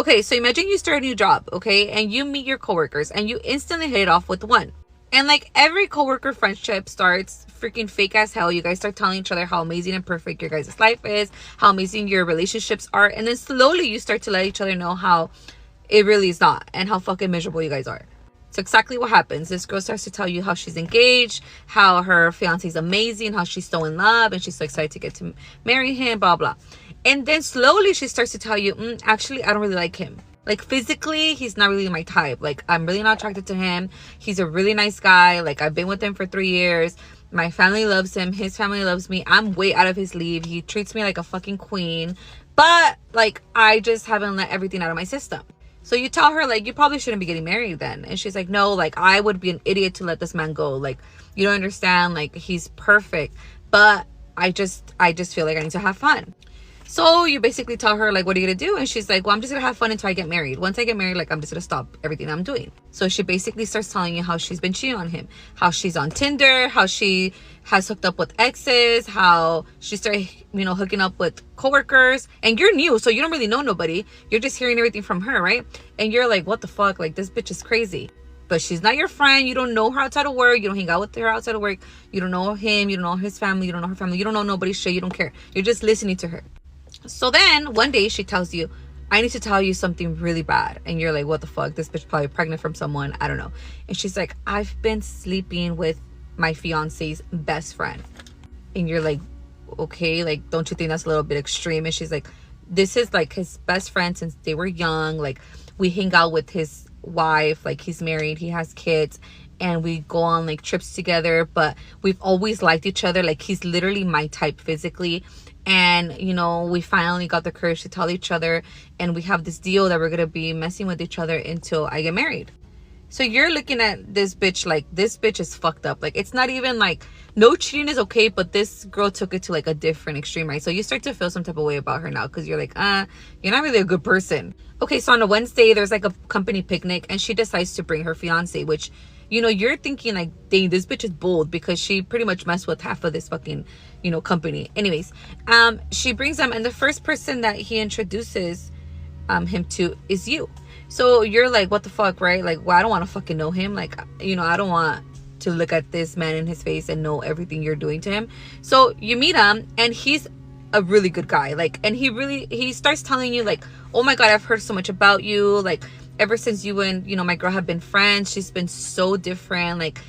Okay, so imagine you start a new job, okay, and you meet your coworkers and you instantly hit it off with one. And like every coworker friendship starts freaking fake as hell. You guys start telling each other how amazing and perfect your guys' life is, how amazing your relationships are, and then slowly you start to let each other know how it really is not and how fucking miserable you guys are. So exactly what happens. This girl starts to tell you how she's engaged, how her fiance is amazing, how she's so in love and she's so excited to get to marry him, blah, blah. And then slowly she starts to tell you, actually, I don't really like him. Like physically, he's not really my type. Like I'm really not attracted to him. He's a really nice guy. Like I've been with him for 3 years. My family loves him. His family loves me. I'm way out of his league. He treats me like a fucking queen. But like, I just haven't let everything out of my system. So you tell her like, you probably shouldn't be getting married then. And she's like, no, like I would be an idiot to let this man go. Like you don't understand. Like he's perfect. But I just feel like I need to have fun. So you basically tell her like, what are you gonna do? And she's like, well, I'm just gonna have fun until I get married. Once I get married, like I'm just gonna stop everything I'm doing. So she basically starts telling you how she's been cheating on him, how she's on Tinder, how she has hooked up with exes, how she started, hooking up with coworkers. And you're new, so you don't really know nobody. You're just hearing everything from her, right? And you're like, what the fuck? Like this bitch is crazy. But she's not your friend. You don't know her outside of work. You don't hang out with her outside of work. You don't know him. You don't know his family. You don't know her family. You don't know nobody's shit. You don't care. You're just listening to her. So then one day she tells you, I need to tell you something really bad. And you're like, what the fuck? This bitch probably pregnant from someone. I don't know. And she's like, I've been sleeping with my fiance's best friend. And you're like, okay, like, don't you think that's a little bit extreme? And she's like, this is like his best friend since they were young. Like we hang out with his wife. Like he's married. He has kids. And we go on like trips together. But we've always liked each other. Like he's literally my type physically. And we finally got the courage to tell each other, and we have this deal that we're gonna be messing with each other until I get married. So you're looking at this bitch like, this bitch is fucked up. Like it's not even like, no, cheating is okay, but this girl took it to like a different extreme, right? So you start to feel some type of way about her now, because you're like, you're not really a good person. Okay, so on a Wednesday there's like a company picnic, and she decides to bring her fiance, which you're thinking like, dang, this bitch is bold, because she pretty much messed with half of this fucking company. Anyways, she brings him, and the first person that he introduces him to is you. So you're like, what the fuck, right? Like, well, I don't want to fucking know him. Like, I don't want to look at this man in his face and know everything you're doing to him. So you meet him, and he's a really good guy. Like, and he starts telling you like, oh my God, I've heard so much about you. Like, ever since you and, my girl have been friends, she's been so different. Like,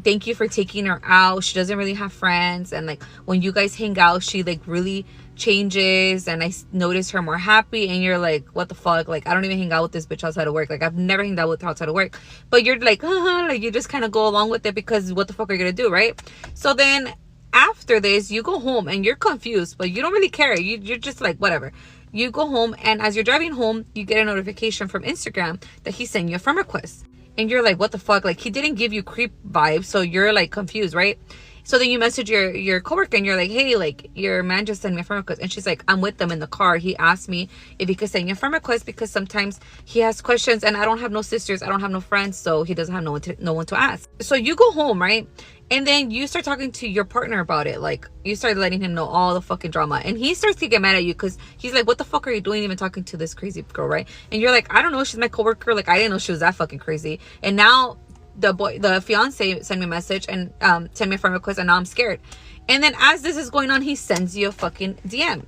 thank you for taking her out. She doesn't really have friends. And like, when you guys hang out, she like really changes, and I notice her more happy. And you're like, what the fuck? Like, I don't even hang out with this bitch outside of work. Like, I've never hanged out with her outside of work. But you're like, like you just kind of go along with it, because what the fuck are you gonna do, right? So then after this, you go home and you're confused, but you don't really care. You're just like, whatever. You go home, and as you're driving home, you get a notification from Instagram that he sent you a friend request. And you're like, what the fuck? Like, he didn't give you creep vibes, so you're like confused, right? So then you message your coworker, and you're like, hey, like, your man just sent me a friend request. And she's like, I'm with them in the car. He asked me if he could send you a friend request, because sometimes he has questions, and I don't have no sisters, I don't have no friends, so he doesn't have no one to ask. So you go home, right? And then you start talking to your partner about it. Like, you start letting him know all the fucking drama. And he starts to get mad at you, because he's like, what the fuck are you doing even talking to this crazy girl, right? And you're like, I don't know, she's my coworker. Like, I didn't know she was that fucking crazy. And now the fiance sent me a message and sent me a friend request, and now I'm scared. And then as this is going on, he sends you a fucking DM.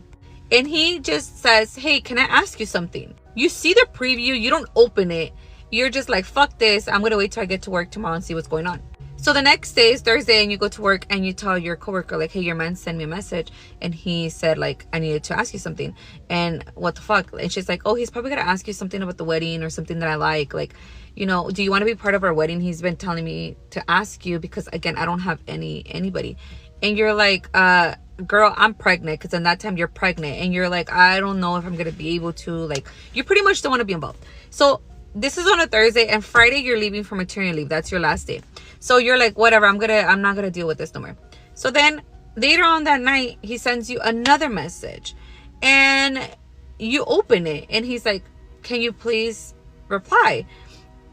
And he just says, hey, can I ask you something? You see the preview, you don't open it. You're just like, fuck this. I'm going to wait till I get to work tomorrow and see what's going on. So the next day is Thursday, and you go to work, and you tell your coworker like, hey, your man sent me a message, and he said like, I needed to ask you something. And what the fuck? And she's like, oh, he's probably gonna ask you something about the wedding or something that I like, do you want to be part of our wedding? He's been telling me to ask you, because again, I don't have anybody. And you're like, girl, I'm pregnant, because in that time you're pregnant. And you're like, I don't know if I'm gonna be able to, like, you pretty much don't want to be involved. So this is on a Thursday, and Friday you're leaving for maternity leave. That's your last day. So you're like, whatever, I'm not gonna deal with this no more. So then later on that night, he sends you another message, and you open it, and he's like, can you please reply?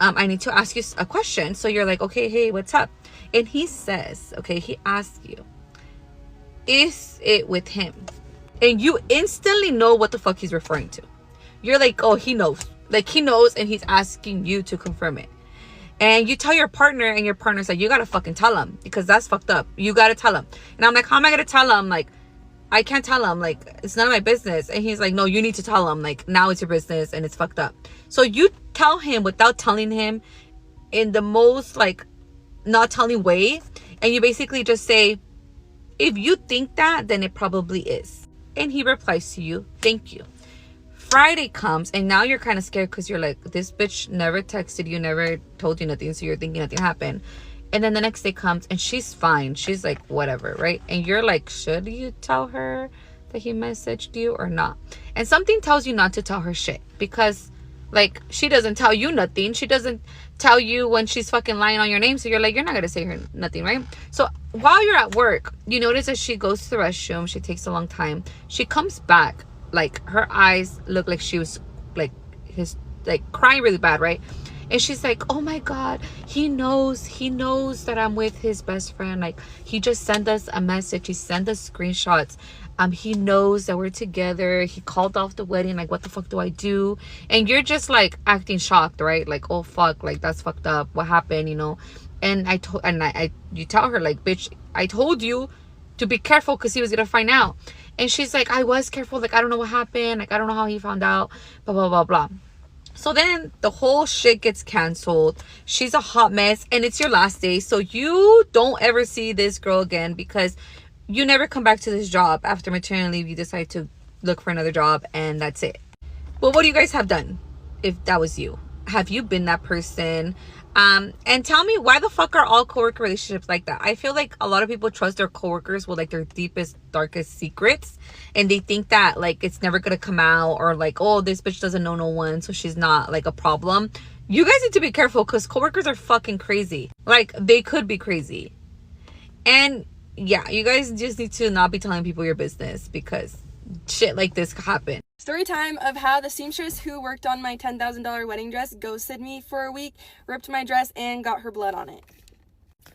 I need to ask you a question. So you're like, okay, hey, what's up? And he says, okay, he asks you, is it with him? And you instantly know what the fuck he's referring to. You're like, oh, he knows. Like, he knows and he's asking you to confirm it. And you tell your partner, and your partner's like, you gotta fucking tell him, because that's fucked up. You gotta tell him. And I'm like, how am I gonna tell him? Like, I can't tell him. Like, it's none of my business. And he's like, no, you need to tell him. Like, now it's your business and it's fucked up. So you tell him without telling him, in the most, like, not telling way. And you basically just say, if you think that, then it probably is. And he replies to you, thank you. Friday comes, and now you're kind of scared, because you're like, this bitch never texted you, never told you nothing, so you're thinking nothing happened. And then the next day comes, and she's fine. She's like, whatever, right? And you're like, should you tell her that he messaged you or not? And something tells you not to tell her shit, because, like, she doesn't tell you nothing. She doesn't tell you when she's fucking lying on your name. So you're like, you're not gonna say her nothing, right? So while you're at work, you notice that she goes to the restroom. She takes a long time. She comes back. Like, her eyes look like she was like crying really bad, right? And she's like, oh my god, he knows that I'm with his best friend. Like, he just sent us a message, he sent us screenshots. He knows that we're together. He called off the wedding. Like, what the fuck do I do? And you're just like acting shocked, right? Like, oh fuck, like, that's fucked up. What happened, you know? And you tell her, like, bitch, I told you to be careful, because he was gonna find out. And she's like, I was careful. Like, I don't know what happened. Like, I don't know how he found out. Blah, blah, blah, blah. So then the whole shit gets canceled. She's a hot mess. And it's your last day. So you don't ever see this girl again, because you never come back to this job. After maternity leave, you decide to look for another job. And that's it. But what do you guys have done if that was you? Have you been that person? And tell me, why the fuck are all coworker relationships like that? I feel like a lot of people trust their coworkers with, like, their deepest, darkest secrets, and they think that, like, it's never gonna come out, or like, oh, this bitch doesn't know no one, so she's not, like, a problem. You guys need to be careful, because coworkers are fucking crazy. Like, they could be crazy. And yeah, you guys just need to not be telling people your business, because shit like this could happen. Story time of how the seamstress who worked on my $10,000 wedding dress ghosted me for a week, ripped my dress, and got her blood on it.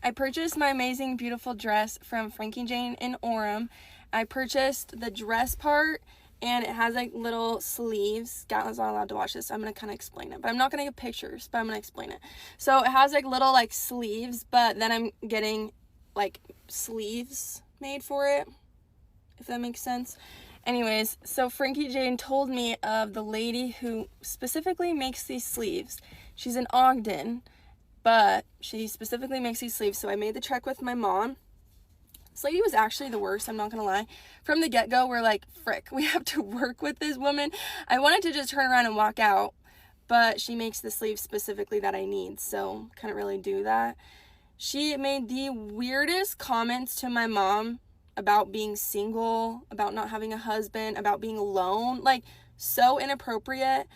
I purchased my amazing, beautiful dress from Frankie Jane in Orem. I purchased the dress part, and it has like little sleeves. Gatlin's not allowed to watch this, so I'm going to kind of explain it. But I'm not going to get pictures, but I'm going to explain it. So it has like little like sleeves, but then I'm getting like sleeves made for it, if that makes sense. Anyways, so Frankie Jane told me of the lady who specifically makes these sleeves. She's in Ogden, but she specifically makes these sleeves. So I made the trek with my mom. This lady was actually the worst, I'm not gonna lie. From the get-go, we're like, frick, we have to work with this woman. I wanted to just turn around and walk out, but she makes the sleeves specifically that I need, so couldn't really do that. She made the weirdest comments to my mom about being single, about not having a husband, about being alone, like, so inappropriate,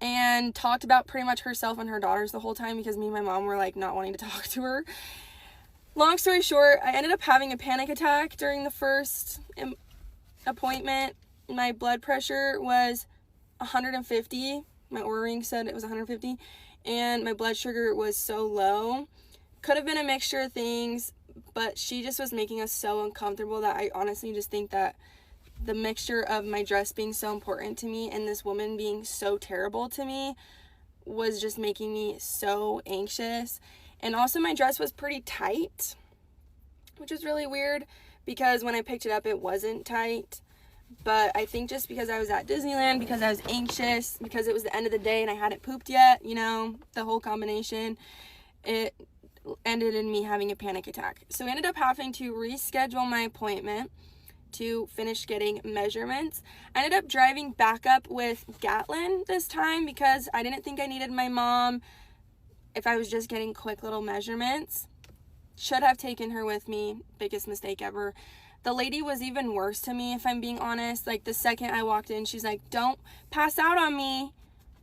and talked about pretty much herself and her daughters the whole time, because me and my mom were like not wanting to talk to her. Long story short, I ended up having a panic attack during the first appointment. My blood pressure was 150. My Oura ring said it was 150, and my blood sugar was so low. Could have been a mixture of things, but she just was making us so uncomfortable that I honestly just think that the mixture of my dress being so important to me and this woman being so terrible to me was just making me so anxious. And also my dress was pretty tight, which is really weird, because when I picked it up it wasn't tight. But I think just because I was at Disneyland, because I was anxious, because it was the end of the day and I hadn't pooped yet, you know, the whole combination, it ended in me having a panic attack. So I ended up having to reschedule my appointment to finish getting measurements. I ended up driving back up with Gatlin this time, because I didn't think I needed my mom if I was just getting quick little measurements. Should have taken her with me. Biggest mistake ever. The lady was even worse to me, if I'm being honest. Like, the second I walked in, she's like, don't pass out on me.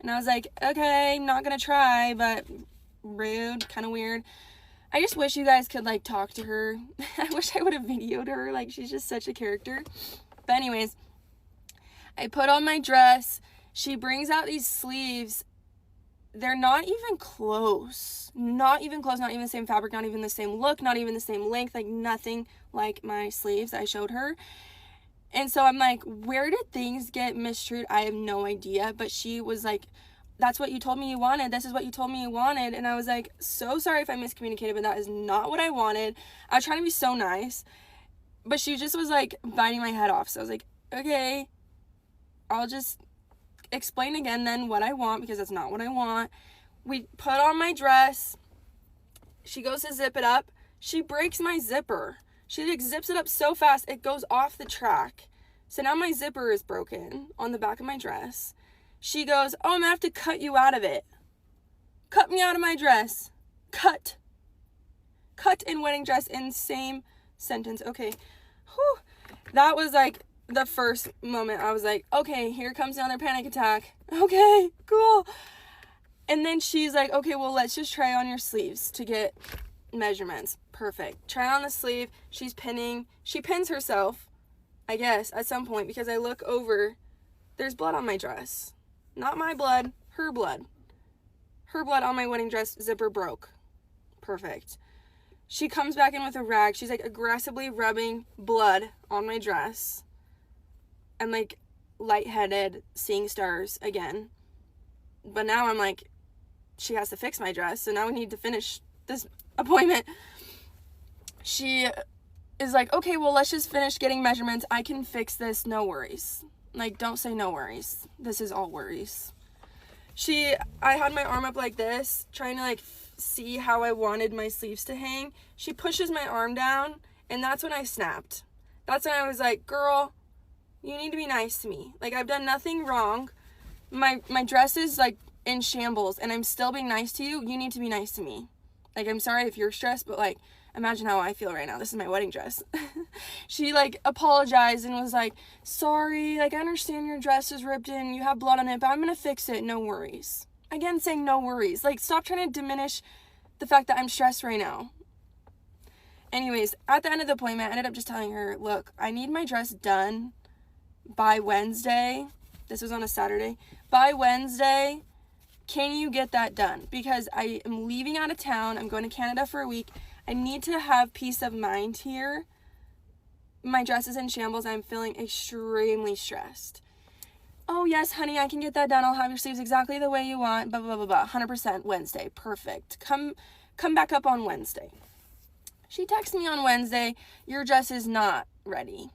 And I was like, okay, I'm not gonna try, but rude, kind of weird. I just wish you guys could, like, talk to her. I wish I would have videoed her. Like, she's just such a character. But anyways, I put on my dress. She brings out these sleeves. They're not even close. Not even close. Not even the same fabric. Not even the same look. Not even the same length. Like, nothing like my sleeves I showed her. And so I'm like, where did things get misstrued? I have no idea. But she was, like, that's what you told me you wanted. This is what you told me you wanted. And I was like, so sorry if I miscommunicated, but that is not what I wanted. I was trying to be so nice, but she just was like biting my head off. So I was like, okay, I'll just explain again then what I want, because that's not what I want. We put on my dress. She goes to zip it up. She breaks my zipper. She like zips it up so fast it goes off the track. So now my zipper is broken on the back of my dress. She goes, oh, I'm gonna have to cut you out of it. Cut me out of my dress. Cut in wedding dress in same sentence. Okay. Whew. That was like the first moment I was like, okay, here comes another panic attack. Okay, cool. And then she's like, okay, well, let's just try on your sleeves to get measurements. Perfect. Try on the sleeve. She's pinning. She pins herself, I guess, at some point, because I look over. There's blood on my dress. Not my blood, her blood. Her blood on my wedding dress zipper broke. Perfect. She comes back in with a rag. She's like aggressively rubbing blood on my dress. I'm like lightheaded, seeing stars again. But now I'm like, she has to fix my dress, so now we need to finish this appointment. She is like, okay, well, let's just finish getting measurements. I can fix this, no worries. Like, don't say no worries. This is all worries. I had my arm up like this, trying to like see how I wanted my sleeves to hang. She pushes my arm down, and that's when I snapped. That's when I was like, girl, you need to be nice to me. Like, I've done nothing wrong. My dress is like in shambles, and I'm still being nice to you. You need to be nice to me. Like, I'm sorry if you're stressed, but like, imagine how I feel right now. This is my wedding dress. She like apologized and was like, sorry, like, I understand your dress is ripped and you have blood on it, but I'm gonna fix it, no worries. Again, saying no worries. Like, stop trying to diminish the fact that I'm stressed right now. Anyways, at the end of the appointment, I ended up just telling her, look, I need my dress done by Wednesday. This was on a Saturday. By Wednesday, can you get that done? Because I am leaving out of town. I'm going to Canada for a week. I need to have peace of mind here. My dress is in shambles. I'm feeling extremely stressed. Oh, yes, honey, I can get that done. I'll have your sleeves exactly the way you want. Blah, blah, blah, blah. 100% Wednesday. Perfect. Come back up on Wednesday. She texts me on Wednesday. Your dress is not ready.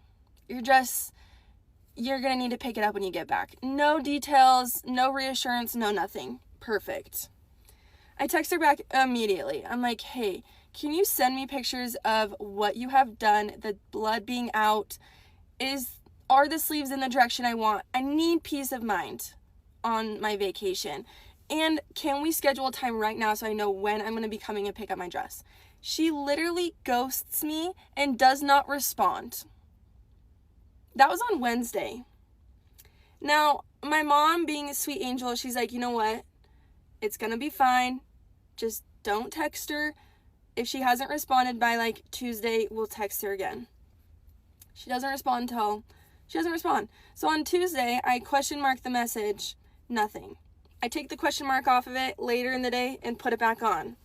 You're going to need to pick it up when you get back. No details, no reassurance, no nothing. Perfect. I text her back immediately. I'm like, hey, can you send me pictures of what you have done, the blood being out? Are the sleeves in the direction I want? I need peace of mind on my vacation. And can we schedule a time right now so I know when I'm going to be coming and pick up my dress? She literally ghosts me and does not respond. That was on Wednesday. Now, my mom, being a sweet angel, she's like, you know what? It's going to be fine. Just don't text her. If she hasn't responded by like Tuesday, we'll text her again. She doesn't respond. So on Tuesday, I question mark the message. Nothing. I take the question mark off of it later in the day and put it back on.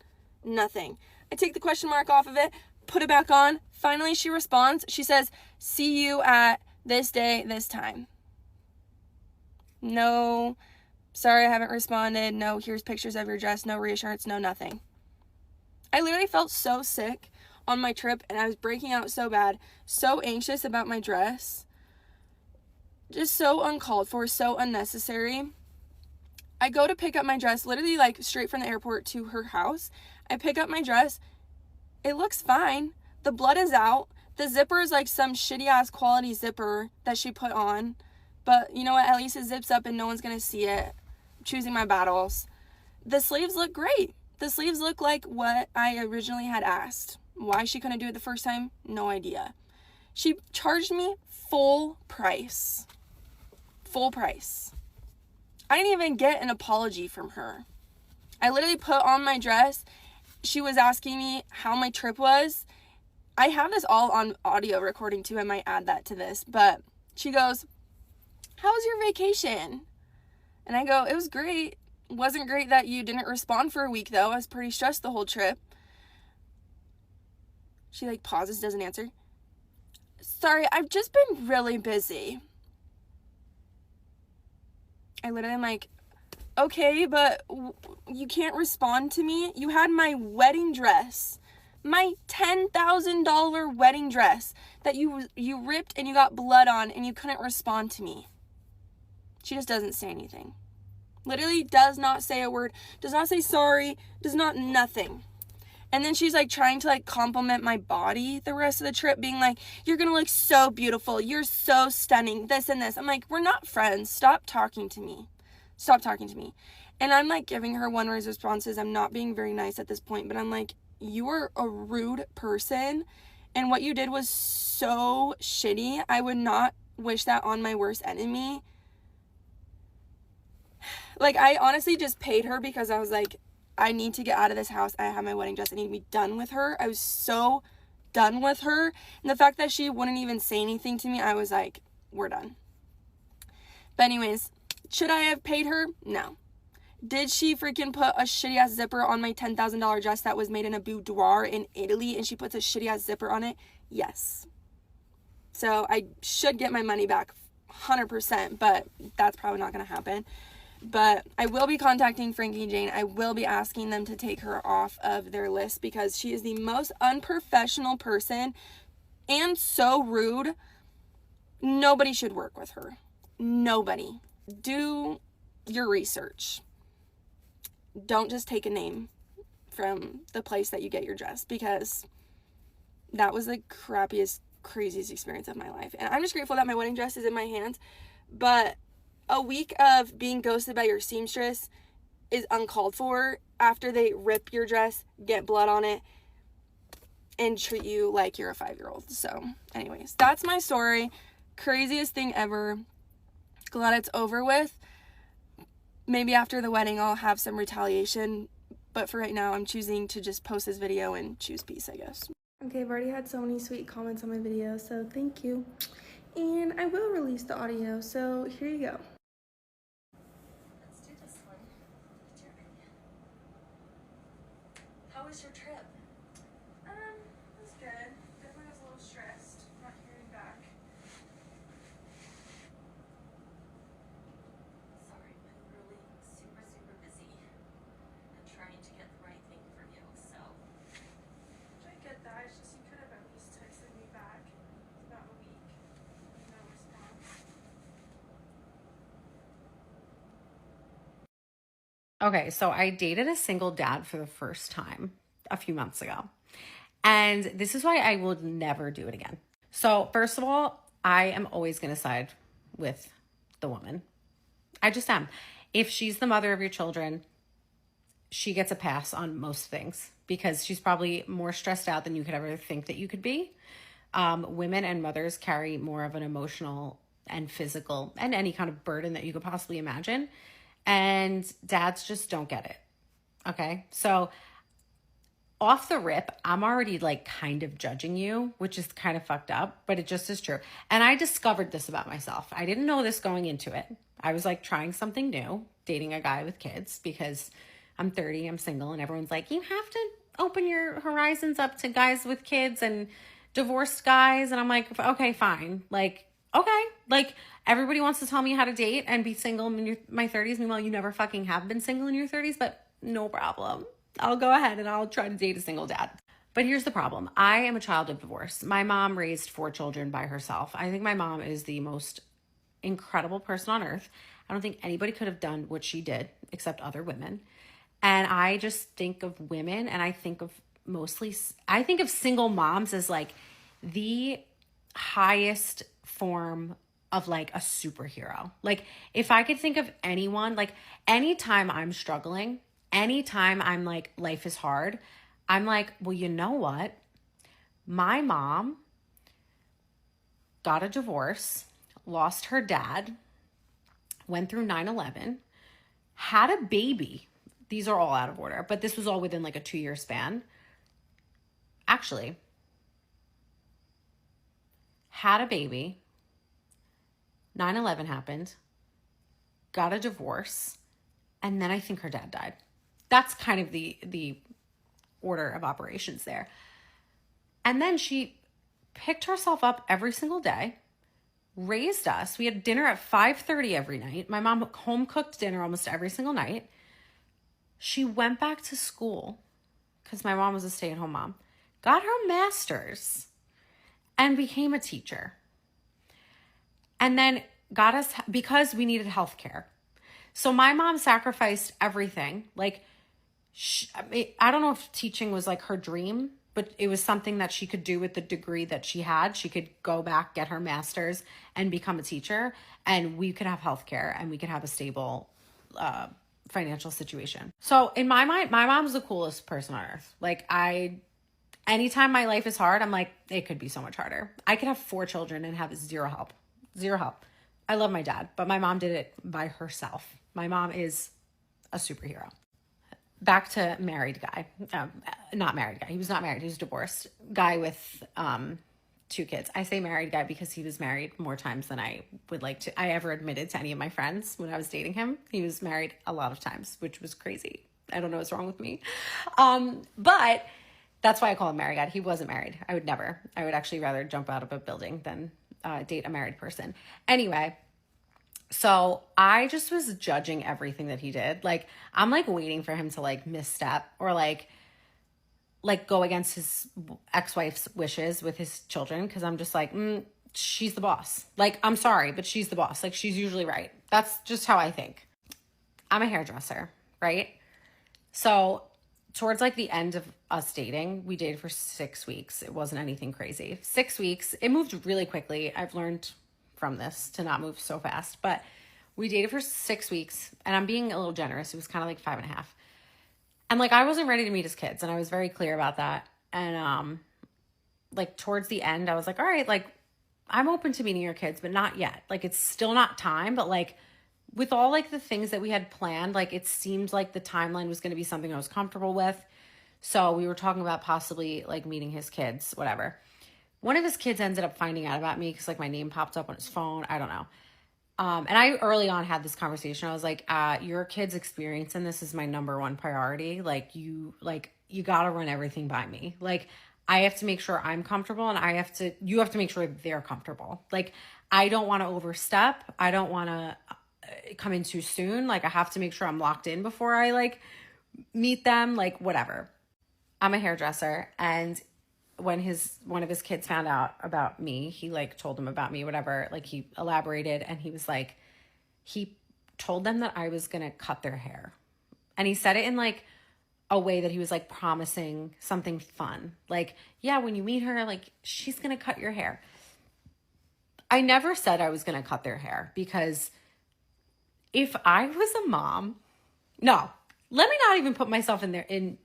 Nothing. I take the question mark off of it, put it back on. Finally, she responds. She says, see you at this day, this time. No, sorry, I haven't responded. No, here's pictures of your dress. No reassurance, no nothing. I literally felt so sick on my trip, and I was breaking out so bad, so anxious about my dress. Just so uncalled for, so unnecessary. I go to pick up my dress, literally like straight from the airport to her house. I pick up my dress. It looks fine. The blood is out. The zipper is like some shitty ass quality zipper that she put on. But you know what? At least it zips up and no one's going to see it. I'm choosing my battles. The sleeves look great. The sleeves look like what I originally had asked. Why she couldn't do it the first time? No idea. She charged me full price. Full price. I didn't even get an apology from her. I literally put on my dress. She was asking me how my trip was. I have this all on audio recording too. I might add that to this. But she goes, how was your vacation? And I go, it was great. It wasn't great that you didn't respond for a week though. I was pretty stressed the whole trip. She like pauses, doesn't answer. Sorry, I've just been really busy. I literally am like, Okay, but you can't respond to me. You had my wedding dress. My $10,000 wedding dress that you ripped and you got blood on and you couldn't respond to me. She just doesn't say anything. Literally does not say a word, does not say sorry, does not nothing. And then she's like trying to like compliment my body the rest of the trip, being like, you're gonna look so beautiful, you're so stunning, this and this. I'm like, we're not friends. Stop talking to me. Stop talking to me. And I'm like giving her one-word responses. I'm not being very nice at this point, but I'm like, you are a rude person and what you did was so shitty. I would not wish that on my worst enemy. Like, I honestly just paid her because I was like, I need to get out of this house. I have my wedding dress. I need to be done with her. I was so done with her. And the fact that she wouldn't even say anything to me, I was like, we're done. But anyways, should I have paid her? No. Did she freaking put a shitty ass zipper on my $10,000 dress that was made in a boudoir in Italy and she puts a shitty ass zipper on it? Yes. So I should get my money back 100%, but that's probably not going to happen. But I will be contacting Frankie and Jane. I will be asking them to take her off of their list because she is the most unprofessional person and so rude. Nobody should work with her. Nobody. Do your research. Don't just take a name from the place that you get your dress because that was the crappiest, craziest experience of my life. And I'm just grateful that my wedding dress is in my hands. But a week of being ghosted by your seamstress is uncalled for after they rip your dress, get blood on it, and treat you like you're a 5-year-old. So anyways, that's my story. Craziest thing ever. Glad it's over with. Maybe after the wedding I'll have some retaliation, but for right now I'm choosing to just post this video and choose peace, I guess. Okay, I've already had so many sweet comments on my video, so thank you. And I will release the audio, so here you go. Let's do this one. What's your opinion? How was your trip? It was good. Definitely was a little stressed not hearing back. Sorry, I've been really super busy and trying to get the right thing for you, so. I get that. It's just you could have at least texted me back. It's about a week. No response. Okay, so I dated a single dad for the first time a few months ago. And this is why I will never do it again. So first of all, I am always going to side with the woman. I just am. If she's the mother of your children, she gets a pass on most things because she's probably more stressed out than you could ever think that you could be. Women and mothers carry more of an emotional and physical and any kind of burden that you could possibly imagine. And dads just don't get it. Okay. So off the rip, I'm already like kind of judging you, which is kind of fucked up, but it just is true. And I discovered this about myself. I didn't know this going into it. I was like trying something new, dating a guy with kids because I'm 30, I'm single, and everyone's like, you have to open your horizons up to guys with kids and divorced guys. And I'm like, okay, fine. Like, okay. Like everybody wants to tell me how to date and be single in my 30s. Meanwhile, you never fucking have been single in your 30s, but no problem. I'll go ahead and I'll try to date a single dad. But here's the problem. I am a child of divorce. My mom raised 4 children by herself. I think my mom is the most incredible person on earth. I don't think anybody could have done what she did except other women. And I just think of women and I think of single moms as like the highest form of like a superhero. Like if I could think of anyone, like anytime I'm struggling, anytime I'm like, life is hard, I'm like, well, you know what? My mom got a divorce, lost her dad, went through 9/11, had a baby. These are all out of order, but this was all within like a 2-year span. Actually, had a baby, 9/11 happened, got a divorce, and then I think her dad died. That's kind of the order of operations there. And then she picked herself up every single day, raised us. We had dinner at 5:30 every night. My mom home cooked dinner almost every single night. She went back to school because my mom was a stay-at-home mom, got her master's, and became a teacher. And then got us, because we needed health care. So my mom sacrificed everything. Like, I don't know if teaching was like her dream, but it was something that she could do with the degree that she had. She could go back, get her master's, and become a teacher, and we could have healthcare, and we could have a stable financial situation. So in my mind, my mom's the coolest person on earth. Like, anytime my life is hard, I'm like, it could be so much harder. I could have 4 children and have zero help. Zero help. I love my dad, but my mom did it by herself. My mom is a superhero. Back to married guy. Not married guy. He was not married. He was divorced. Guy with 2 kids. I say married guy because he was married more times than I ever admitted to any of my friends when I was dating him. He was married a lot of times, which was crazy. I don't know what's wrong with me. But that's why I call him married guy. He wasn't married. I would never. I would actually rather jump out of a building than date a married person. Anyway, so I just was judging everything that he did. Like, I'm like waiting for him to like misstep or like go against his ex-wife's wishes with his children. Cause I'm just like, she's the boss. Like, I'm sorry, but she's the boss. Like, she's usually right. That's just how I think. I'm a hairdresser, right? So towards like the end of us dating, we dated for 6 weeks. It wasn't anything crazy. 6 weeks. It moved really quickly. I've learned from this to not move so fast, but we dated for 6 weeks, and I'm being a little generous. It was kind of like 5.5. And like, I wasn't ready to meet his kids, and I was very clear about that. And like towards the end, I was like, all right, like, I'm open to meeting your kids, but not yet. Like, it's still not time, but like with all like the things that we had planned, like it seemed like the timeline was going to be something I was comfortable with. So we were talking about possibly like meeting his kids, whatever. One of his kids ended up finding out about me because like my name popped up on his phone. I don't know. And I early on had this conversation. I was like, your kid's experience in this is my number one priority. Like, you got to run everything by me. Like, I have to make sure I'm comfortable, and you have to make sure they're comfortable. Like, I don't want to overstep. I don't want to come in too soon. Like, I have to make sure I'm locked in before I like meet them, like whatever. I'm a hairdresser, and when one of his kids found out about me, he like told them about me, whatever, like he elaborated, and he was like, he told them that I was going to cut their hair. And he said it in like a way that he was like promising something fun. Like, yeah, when you meet her, like she's going to cut your hair. I never said I was going to cut their hair, because if I was a mom, no, let me not even put myself in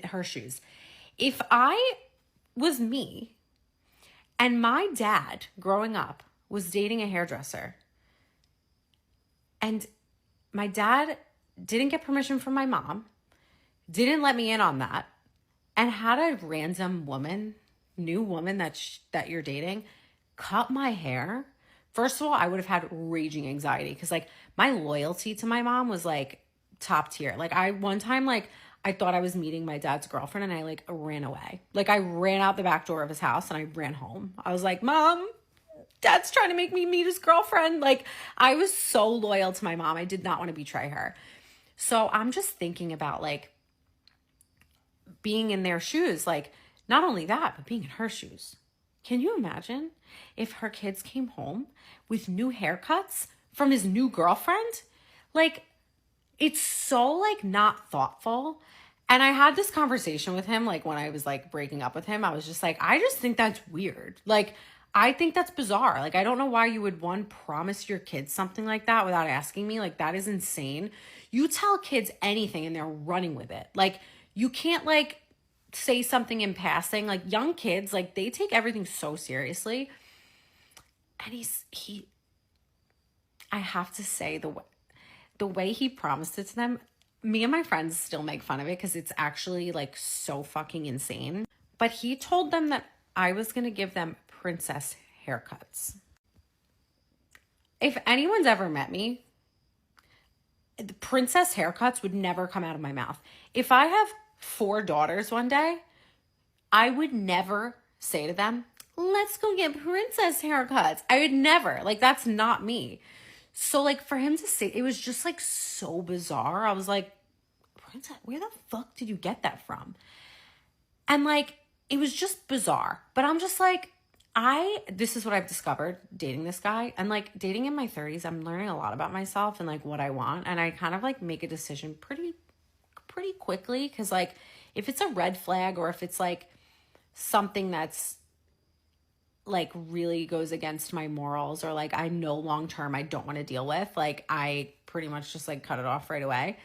her shoes. If I was me and my dad growing up was dating a hairdresser, and my dad didn't get permission from my mom, didn't let me in on that, and had a random new woman that you're dating cut my hair, first of all, I would have had raging anxiety, because like my loyalty to my mom was like top tier. Like, one time, like, I thought I was meeting my dad's girlfriend, and I like ran away. Like, I ran out the back door of his house and I ran home. I was like, Mom, Dad's trying to make me meet his girlfriend. Like, I was so loyal to my mom. I did not want to betray her. So I'm just thinking about like being in their shoes. Like, not only that, but being in her shoes. Can you imagine if her kids came home with new haircuts from his new girlfriend? Like, it's so like not thoughtful. And I had this conversation with him, like when I was like breaking up with him, I was just like, I just think that's weird. Like, I think that's bizarre. Like, I don't know why you would promise your kids something like that without asking me. Like, that is insane. You tell kids anything and they're running with it. Like, you can't like say something in passing. Like, young kids, like they take everything so seriously. And I have to say, the way he promised it to them, me and my friends still make fun of it because it's actually like so fucking insane. But he told them that I was going to give them princess haircuts. If anyone's ever met me, the princess haircuts would never come out of my mouth. If I have 4 daughters one day, I would never say to them, let's go get princess haircuts. I would never, like, that's not me. So, like, for him to say, it was just, like, so bizarre. I was like, princess, where the fuck did you get that from? And, like, it was just bizarre. But I'm just like, this is what I've discovered dating this guy. And, like, dating in my 30s, I'm learning a lot about myself and, like, what I want. And I kind of, like, make a decision pretty quickly. Because, like, if it's a red flag or if it's, like, something that's, like, really goes against my morals, or, like, I know long term I don't want to deal with, like, I pretty much just, like, cut it off right away.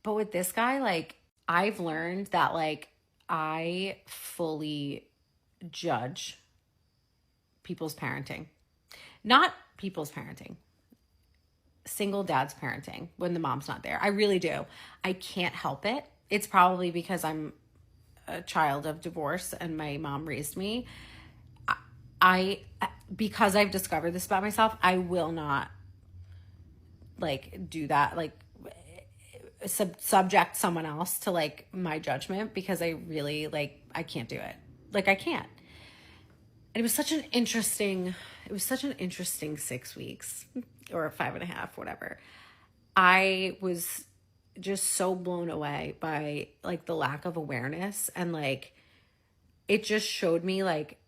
But with this guy, like, I've learned that, like, I fully judge people's parenting. Not people's parenting. Single dad's parenting when the mom's not there. I really do. I can't help it. It's probably because I'm a child of divorce and my mom raised me. Because I've discovered this about myself, I will not, like, do that, like, subject someone else to, like, my judgment, because I really, like, I can't do it. Like, I can't. And it was such an interesting 6 weeks, or 5.5, whatever. I was just so blown away by, like, the lack of awareness, and, like, it just showed me, like,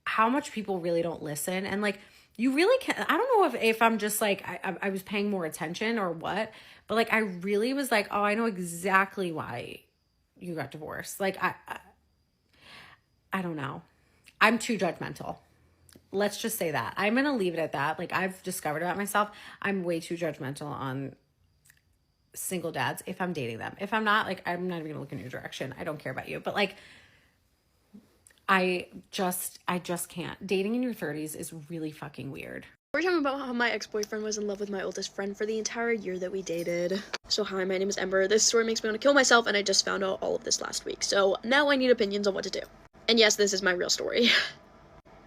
how much people really don't listen. And, like, you really can't, I don't know if I'm just, like, I was paying more attention or what, but, like, I really was like, oh, I know exactly why you got divorced. Like, I don't know. I'm too judgmental. Let's just say that. I'm going to leave it at that. Like, I've discovered about myself, I'm way too judgmental on single dads if I'm dating them. If I'm not, like, I'm not even going to look in your direction. I don't care about you. But, like, I just can't. Dating in your 30s is really fucking weird. We're talking about how my ex-boyfriend was in love with my oldest friend for the entire year that we dated. So hi, my name is Ember. This story makes me want to kill myself, and I just found out all of this last week. So now I need opinions on what to do. And yes, this is my real story.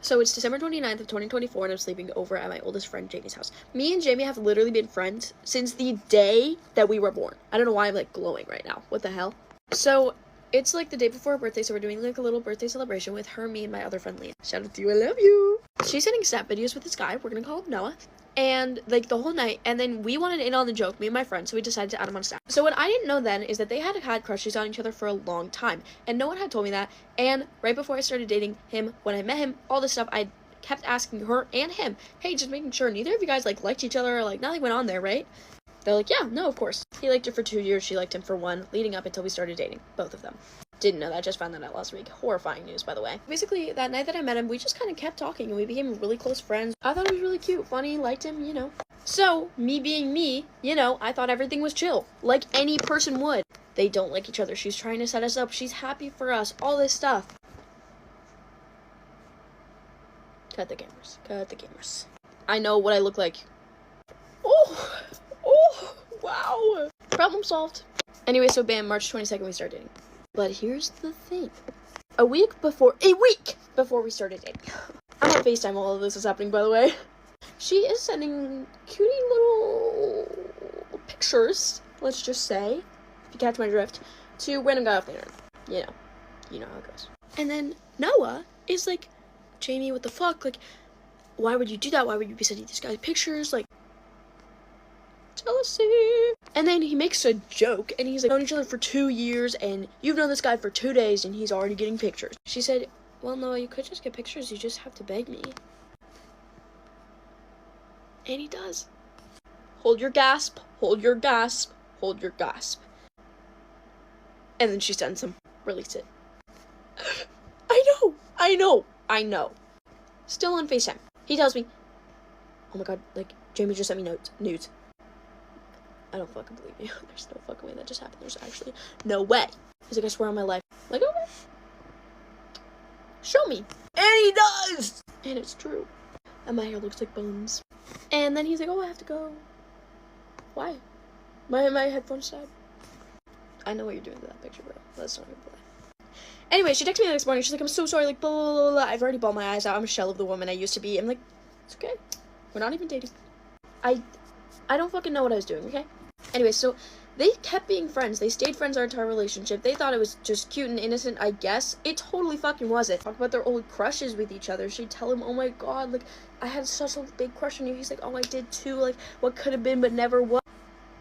So it's December 29th of 2024, and I'm sleeping over at my oldest friend Jamie's house. Me and Jamie have literally been friends since the day that we were born. I don't know why I'm, like, glowing right now. What the hell? So it's, like, the day before her birthday, so we're doing, like, a little birthday celebration with her, me, and my other friend Leah. Shout out to you, I love you. She's sending snap videos with this guy, we're gonna call him Noah, and, like, the whole night, and then we wanted in on the joke, me and my friend, so we decided to add him on Snap. So what I didn't know then is that they had crushes on each other for a long time, and no one had told me that, and right before I started dating him, when I met him, all this stuff, I kept asking her and him, hey, just making sure neither of you guys, like, liked each other, or, like, nothing went on there, right? They're like, yeah, no, of course. He liked her for 2 years, she liked him for 1, leading up until we started dating, both of them. Didn't know that, just found that out last week. Horrifying news, by the way. Basically, that night that I met him, we just kind of kept talking, and we became really close friends. I thought he was really cute, funny, liked him, you know. So, me being me, you know, I thought everything was chill, like any person would. They don't like each other, she's trying to set us up, she's happy for us, all this stuff. Cut the cameras. I know what I look like. Oh, wow. Problem solved. Anyway, so bam, March 22nd, we started dating. But here's the thing. A week before we started dating. I'm on FaceTime while all of this is happening, by the way. She is sending cutie little pictures, let's just say, if you catch my drift, to random guy off the internet. You know how it goes. And then Noah is like, Jamie, what the fuck? Like, why would you do that? Why would you be sending these guys pictures? Like, jealousy. And then he makes a joke, and he's like, known each other for 2 years, and you've known this guy for 2 days, and he's already getting pictures. She said, well, no, you could just get pictures, you just have to beg me. And he does. Hold your gasp, hold your gasp, hold your gasp. And then she sends him, release it. I know. Still on FaceTime. He tells me, oh my god, like, Jamie just sent me nudes. I don't fucking believe you. There's no fucking way that just happened. There's actually no way. He's like, I swear on my life. I'm like, okay. Show me. And he does! And it's true. And my hair looks like bones. And then he's like, oh, I have to go. Why? My headphones died. I know what you're doing to that picture, bro. That's not gonna play. Anyway, she texted me the next morning. She's like, I'm so sorry, like, blah, blah, blah, blah. I've already bawled my eyes out. I'm a shell of the woman I used to be. I'm like, it's okay. We're not even dating. I don't fucking know what I was doing, okay? Anyway, so They kept being friends. They stayed friends our entire relationship. They thought it was just cute and innocent, I guess. It totally fucking wasn't. Talk about their old crushes with each other. She'd tell him, oh my god, like, I had such a big crush on you. He's like, oh, I did too. Like, what could have been but never was.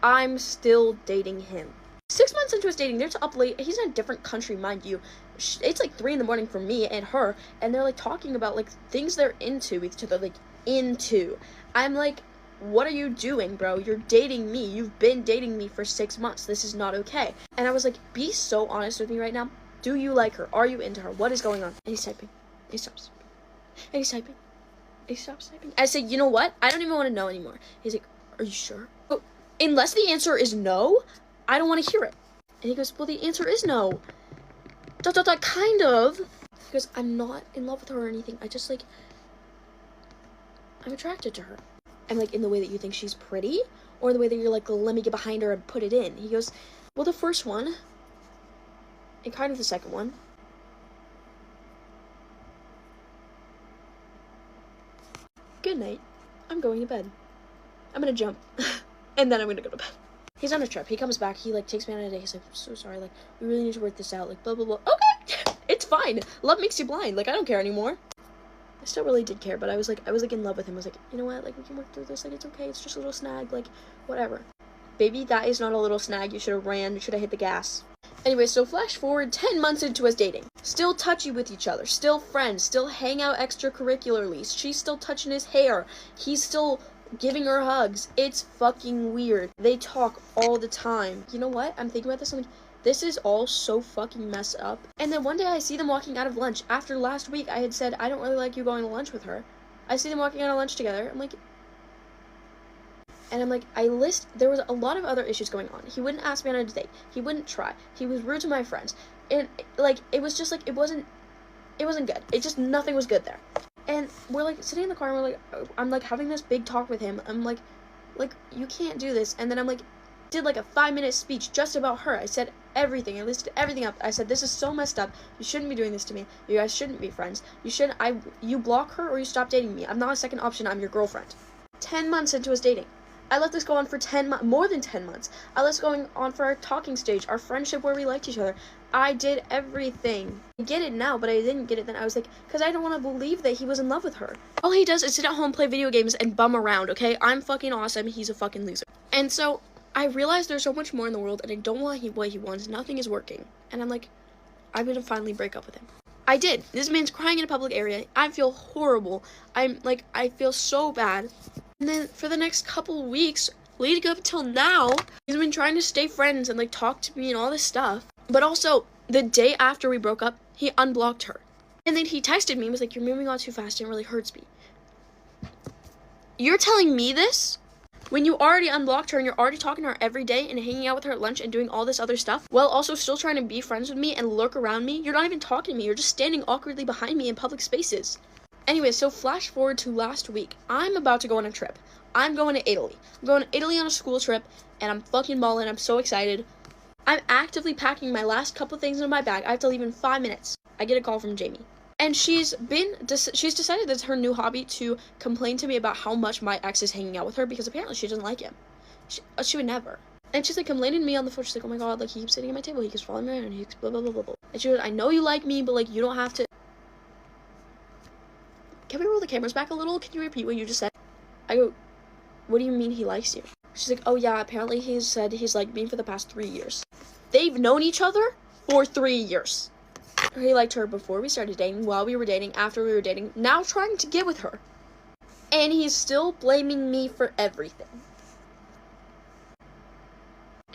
I'm still dating him. 6 months into us dating, they're up late. He's in a different country, mind you. It's like 3 a.m. for me and her, and they're like talking about like things they're into with each other, like into. I'm like, what are you doing, bro? You're dating me. You've been dating me for 6 months. This is not okay. And I was like, be so honest with me right now. Do you like her? Are you into her? What is going on? And he's typing. He stops. And he's typing. And he stops typing. I said, you know what? I don't even want to know anymore. He's like, are you sure? Oh, unless the answer is no, I don't want to hear it. And he goes, well, the answer is no. Kind of. He goes, I'm not in love with her or anything. I just, like, I'm attracted to her. I'm like, in the way that you think she's pretty? Or the way that you're like, let me get behind her and put it in? He goes, well, the first one. And kind of the second one. Good night. I'm going to bed. I'm gonna jump. And then I'm gonna go to bed. He's on a trip. He comes back. He, like, takes me on a date. He's like, I'm so sorry. Like, we really need to work this out. Like, blah, blah, blah. Okay. It's fine. Love makes you blind. Like, I don't care anymore. I still really did care, but I was, like, in love with him. I was like, you know what? Like, we can work through this. Like, it's okay. It's just a little snag. Like, whatever. Baby, that is not a little snag. You should have ran. You should have hit the gas. Anyway, so flash forward 10 months into us dating. Still touchy with each other. Still friends. Still hang out extracurricularly. She's still touching his hair. He's still giving her hugs. It's fucking weird. They talk all the time. You know what? I'm thinking about this. I'm like, this is all so fucking messed up. And then one day I see them walking out of lunch. After last week, I had said, I don't really like you going to lunch with her. I see them walking out of lunch together. I'm like, there was a lot of other issues going on. He wouldn't ask me on a date. He wouldn't try. He was rude to my friends. And, like, it was just, like, it wasn't good. It just, nothing was good there. And we're, like, sitting in the car, and we're, like, I'm, like, having this big talk with him. I'm, like, you can't do this. And then I'm, like, did, like, a 5-minute speech just about her. I said everything. I listed everything up. I said, this is so messed up. You shouldn't be doing this to me. You guys shouldn't be friends. You block her or you stop dating me. I'm not a second option. I'm your girlfriend. 10 months into us dating. I let this go on for 10 months, more than 10 months. I let this going on for our talking stage, our friendship where we liked each other. I did everything. I get it now, but I didn't get it then. I was like, because I don't want to believe that he was in love with her. All he does is sit at home, play video games, and bum around, okay? I'm fucking awesome. He's a fucking loser. And so I realized there's so much more in the world, and I don't want what he wants. Nothing is working. And I'm like, I'm going to finally break up with him. I did. This man's crying in a public area. I feel horrible. I feel so bad. And then for the next couple weeks, leading up till now, he's been trying to stay friends and, like, talk to me and all this stuff. But also, the day after we broke up, he unblocked her. And then he texted me and was like, you're moving on too fast and it really hurts me. You're telling me this? When you already unblocked her and you're already talking to her every day and hanging out with her at lunch and doing all this other stuff, while also still trying to be friends with me and lurk around me, you're not even talking to me. You're just standing awkwardly behind me in public spaces. Anyway, so flash forward to last week. I'm about to go on a trip. I'm going to Italy. I'm going to Italy on a school trip, and I'm fucking balling. I'm so excited. I'm actively packing my last couple things in my bag. I have to leave in 5 minutes. I get a call from Jamie. And she's decided that it's her new hobby to complain to me about how much my ex is hanging out with her because apparently she doesn't like him. She would never. And she's like complaining to me on the phone. She's like, oh my god, like he keeps sitting at my table. He keeps following me around. And he keeps blah, blah, blah, blah, blah. And she goes, I know you like me, but like you don't have to. Can we roll the cameras back a little? Can you repeat what you just said? I go, what do you mean he likes you? She's like, oh yeah, apparently he's said he's liked me for the past 3 years. They've known each other for 3 years. He liked her before we started dating, while we were dating, after we were dating, now trying to get with her. And he's still blaming me for everything.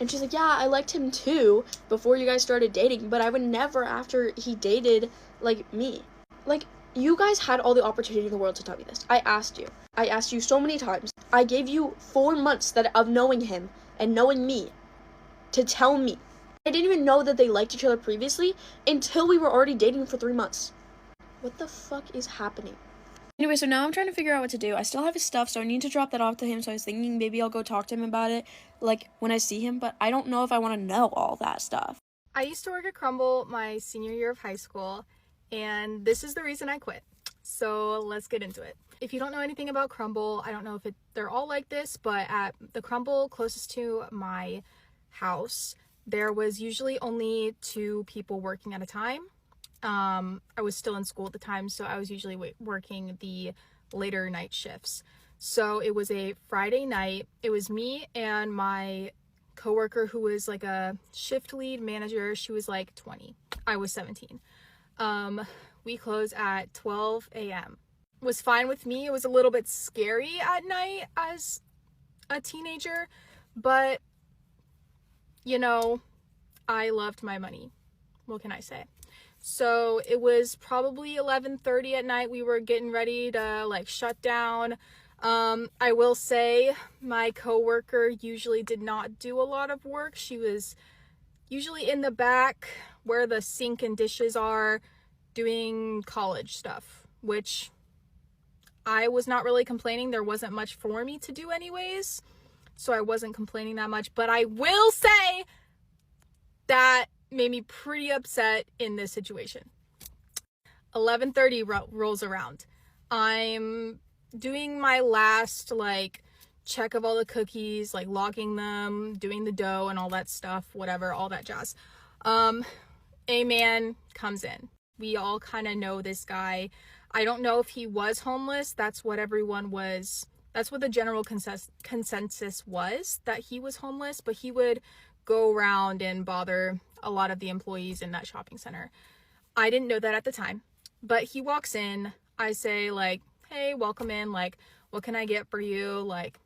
And she's like, yeah, I liked him too before you guys started dating, but I would never after he dated, like, me. Like, you guys had all the opportunity in the world to tell me this. I asked you. I asked you so many times. I gave you 4 months of knowing him and knowing me to tell me. I didn't even know that they liked each other previously until we were already dating for 3 months. What the fuck is happening? Anyway, so now I'm trying to figure out what to do. I still have his stuff, so I need to drop that off to him. So I was thinking maybe I'll go talk to him about it, like, when I see him. But I don't know if I want to know all that stuff. I used to work at Crumble my senior year of high school, and this is the reason I quit. So let's get into it. If you don't know anything about Crumble, I don't know if they're all like this, but at the Crumble closest to my house, there was usually only 2 people working at a time. I was still in school at the time, so I was usually working the later night shifts. So it was a Friday night. It was me and my coworker who was like a shift lead manager. She was like 20. I was 17. We closed at 12 a.m. It was fine with me. It was a little bit scary at night as a teenager, but you know, I loved my money. What can I say? So it was probably 11:30 at night. We were getting ready to like shut down. I will say my coworker usually did not do a lot of work. She was usually in the back where the sink and dishes are doing college stuff, which I was not really complaining. There wasn't much for me to do anyways, so I wasn't complaining that much. But I will say that made me pretty upset in this situation. 11:30 rolls around. I'm doing my last like check of all the cookies, like logging them, doing the dough and all that stuff, whatever, all that jazz. A man comes in. We all kind of know this guy. I don't know if he was homeless. That's what everyone was. That's what the general consensus was, that he was homeless, but he would go around and bother a lot of the employees in that shopping center. I didn't know that at the time, but he walks in. I say like, hey, welcome in. Like, what can I get for you? Like,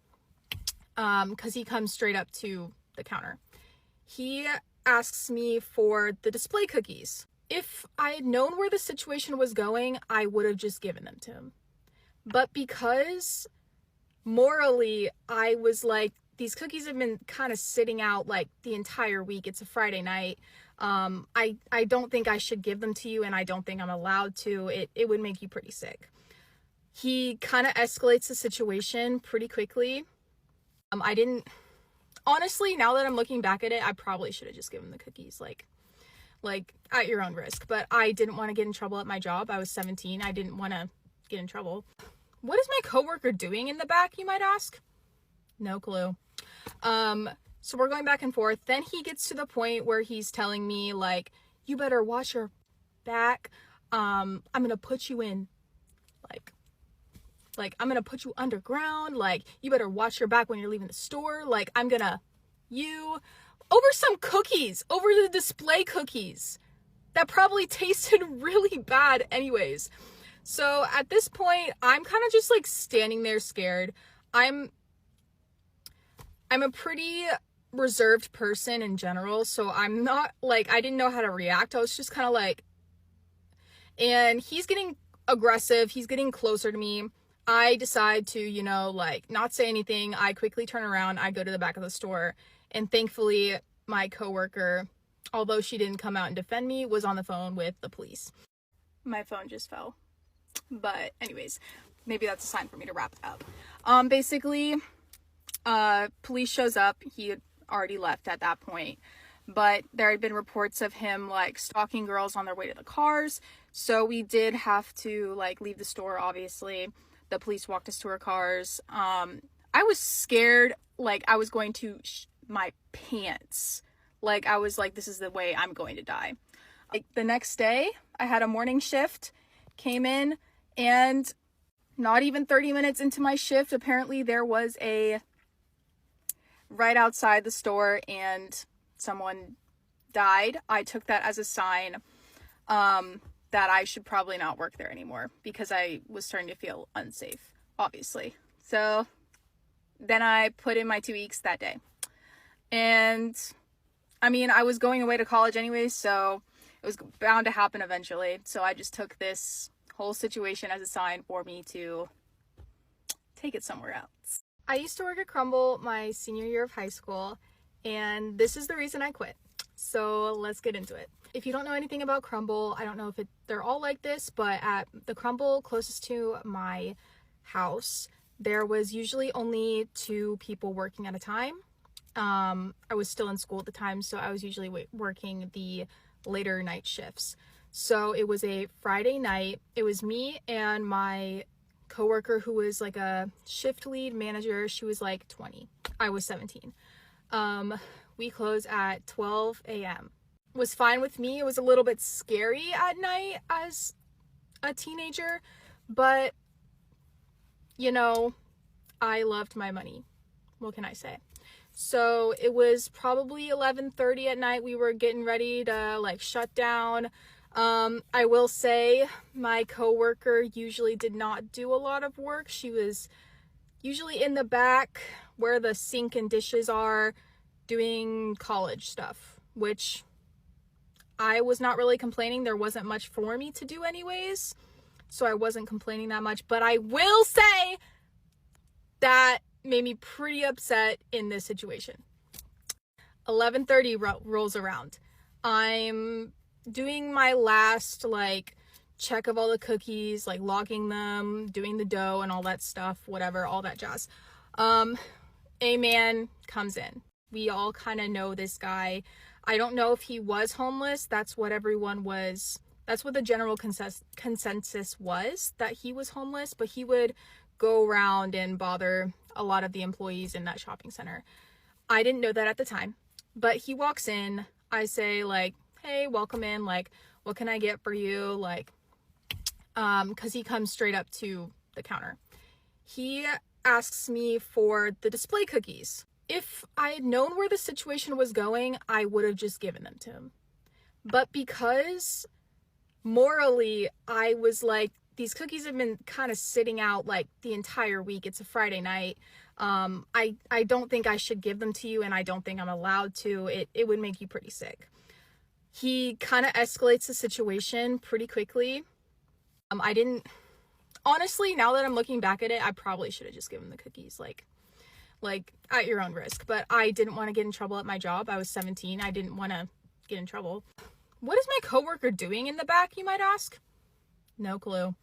cause he comes straight up to the counter. He asks me for the display cookies. If I had known where the situation was going, I would have just given them to him. But because morally, I was like, these cookies have been kind of sitting out like the entire week. It's a Friday night. I don't think I should give them to you, and I don't think I'm allowed to. It would make you pretty sick. He kind of escalates the situation pretty quickly. I didn't, honestly, now that I'm looking back at it, I probably should have just given the cookies, like at your own risk. But I didn't want to get in trouble at my job. I was 17. I didn't want to get in trouble. What is my coworker doing in the back, you might ask? No clue. So we're going back and forth. Then he gets to the point where he's telling me like, you better watch your back. I'm going to put you in like I'm going to put you underground. Like, you better watch your back when you're leaving the store. Like, I'm going to over some cookies, over the display cookies that probably tasted really bad anyways. So at this point, I'm kind of just like standing there scared. I'm a pretty reserved person in general, so I'm not like, I didn't know how to react. I was just kind of like, and he's getting aggressive. He's getting closer to me. I decide to, you know, like not say anything. I quickly turn around. I go to the back of the store, and thankfully my coworker, although she didn't come out and defend me, was on the phone with the police. My phone just fell. But anyways, maybe that's a sign for me to wrap it up. Basically, police shows up. He had already left at that point, but there had been reports of him like stalking girls on their way to the cars. So we did have to like leave the store, obviously. The police walked us to our cars. I was scared, like I was going to my pants. Like I was like, this is the way I'm going to die. Like the next day, I had a morning shift, came in, and not even 30 minutes into my shift, apparently there was a right outside the store and someone died. I took that as a sign that I should probably not work there anymore, because I was starting to feel unsafe, obviously. So then I put in my 2 weeks that day. And I mean, I was going away to college anyway, so it was bound to happen eventually. So I just took this whole situation as a sign for me to take it somewhere else. I used to work at Crumble my senior year of high school, and this is the reason I quit. So let's get into it. If you don't know anything about Crumble, I don't know if they're all like this, but at the Crumble closest to my house, there was usually only 2 people working at a time. I was still in school at the time, so I was usually working the later night shifts. So it was a Friday night. It was me and my coworker who was like a shift lead manager. She was like 20. I was 17. We close at 12 a.m. Was fine with me. It was a little bit scary at night as a teenager, but you know, I loved my money. What can I say? So it was probably 11:30 at night. We were getting ready to like shut down. I will say my coworker usually did not do a lot of work. She was usually in the back where the sink and dishes are doing college stuff, which I was not really complaining. There wasn't much for me to do anyways, so I wasn't complaining that much. But I will say that made me pretty upset in this situation. 11:30 rolls around. I'm doing my last like check of all the cookies, like logging them, doing the dough and all that stuff, whatever, all that jazz. A man comes in. We all kind of know this guy. I don't know if he was homeless. That's what everyone was. That's what the general consensus was, that he was homeless, but he would go around and bother a lot of the employees in that shopping center. I didn't know that at the time, but he walks in. I say like, hey, welcome in. Like, what can I get for you? Like, cause he comes straight up to the counter. He asks me for the display cookies. If I had known where the situation was going, I would have just given them to him. But because morally, I was like, these cookies have been kind of sitting out like the entire week. It's a Friday night. I don't think I should give them to you, and I don't think I'm allowed to. It would make you pretty sick. He kind of escalates the situation pretty quickly. Honestly, now that I'm looking back at it, I probably should have just given the cookies, like at your own risk. But I didn't want to get in trouble at my job. I was 17. I didn't want to get in trouble. What is my coworker doing in the back, you might ask? No clue.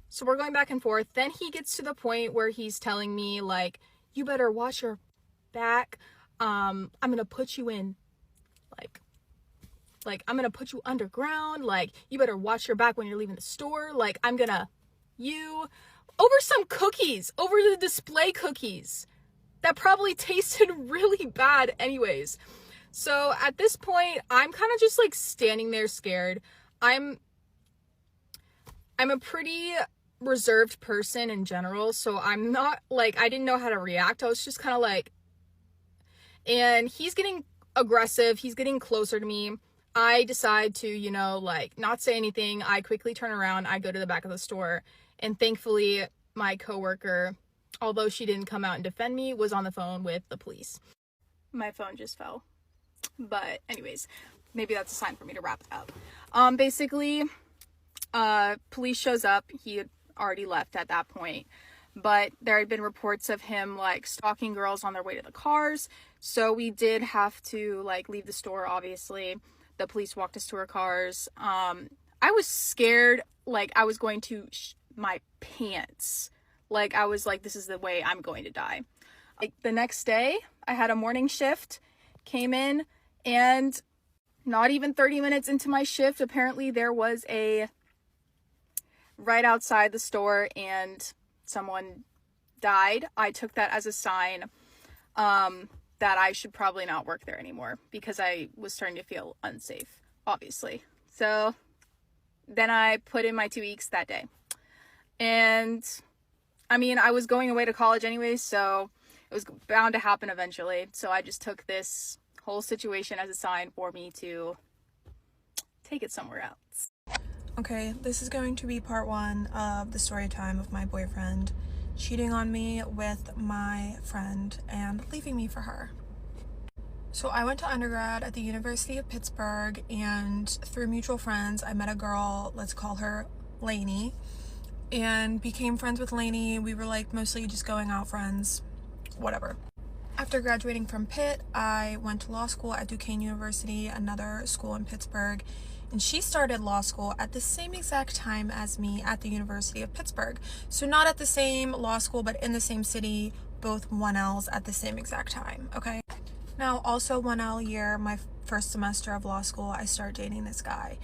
So we're going back and forth. Then he gets to the point where he's telling me like, you better watch your back. I'm going to put you in like, I'm going to put you underground. Like, you better watch your back when you're leaving the store. Like, over some cookies, over the display cookies that probably tasted really bad anyways. So at this point, I'm kind of just like standing there scared. I'm a pretty reserved person in general, so I'm not like, I didn't know how to react. I was just kind of like, and he's getting aggressive. He's getting closer to me. I decide to, like not say anything. I quickly turn around. I go to the back of the store, and thankfully my coworker, although she didn't come out and defend me, was on the phone with the police. My phone just fell. But anyways, maybe that's a sign for me to wrap it up. Basically, police shows up. He had already left at that point, but there had been reports of him like stalking girls on their way to the cars. So we did have to like leave the store, obviously. The police walked us to our cars. I was scared, like I was going to my pants. Like I was like, this is the way I'm going to die. Like the next day, I had a morning shift, came in, and not even 30 minutes into my shift, apparently there was a right outside the store and someone died. I took that as a sign that I should probably not work there anymore because I was starting to feel unsafe, obviously. So then I put in my 2 weeks that day. And I mean, I was going away to college anyway, so it was bound to happen eventually. So I just took this whole situation as a sign for me to take it somewhere else. Okay, this is going to be part one of the story time of my boyfriend cheating on me with my friend and leaving me for her. So I went to undergrad at the University of Pittsburgh, and through mutual friends, I met a girl, let's call her Lainey, and became friends with Lainey. We were like mostly just going out friends, whatever. After graduating from Pitt, I went to law school at Duquesne University, another school in Pittsburgh, and she started law school at the same exact time as me at the University of Pittsburgh. So not at the same law school, but in the same city, both 1Ls at the same exact time, okay? Now, also 1L year, my first semester of law school, I started dating this guy.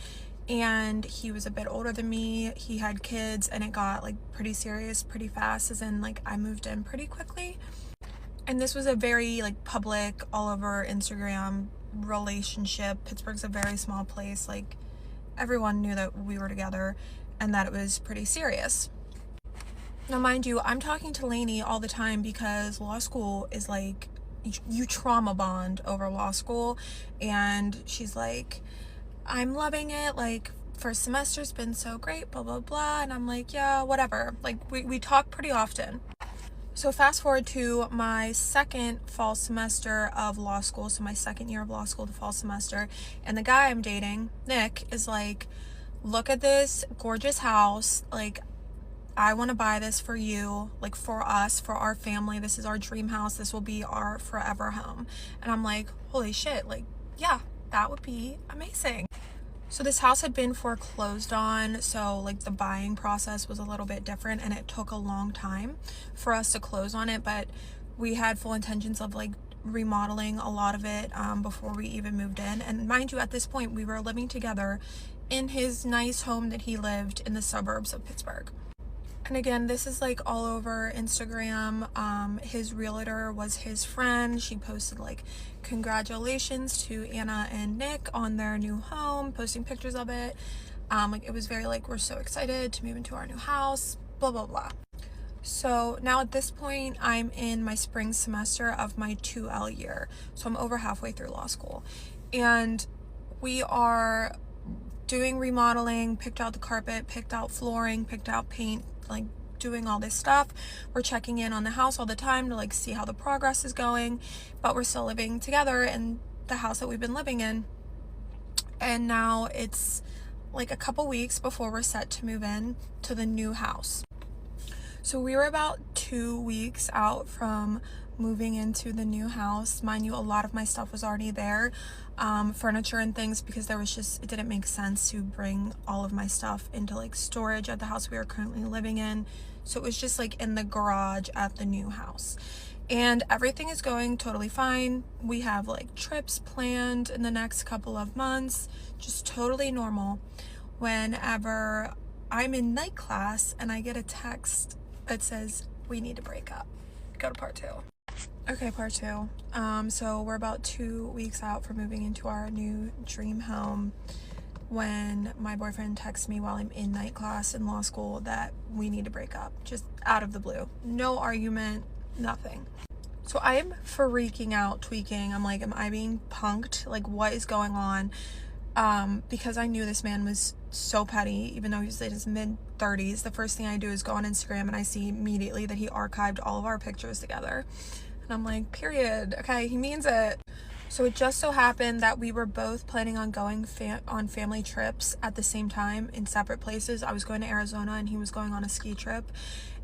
And he was a bit older than me. He had kids, and it got like pretty serious pretty fast, as in like I moved in pretty quickly. And this was a very like public, all over Instagram relationship. Pittsburgh's a very small place. Like, everyone knew that we were together and that it was pretty serious. Now, mind you, I'm talking to Lainey all the time because law school is like, you trauma bond over law school. And she's like, I'm loving it. Like, first semester's been so great, blah, blah, blah. And I'm like, yeah, whatever. Like, we talk pretty often. So fast forward to my second fall semester of law school. So my second year of law school, the fall semester. And the guy I'm dating, Nick, is like, look at this gorgeous house. Like, I want to buy this for you, like for us, for our family. This is our dream house. This will be our forever home. And I'm like, holy shit. Like, yeah, that would be amazing. So this house had been foreclosed on, so like the buying process was a little bit different and it took a long time for us to close on it, but we had full intentions of like remodeling a lot of it before we even moved in. And mind you, at this point we were living together in his nice home that he lived in the suburbs of Pittsburgh. And again, this is like all over Instagram. His realtor was his friend. She posted like congratulations to Anna and Nick on their new home, posting pictures of it. Like, it was very like, we're so excited to move into our new house, blah, blah, blah. So now at this point, I'm in my spring semester of my 2L year. So I'm over halfway through law school. And we are doing remodeling, picked out the carpet, picked out flooring, picked out paint, like doing all this stuff. We're checking in on the house all the time to like see how the progress is going, but we're still living together in the house that we've been living in. And now it's like a couple weeks before we're set to move in to the new house. So we were about 2 weeks out from moving into the new house. Mind you, a lot of my stuff was already there, furniture and things, because it didn't make sense to bring all of my stuff into like storage at the house we are currently living in. So it was just like in the garage at the new house. And everything is going totally fine. We have like trips planned in the next couple of months, just totally normal. Whenever I'm in night class and I get a text that says, we need to break up. Go to part 2. Okay, part 2. So we're about 2 weeks out from moving into our new dream home when my boyfriend texts me while I'm in night class in law school that we need to break up, just out of the blue. No argument, nothing. So I am freaking out, tweaking. I'm like, am I being punked? Like, what is going on? Because I knew this man was so petty, even though he was in his mid-30s. The first thing I do is go on Instagram and I see immediately that he archived all of our pictures together. And I'm like, period. Okay, he means it. So it just so happened that we were both planning on going on family trips at the same time in separate places. I was going to Arizona and he was going on a ski trip.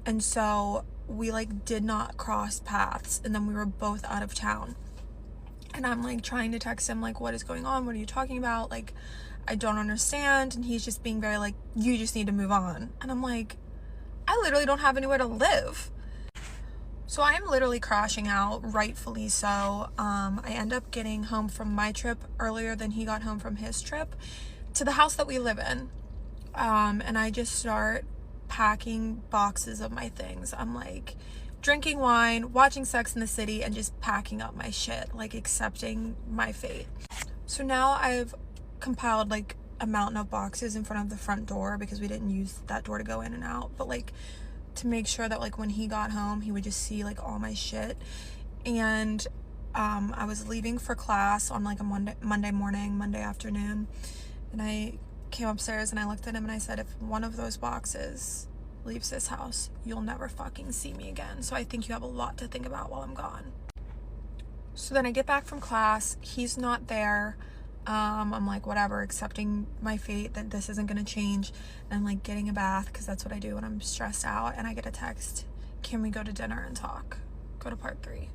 And so we like did not cross paths, and then we were both out of town. And I'm like trying to text him like, what is going on? What are you talking about? Like, I don't understand. And he's just being very like, you just need to move on. And I'm like, I literally don't have anywhere to live. So I'm literally crashing out, rightfully so. I end up getting home from my trip earlier than he got home from his trip to the house that we live in. And I just start packing boxes of my things. I'm like drinking wine, watching Sex in the City, and just packing up my shit, like accepting my fate. So now I've compiled like a mountain of boxes in front of the front door because we didn't use that door to go in and out, but like to make sure that like when he got home he would just see like all my shit. And I was leaving for class on like a Monday afternoon, and I came upstairs and I looked at him and I said, if one of those boxes leaves this house, you'll never fucking see me again. So I think you have a lot to think about while I'm gone. So then I get back from class, he's not there. I'm like, whatever, accepting my fate that this isn't gonna change. And I'm like getting a bath because that's what I do when I'm stressed out, and I get a text, can we go to dinner and talk? Go to part 3.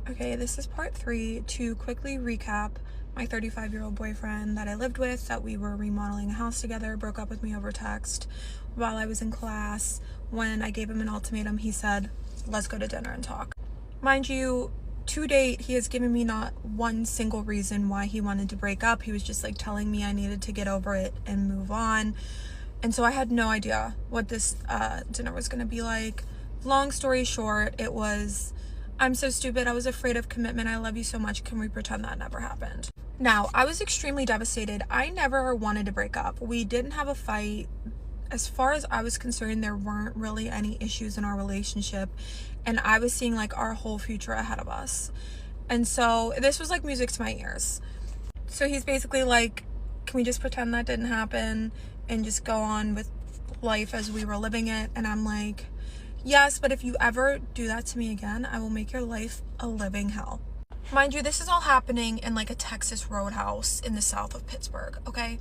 Okay, this is part 3. To quickly recap, my 35-year-old boyfriend that I lived with, that we were remodeling a house together, broke up with me over text while I was in class. When I gave him an ultimatum, he said, let's go to dinner and talk. Mind you, to date, he has given me not one single reason why he wanted to break up. He was just like telling me I needed to get over it and move on. And so I had no idea what this dinner was going to be like. Long story short, it was I'm so stupid. I was afraid of commitment. I love you so much. Can we pretend that never happened? Now, I was extremely devastated. I never wanted to break up. We didn't have a fight. As far as I was concerned, there weren't really any issues in our relationship, and I was seeing like our whole future ahead of us. And so this was like music to my ears. So he's basically like, can we just pretend that didn't happen and just go on with life as we were living it? And I'm like, yes, but if you ever do that to me again, I will make your life a living hell. Mind you, this is all happening in like a Texas roadhouse in the south of Pittsburgh, okay?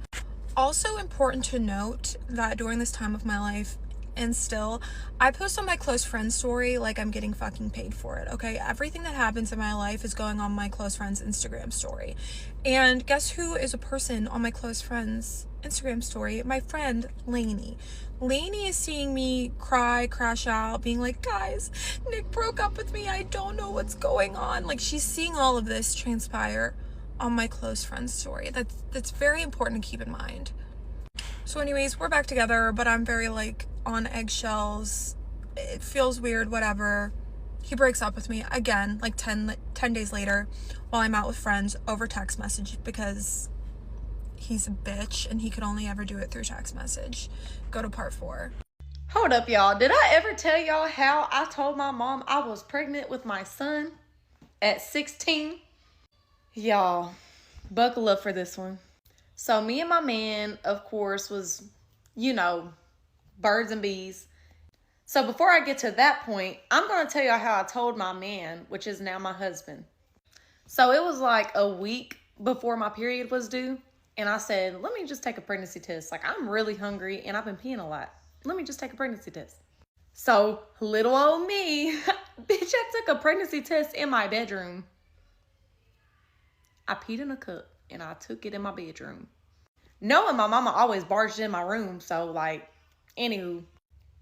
Also important to note that during this time of my life, and still, I post on my close friends story like I'm getting fucking paid for it, okay? Everything that happens in my life is going on my close friends Instagram story. And guess who is a person on my close friends Instagram story? My friend Lainey. Lainey is seeing me cry, crash out, being like, guys, Nick broke up with me. I don't know what's going on. Like, she's seeing all of this transpire on my close friends story. That's very important to keep in mind. So anyways, we're back together, but I'm very like on eggshells. It feels weird, whatever. He breaks up with me again, like 10 days later, while I'm out with friends over text message, because he's a bitch and he could only ever do it through text message. Go to part 4. Hold up, y'all. Did I ever tell y'all how I told my mom I was pregnant with my son at 16? Y'all, buckle up for this one. So me and my man, of course, was, you know, birds and bees. So before I get to that point, I'm going to tell y'all how I told my man, which is now my husband. So it was like a week before my period was due. And I said, let me just take a pregnancy test. Like, I'm really hungry and I've been peeing a lot. Let me just take a pregnancy test. So little old me, bitch, I took a pregnancy test in my bedroom. I peed in a cup and I took it in my bedroom. Knowing my mama always barged in my room. So like, anywho.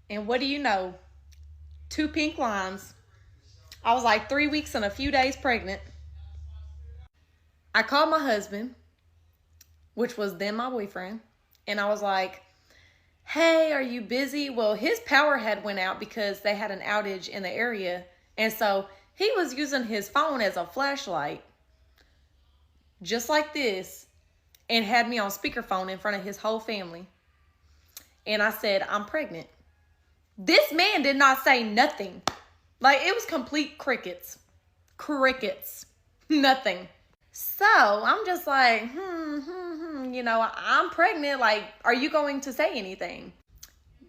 And what do you know? 2 pink lines. I was like 3 weeks and a few days pregnant. I called my husband, which was then my boyfriend. And I was like, hey, are you busy? Well, his power had went out because they had an outage in the area. And so he was using his phone as a flashlight, just like this, and had me on speakerphone in front of his whole family. And I said, I'm pregnant. This man did not say nothing. Like, it was complete crickets. Crickets. Nothing. So I'm just like, you know, I'm pregnant. Like, are you going to say anything?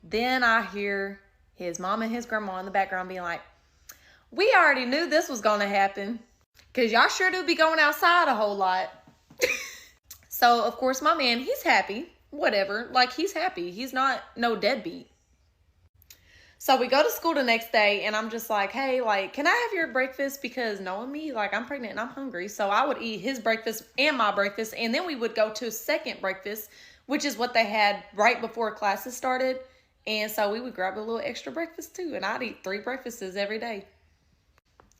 Then I hear his mom and his grandma in the background being like, we already knew this was going to happen, because y'all sure do be going outside a whole lot. So, of course, my man, he's happy. Whatever. Like, he's happy. He's not no deadbeat. So we go to school the next day, and I'm just like, hey, like, can I have your breakfast? Because knowing me, like, I'm pregnant and I'm hungry. So I would eat his breakfast and my breakfast, and then we would go to second breakfast, which is what they had right before classes started. And so we would grab a little extra breakfast too, and I'd eat 3 breakfasts every day.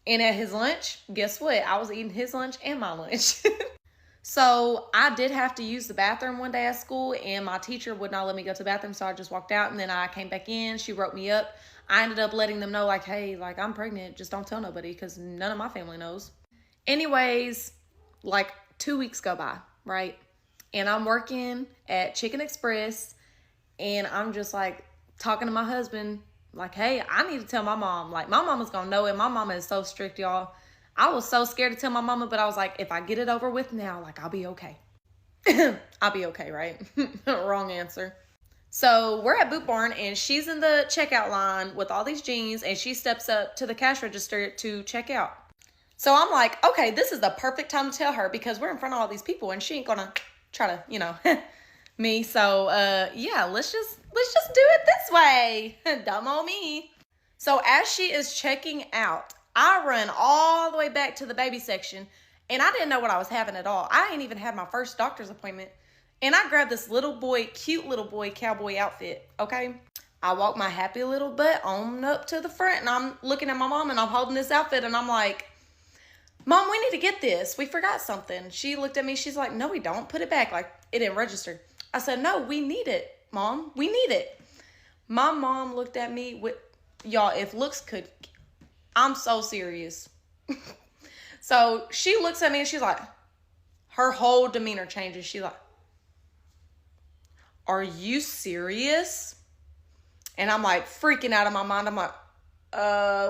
And at his lunch, guess what? I was eating his lunch and my lunch. So I did have to use the bathroom one day at school, and my teacher would not let me go to the bathroom. So I just walked out, and then I came back in. She wrote me up. I ended up letting them know, like, hey, like, I'm pregnant. Just don't tell nobody, because none of my family knows. Anyways, like 2 weeks go by, right? And I'm working at Chicken Express, and I'm just like talking to my husband, like, hey, I need to tell my mom. Like, my mama's gonna know it. My mama is so strict, y'all. I was so scared to tell my mama, but I was like, if I get it over with now, like, I'll be okay. I'll be okay, right? Wrong answer. So we're at Boot Barn, and she's in the checkout line with all these jeans, and she steps up to the cash register to check out. So I'm like, okay, this is the perfect time to tell her, because we're in front of all these people, and she ain't gonna try to, you know, me. So yeah, let's just do it this way. Dumb on me. So as she is checking out, I run all the way back to the baby section, and I didn't know what I was having at all. I ain't even had my first doctor's appointment, and I grabbed this cute little boy cowboy outfit, okay? I walk my happy little butt on up to the front, and I'm looking at my mom, and I'm holding this outfit, and I'm like, Mom, we need to get this. We forgot something. She looked at me. She's like, no, we don't. Put it back. Like, it didn't register. I said, no, we need it, Mom. We need it. My mom looked at me with, y'all, if looks could... I'm so serious. So she looks at me and she's like, her whole demeanor changes. She's like, are you serious? And I'm like freaking out of my mind. I'm like,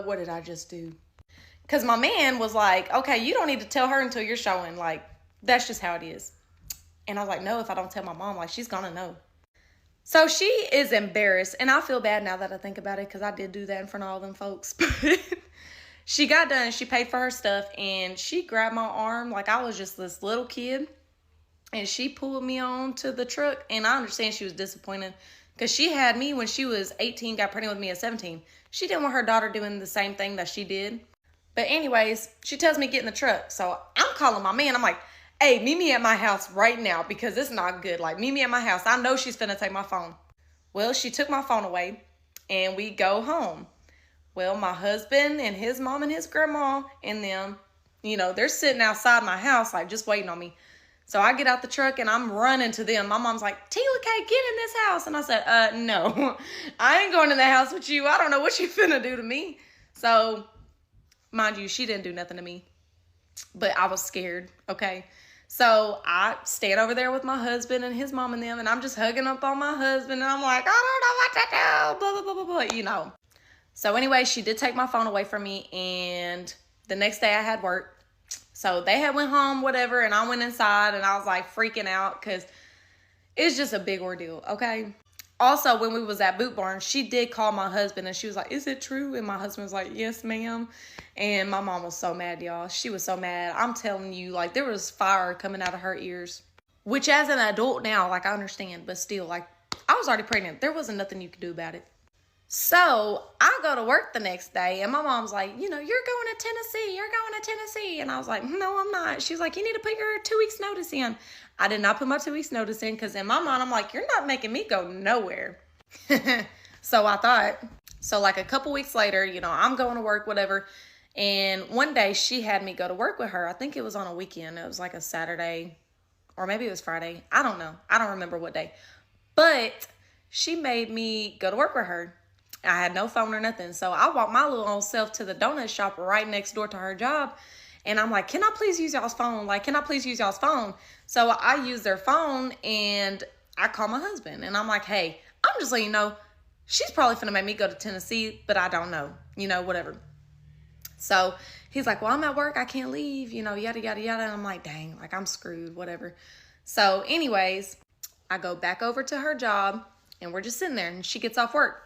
what did I just do? Because my man was like, okay, you don't need to tell her until you're showing. Like, that's just how it is. And I was like, no, if I don't tell my mom, like, she's gonna know. So she is embarrassed. And I feel bad now that I think about it, because I did do that in front of all them folks. But she got done. She paid for her stuff. And she grabbed my arm like I was just this little kid. And she pulled me on to the truck. And I understand she was disappointed, because she had me when she was 18, got pregnant with me at 17. She didn't want her daughter doing the same thing that she did. But anyways, she tells me get in the truck. So I'm calling my man. I'm like, hey, meet me at my house right now, because it's not good. Like, meet me at my house. I know she's finna take my phone. Well, she took my phone away, and we go home. Well, my husband and his mom and his grandma and them, you know, they're sitting outside my house, like, just waiting on me. So I get out the truck, and I'm running to them. My mom's like, Tila K, get in this house. And I said, no, I ain't going in the house with you. I don't know what you finna do to me. So, mind you, she didn't do nothing to me, but I was scared, okay? So I stand over there with my husband and his mom and them, and I'm just hugging up on my husband, and I'm like, I don't know what to do, blah, blah, blah, blah, blah, you know. So anyway, she did take my phone away from me, and the next day I had work. So they had went home, whatever, and I went inside, and I was like freaking out, because it's just a big ordeal, okay? Also, when we was at Boot Barn, she did call my husband, and she was like, is it true? And my husband was like, yes, ma'am. And my mom was so mad, y'all. She was so mad. I'm telling you, like, there was fire coming out of her ears. Which, as an adult now, like, I understand. But still, like, I was already pregnant. There wasn't nothing you could do about it. So, I go to work the next day, and my mom's like, you know, you're going to Tennessee. You're going to Tennessee. And I was like, no, I'm not. She was like, you need to put your 2 weeks notice in. I did not put my 2 weeks notice in, because in my mind, I'm like, you're not making me go nowhere. So I thought. So like a couple weeks later, you know, I'm going to work, whatever. And one day she had me go to work with her. I think it was on a weekend. It was like a Saturday, or maybe it was Friday. I don't know. I don't remember what day. But she made me go to work with her. I had no phone or nothing. So I walked my little old self to the donut shop right next door to her job. And I'm like, can I please use y'all's phone? Like, can I please use y'all's phone? So I use their phone, and I call my husband. And I'm like, hey, I'm just letting you know, she's probably finna make me go to Tennessee, but I don't know. You know, whatever. So he's like, well, I'm at work. I can't leave. You know, yada, yada, yada. And I'm like, dang, like, I'm screwed, whatever. So anyways, I go back over to her job, and we're just sitting there. And she gets off work.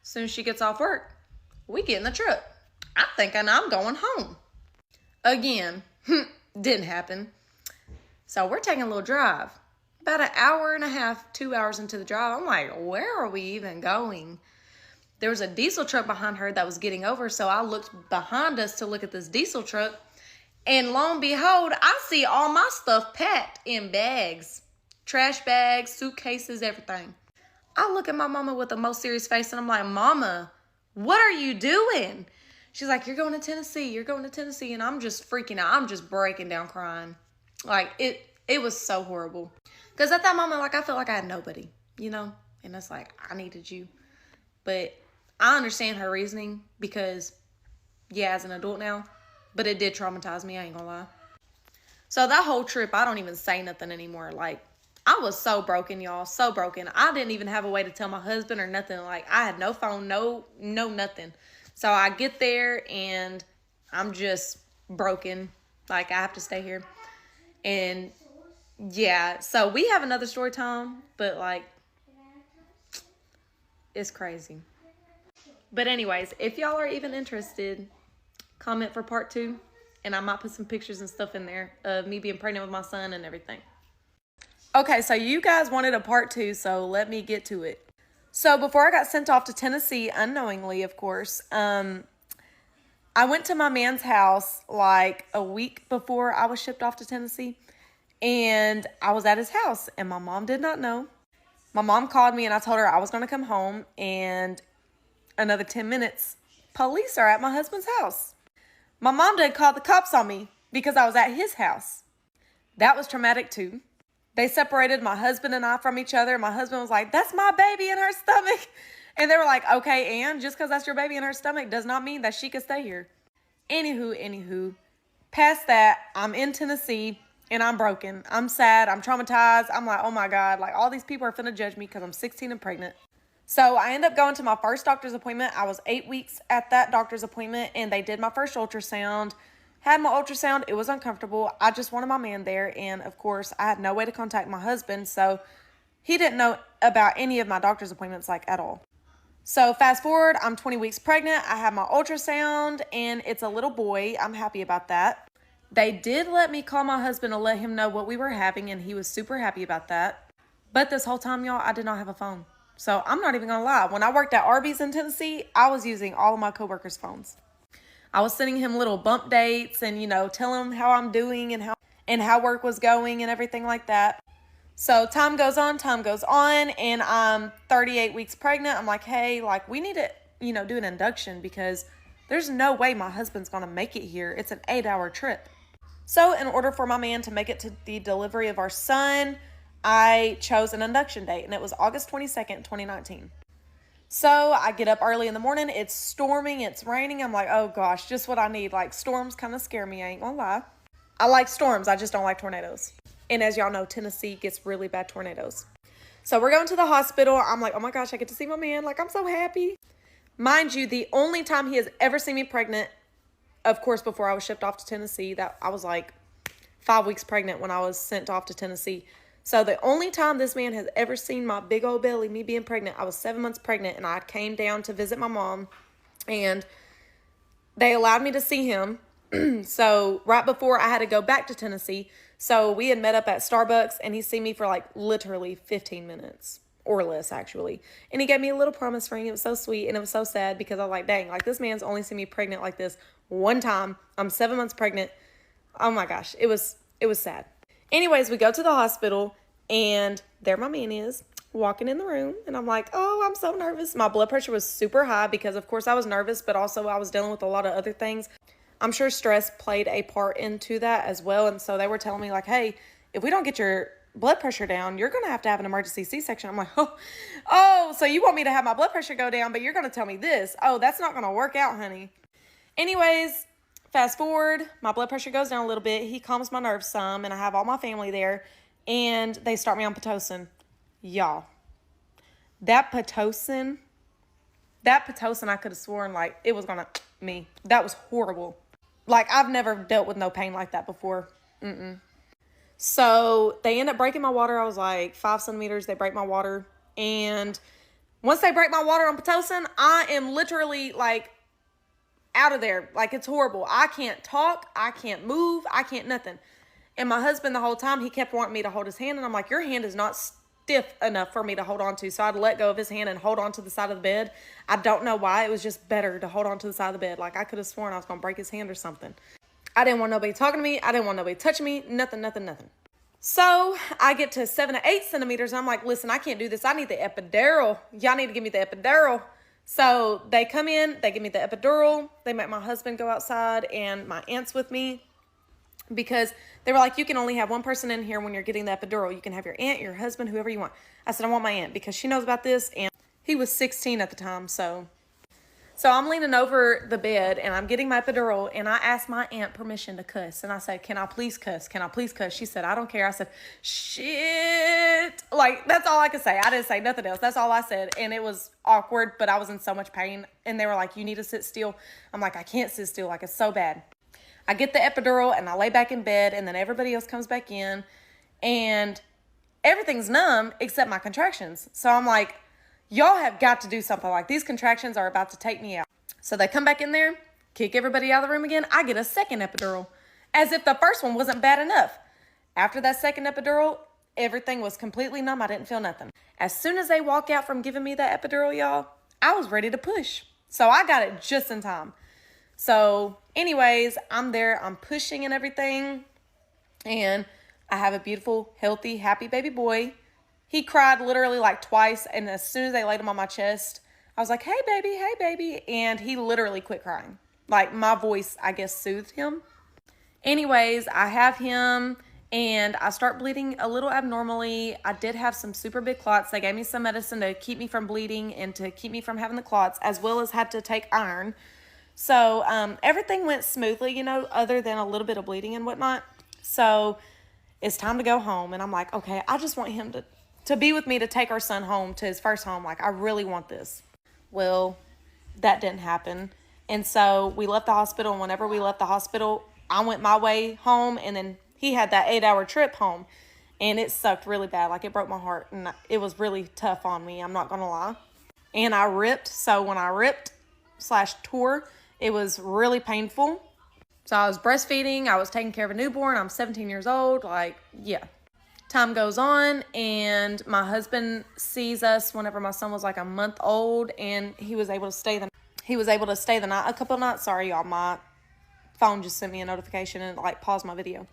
As soon as she gets off work, we get in the truck. I'm thinking I'm going home. Again, didn't happen. So we're taking a little drive. About an hour and a half, 2 hours into the drive, I'm like, where are we even going? There was a diesel truck behind her that was getting over, so I looked behind us to look at this diesel truck, and lo and behold, I see all my stuff packed in bags. Trash bags, suitcases, everything. I look at my mama with the most serious face, and I'm like, Mama, what are you doing? She's like, you're going to Tennessee. You're going to Tennessee. And I'm just freaking out. I'm just breaking down crying. Like, it was so horrible. Because at that moment, like, I felt like I had nobody, you know? And it's like, I needed you. But I understand her reasoning because, yeah, as an adult now. But it did traumatize me, I ain't gonna lie. So that whole trip, I don't even say nothing anymore. Like, I was so broken, y'all. So broken. I didn't even have a way to tell my husband or nothing. Like, I had no phone, no nothing. So I get there, and I'm just broken. Like, I have to stay here. And, yeah. So we have another story time. But, like, it's crazy. But anyways, if y'all are even interested, comment for part 2. And I might put some pictures and stuff in there of me being pregnant with my son and everything. Okay, so you guys wanted a part 2, so let me get to it. So before I got sent off to Tennessee, unknowingly, of course, I went to my man's house like a week before I was shipped off to Tennessee. And I was at his house, and my mom did not know. My mom called me, and I told her I was going to come home. And another 10 minutes, police are at my husband's house. My mom did call the cops on me because I was at his house. That was traumatic too. They separated my husband and I from each other. My husband was like, that's my baby in her stomach. And they were like, okay, and just because that's your baby in her stomach does not mean that she can stay here. Anywho, past that, I'm in Tennessee and I'm broken. I'm sad. I'm traumatized. I'm like, oh my God, like all these people are finna judge me because I'm 16 and pregnant. So I end up going to my first doctor's appointment. I was 8 weeks at that doctor's appointment and they did my first ultrasound. Had my ultrasound. It was uncomfortable. I just wanted my man there. And of course, I had no way to contact my husband. So he didn't know about any of my doctor's appointments, like at all. So fast forward, I'm 20 weeks pregnant. I have my ultrasound and it's a little boy. I'm happy about that. They did let me call my husband to let him know what we were having and he was super happy about that. But this whole time, y'all, I did not have a phone. So I'm not even gonna lie. When I worked at Arby's in Tennessee, I was using all of my coworkers' phones. I was sending him little bump dates and, telling him how I'm doing and how work was going and everything like that. So time goes on, and I'm 38 weeks pregnant. I'm like, hey, like we need to, do an induction because there's no way my husband's going to make it here. It's an 8-hour trip. So in order for my man to make it to the delivery of our son, I chose an induction date and it was August 22nd, 2019. So I get up early in the morning. It's storming. It's raining. I'm like, oh gosh, just what I need. Like storms kind of scare me. I ain't gonna lie. I like storms. I just don't like tornadoes. And as y'all know, Tennessee gets really bad tornadoes. So we're going to the hospital. I'm like, oh my gosh, I get to see my man. Like, I'm so happy. Mind you, the only time he has ever seen me pregnant, of course, before I was shipped off to Tennessee, that I was like 5 weeks pregnant when I was sent off to Tennessee. So the only time this man has ever seen my big old belly, me being pregnant, I was 7 months pregnant and I came down to visit my mom and they allowed me to see him. So right before I had to go back to Tennessee, so we had met up at Starbucks and he seen me for like literally 15 minutes or less actually. And he gave me a little promise ring. It was so sweet and it was so sad because I was like, dang, like this man's only seen me pregnant like this one time. I'm 7 months pregnant. Oh my gosh, it was sad. Anyways, we go to the hospital and there my man is walking in the room and I'm like, oh, I'm so nervous. My blood pressure was super high because of course I was nervous, but also I was dealing with a lot of other things. I'm sure stress played a part into that as well. And so they were telling me like, hey, if we don't get your blood pressure down, you're going to have an emergency C-section. I'm like, oh, so you want me to have my blood pressure go down, but you're going to tell me this. Oh, that's not going to work out, honey. Anyways, fast forward, my blood pressure goes down a little bit. He calms my nerves some and I have all my family there and they start me on Pitocin. Y'all, that Pitocin, I could have sworn like it was going to me. That was horrible. Like I've never dealt with no pain like that before. So they end up breaking my water. I was like 5 centimeters. They break my water. And once they break my water on Pitocin, I am literally like out of there. Like it's horrible. I can't talk. I can't move. I can't nothing. And my husband the whole time, he kept wanting me to hold his hand. And I'm like, your hand is not stiff enough for me to hold on to. So I'd let go of his hand and hold on to the side of the bed. I don't know why. It was just better to hold on to the side of the bed. Like I could have sworn I was going to break his hand or something. I didn't want nobody talking to me. I didn't want nobody touching me. Nothing. So I get to 7 to 8 centimeters. And I'm like, listen, I can't do this. I need the epidural. Y'all need to give me the epidural. So they come in, they give me the epidural. They make my husband go outside and my aunt's with me because they were like, you can only have one person in here when you're getting the epidural. You can have your aunt, your husband, whoever you want. I said, I want my aunt because she knows about this. And he was 16 at the time. So I'm leaning over the bed and I'm getting my epidural and I asked my aunt permission to cuss. And I said, can I please cuss? Can I please cuss? She said, I don't care. I said, shit. Like, that's all I could say. I didn't say nothing else. That's all I said. And it was awkward, but I was in so much pain. And they were like, you need to sit still. I'm like, I can't sit still. Like, it's so bad. I get the epidural and I lay back in bed and then everybody else comes back in and everything's numb except my contractions. So I'm like, y'all have got to do something. Like these contractions are about to take me out. So they come back in there, kick everybody out of the room again. I get a second epidural as if the first one wasn't bad enough. After that second epidural, everything was completely numb. I didn't feel nothing. As soon as they walk out from giving me that epidural, y'all, I was ready to push. So I got it just in time. So anyways, I'm there, I'm pushing and everything. And I have a beautiful, healthy, happy baby boy. He cried literally like twice. And as soon as they laid him on my chest, I was like, hey, baby. And he literally quit crying. Like my voice, I guess, soothed him. Anyways, I have him and I start bleeding a little abnormally. I did have some super big clots. They gave me some medicine to keep me from bleeding and to keep me from having the clots, as well as had to take iron. So everything went smoothly, you know, other than a little bit of bleeding and whatnot. So it's time to go home. And I'm like, okay, I just want him to be with me, to take our son home to his first home. Like, I really want this. Well, that didn't happen. And so we left the hospital. And whenever we left the hospital, I went my way home. And then he had that 8-hour trip home. And it sucked really bad. Like, it broke my heart. And it was really tough on me. I'm not going to lie. And I ripped. So when I ripped / tore, it was really painful. So I was breastfeeding. I was taking care of a newborn. I'm 17 years old. Like, yeah. Time goes on, and my husband sees us whenever my son was like a month old, and he was able to stay the night, a couple of nights. Sorry, y'all. My phone just sent me a notification and like paused my video.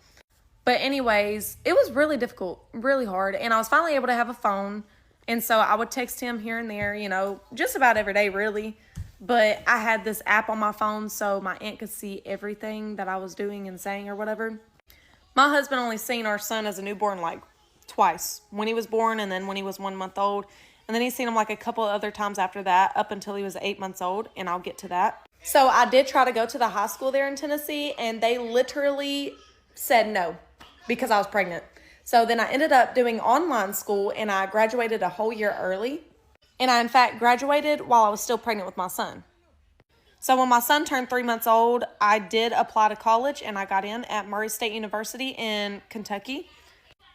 But anyways, it was really difficult, really hard. And I was finally able to have a phone. And so I would text him here and there, you know, just about every day, really. But I had this app on my phone so my aunt could see everything that I was doing and saying or whatever. My husband only seen our son as a newborn like twice. When he was born and then when he was 1 month old. And then he's seen him like a couple other times after that up until he was 8 months old. And I'll get to that. So I did try to go to the high school there in Tennessee. And they literally said no because I was pregnant. So then I ended up doing online school and I graduated a whole year early. And I, in fact, graduated while I was still pregnant with my son. So when my son turned 3 months old, I did apply to college and I got in at Murray State University in Kentucky.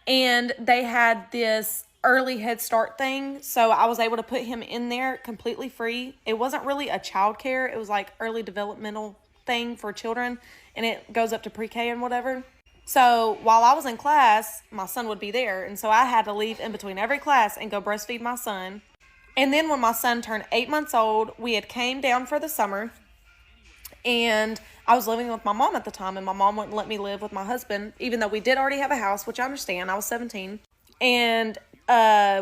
And they had this early Head Start thing. So I was able to put him in there completely free. It wasn't really a child care. It was like early developmental thing for children. And it goes up to pre-K and whatever. So while I was in class, my son would be there. And so I had to leave in between every class and go breastfeed my son. And then when my son turned 8 months old, we had came down for the summer. And I was living with my mom at the time. And my mom wouldn't let me live with my husband, even though we did already have a house, which I understand. I was 17. And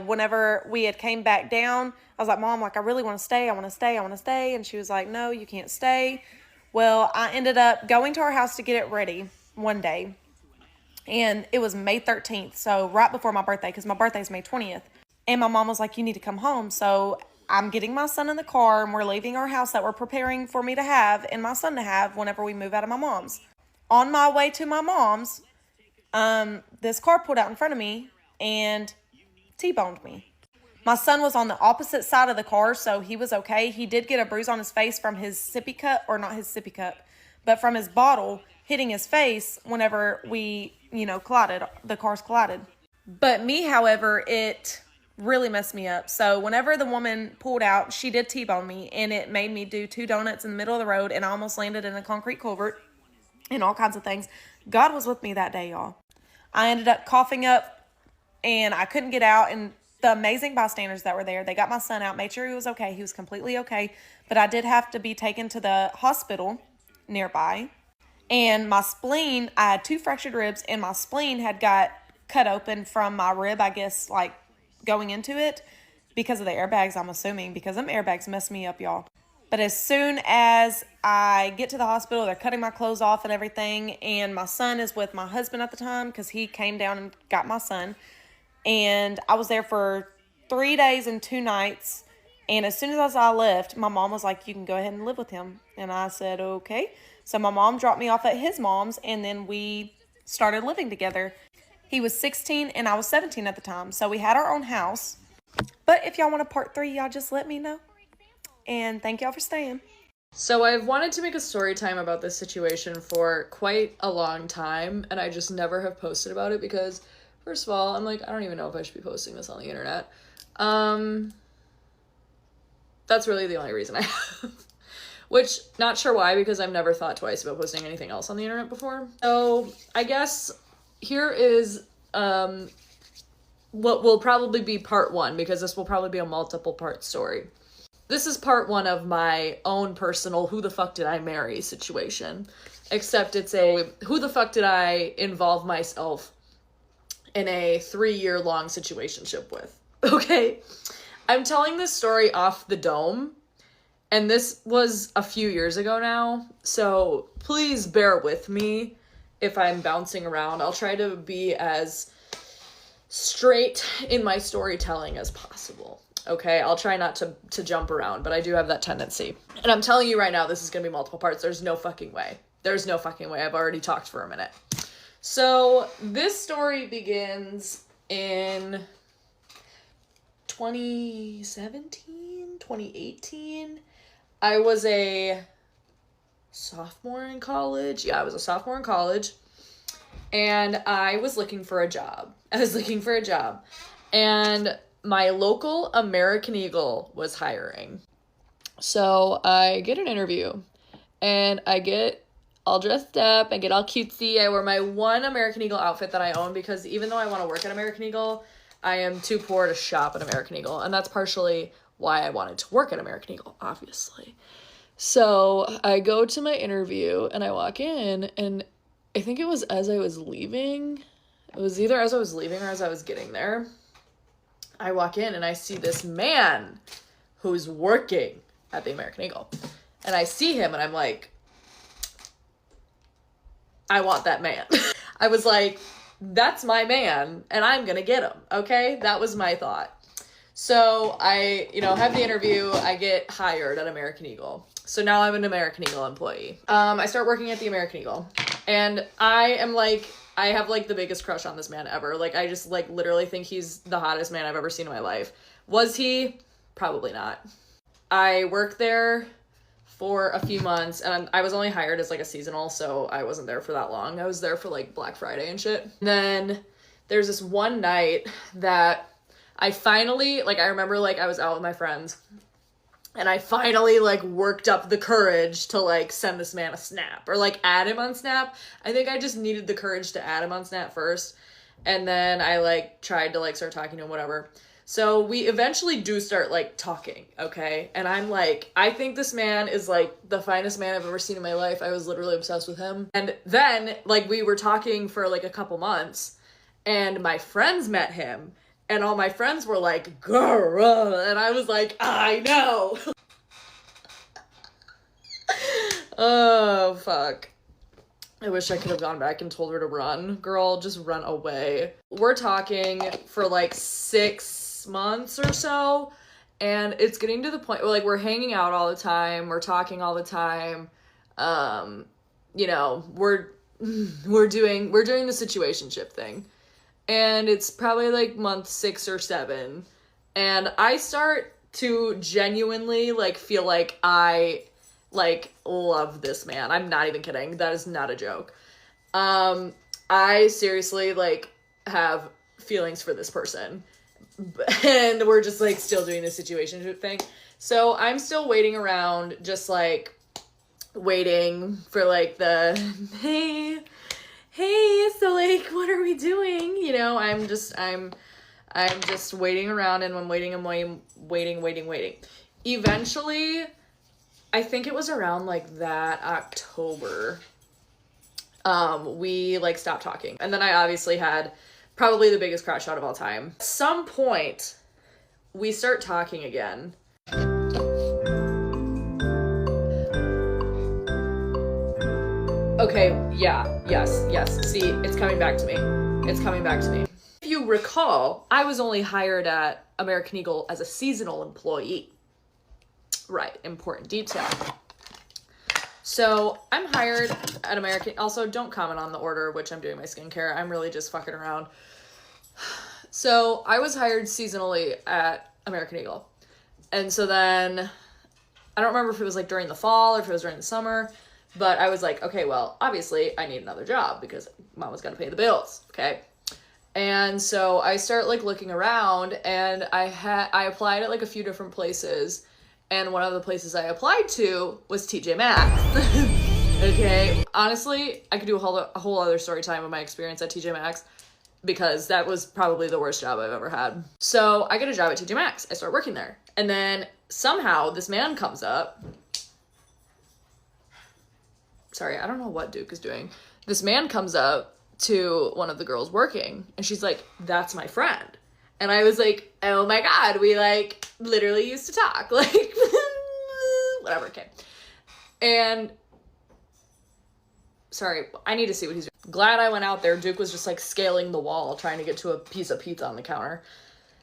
whenever we had came back down, I was like, Mom, like, I really want to stay. I want to stay. I want to stay. And she was like, no, you can't stay. Well, I ended up going to our house to get it ready one day. And it was May 13th. So right before my birthday, because my birthday is May 20th. And my mom was like, you need to come home. So I'm getting my son in the car and we're leaving our house that we're preparing for me to have and my son to have whenever we move out of my mom's. On my way to my mom's, this car pulled out in front of me and T-boned me. My son was on the opposite side of the car, so he was okay. He did get a bruise on his face from his sippy cup, or not his sippy cup, but from his bottle hitting his face whenever we, collided. The cars collided. But me, however, it really messed me up. So whenever the woman pulled out, she did T-bone me, and it made me do 2 donuts in the middle of the road, and I almost landed in a concrete culvert and all kinds of things. God was with me that day, y'all. I ended up coughing up, and I couldn't get out, and the amazing bystanders that were there, they got my son out, made sure he was okay. He was completely okay, but I did have to be taken to the hospital nearby, and my spleen, I had 2 fractured ribs, and my spleen had got cut open from my rib, I guess, like, going into it because of the airbags, I'm assuming, because them airbags messed me up, y'all. But as soon as I get to the hospital, they're cutting my clothes off and everything, and my son is with my husband at the time because he came down and got my son, and I was there for 3 days and 2 nights, and as soon as I left, my mom was like, you can go ahead and live with him, and I said, okay. So my mom dropped me off at his mom's, and then we started living together. He was 16 and I was 17 at the time. So we had our own house. But if y'all want a part 3, y'all just let me know. And thank y'all for staying. So I've wanted to make a story time about this situation for quite a long time. And I just never have posted about it because, first of all, I'm like, I don't even know if I should be posting this on the internet. That's really the only reason I have. Which, not sure why, because I've never thought twice about posting anything else on the internet before. So I guess here is what will probably be part 1, because this will probably be a multiple part story. This is part 1 of my own personal who the fuck did I marry situation, except it's a who the fuck did I involve myself in a 3-year long situationship with. Okay, I'm telling this story off the dome, and this was a few years ago now, so please bear with me if I'm bouncing around. I'll try to be as straight in my storytelling as possible. okay? I'll try not to jump around, but I do have that tendency. And I'm telling you right now, this is gonna be multiple parts. There's no fucking way. There's no fucking way. I've already talked for a minute. So this story begins in 2017, 2018. I was a sophomore in college. Yeah, I was a sophomore in college. And I was looking for a job. And my local American Eagle was hiring. So I get an interview. And I get all dressed up. I get all cutesy. I wear my one American Eagle outfit that I own because even though I want to work at American Eagle, I am too poor to shop at American Eagle. And that's partially why I wanted to work at American Eagle, obviously. So I go to my interview and I walk in, and I think it was as I was leaving. It was either as I was leaving or as I was getting there. I walk in and I see this man who's working at the American Eagle. And I see him and I'm like, I want that man. I was like, that's my man and I'm gonna get him, okay? That was my thought. So I, have the interview, I get hired at American Eagle. So now I'm an American Eagle employee. I start working at the American Eagle and I have like the biggest crush on this man ever. Like, I just like literally think he's the hottest man I've ever seen in my life. Was he? Probably not. I worked there for a few months and I was only hired as like a seasonal, so I wasn't there for that long. I was there for like Black Friday and shit. And then there's this one night that I finally, I remember I was out with my friends and I finally worked up the courage to send this man a snap or add him on Snap. I think I just needed the courage to add him on Snap first. And then I tried to start talking to him, whatever. So we eventually do start talking, okay? And I'm I think this man is the finest man I've ever seen in my life. I was literally obsessed with him. And then we were talking for a couple months and my friends met him and all my friends were like, girl, and I was like, I know. Oh, fuck. I wish I could have gone back and told her to run. Girl, just run away. We're talking for 6 months or so, and it's getting to the point where we're hanging out all the time, we're talking all the time. We're doing the situationship thing. And it's probably month 6 or 7. And I start to genuinely feel like I love this man. I'm not even kidding. That is not a joke. I seriously have feelings for this person. And we're just still doing the situationship thing. So I'm still waiting around, just waiting for the hey, so what are we doing? I'm just waiting around and I'm waiting. Eventually, I think it was around that October, we stopped talking. And then I obviously had probably the biggest crush out of all time. At some point, we start talking again. Okay, yes. See, it's coming back to me. If you recall, I was only hired at American Eagle as a seasonal employee. Right, important detail. So I'm hired at American. Also, don't comment on the order which I'm doing my skincare. I'm really just fucking around. So I was hired seasonally at American Eagle. And so then, I don't remember if it was during the fall or if it was during the summer. But I was okay, well, obviously I need another job because mama's got to pay the bills, okay? And so I start looking around and I applied at a few different places. And one of the places I applied to was TJ Maxx. Okay, honestly, I could do a whole other story time of my experience at TJ Maxx because that was probably the worst job I've ever had. So I get a job at TJ Maxx. I start working there. And then somehow this man comes up. Sorry, I don't know what Duke is doing. This man comes up to one of the girls working and she's like, that's my friend. And I was like, oh my God, we literally used to talk. Whatever, okay. And sorry, I need to see what he's doing. Glad I went out there. Duke was just scaling the wall, trying to get to a piece of pizza on the counter.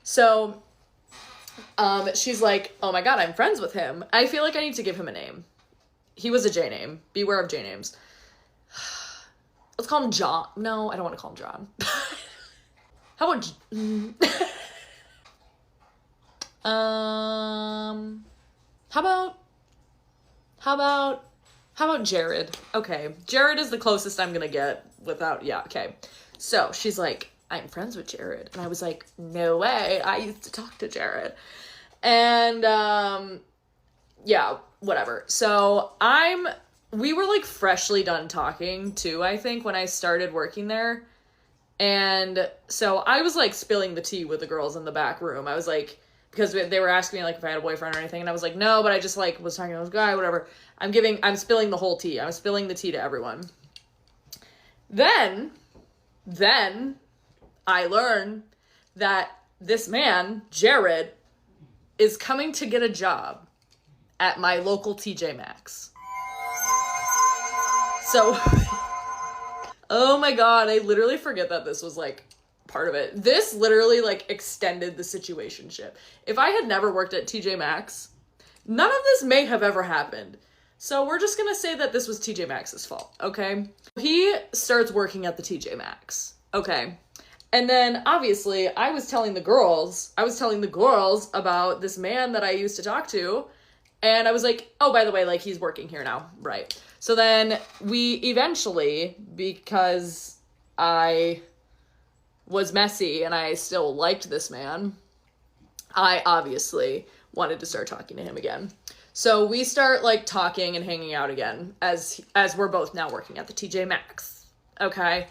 So she's like, oh my God, I'm friends with him. I feel like I need to give him a name. He was a J name. Beware of J names. Let's call him John. No, I don't want to call him John. How about how about Jared? Okay, Jared is the closest I'm gonna get without, yeah, okay. So she's like, I'm friends with Jared. And I was like, no way, I used to talk to Jared. And yeah, whatever. So we were like freshly done talking too, I think, when I started working there. And so I was like spilling the tea with the girls in the back room. I was like, because they were asking me like if I had a boyfriend or anything, and I was like, no, but I just like was talking to this guy, whatever. I'm spilling the whole tea. I'm spilling the tea to everyone. Then I learned that this man, Jared, is coming to get a job at my local TJ Maxx. So, oh my God, I literally forget that this was like part of it. This literally like extended the situationship. If I had never worked at TJ Maxx, none of this may have ever happened. So we're just gonna say that this was TJ Maxx's fault, okay? He starts working at the TJ Maxx, okay? And then obviously I was telling the girls about this man that I used to talk to, and I was like, oh, by the way, like he's working here now, right? So then we eventually, because I was messy and I still liked this man, I obviously wanted to start talking to him again. So we start like talking and hanging out again as we're both now working at the TJ Maxx. Okay.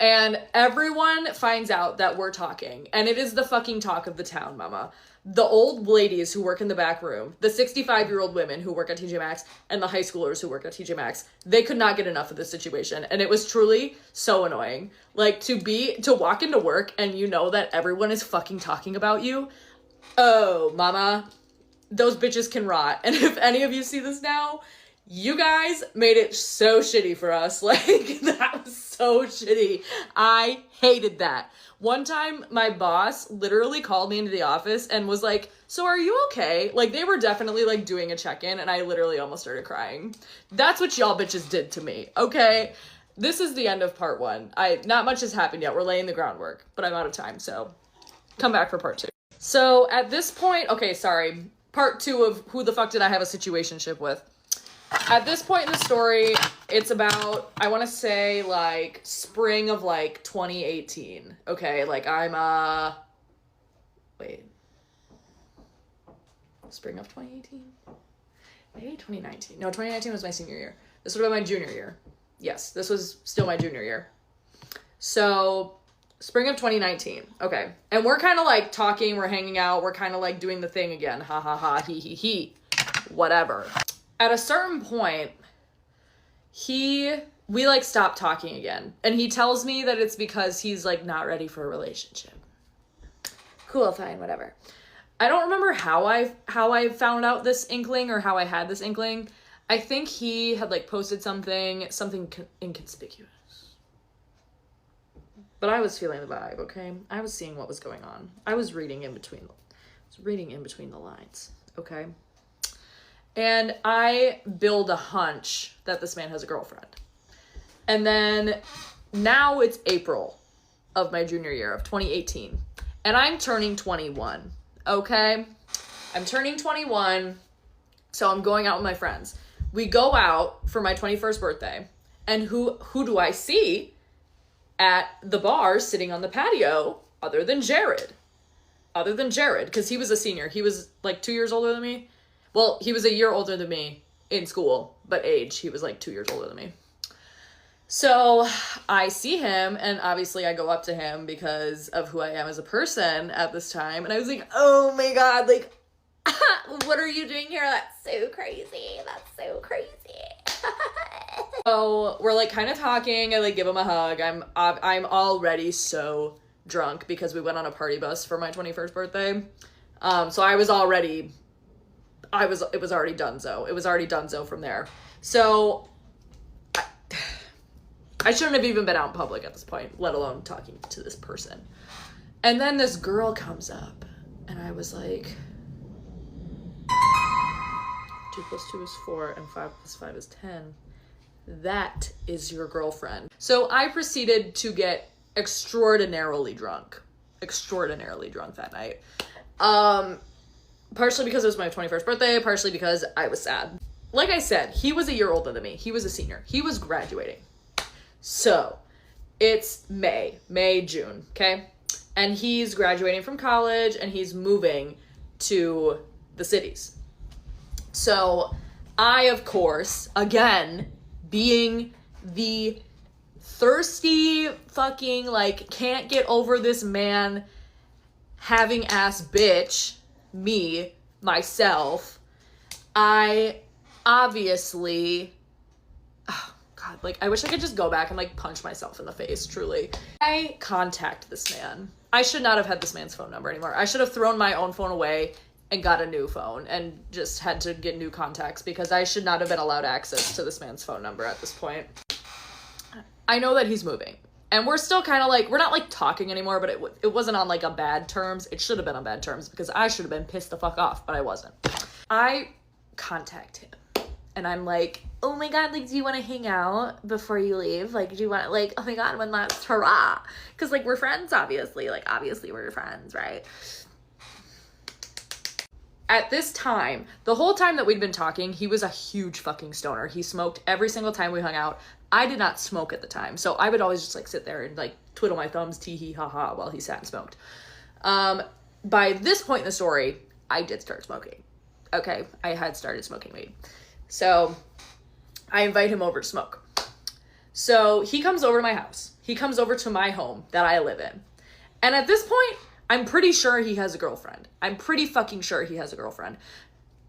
And everyone finds out that we're talking, and it is the fucking talk of the town, mama. The old ladies who work in the back room, the 65-year-old women who work at TJ Maxx, and the high schoolers who work at TJ Maxx, they could not get enough of this situation. And it was truly so annoying. Like to walk into work and you know that everyone is fucking talking about you. Oh, mama, those bitches can rot. And if any of you see this now, you guys made it so shitty for us. Like, that was so shitty. I hated that. One time, my boss literally called me into the office and was like, so are you okay? Like, they were definitely, like, doing a check-in, and I literally almost started crying. That's what y'all bitches did to me, okay? This is the end of part 1. Not much has happened yet. We're laying the groundwork, but I'm out of time, so come back for part 2. So, at this point, okay, sorry. Part 2 of who the fuck did I have a situationship with? At this point in the story, it's about, I want to say, like, spring of, like, 2018. Okay, like, spring of 2018? Maybe 2019. No, 2019 was my senior year. This would have been my junior year. Yes, this was still my junior year. So, spring of 2019. Okay. And we're kind of, like, talking, we're hanging out, we're kind of, like, doing the thing again. Ha ha ha, he he he. Whatever. At a certain point, we like stopped talking again. And he tells me that it's because he's like not ready for a relationship. Cool, fine, whatever. I don't remember how I found out this inkling or how I had this inkling. I think he had like posted something inconspicuous. But I was feeling the vibe, okay? I was seeing what was going on. I was reading in between the lines, okay? And I build a hunch that this man has a girlfriend. And then now it's April of my junior year of 2018. And I'm turning 21, okay? I'm turning 21, so I'm going out with my friends. We go out for my 21st birthday. And who do I see at the bar sitting on the patio other than Jared? Because he was a senior. He was like 2 years older than me. Well, he was a year older than me in school, but age, he was like 2 years older than me. So I see him, and obviously I go up to him because of who I am as a person at this time. And I was like, oh my God, like, what are you doing here? That's so crazy. So we're like kind of talking. I like give him a hug. I'm already so drunk because we went on a party bus for my 21st birthday. So it was already donezo. It was already donezo from there. So I shouldn't have even been out in public at this point, let alone talking to this person. And then this girl comes up and I was like, 2 plus 2 is 4, and 5 plus 5 is 10. That is your girlfriend. So I proceeded to get extraordinarily drunk that night. Partially because it was my 21st birthday, partially because I was sad. Like I said, he was a year older than me. He was a senior. He was graduating. So it's June, okay? And he's graduating from college and he's moving to the cities. So I, of course, again, being the thirsty fucking, like, can't get over this man having ass bitch, me, myself, I obviously, oh God, like, I wish I could just go back and, like, punch myself in the face, truly. I contact this man. I should not have had this man's phone number anymore. I should have thrown my own phone away and got a new phone and just had to get new contacts because I should not have been allowed access to this man's phone number at this point. I know that he's moving. And we're still kind of like, we're not like talking anymore, but it wasn't on like a bad terms. It should have been on bad terms because I should have been pissed the fuck off, but I wasn't. I contact him and I'm like, oh my God, like, do you want to hang out before you leave? Like, do you want, like, oh my God, one last hurrah. Because like, we're friends, obviously. Like, obviously we're friends, right? At this time, the whole time that we'd been talking, he was a huge fucking stoner. He smoked every single time we hung out. I did not smoke at the time, so I would always just like sit there and like twiddle my thumbs, tee-hee, ha-ha, while he sat and smoked. By this point in the story, I did start smoking. Okay, I had started smoking weed. So I invite him over to smoke. So he comes over to my house. He comes over to my home that I live in. And at this point, I'm pretty sure he has a girlfriend. I'm pretty fucking sure he has a girlfriend.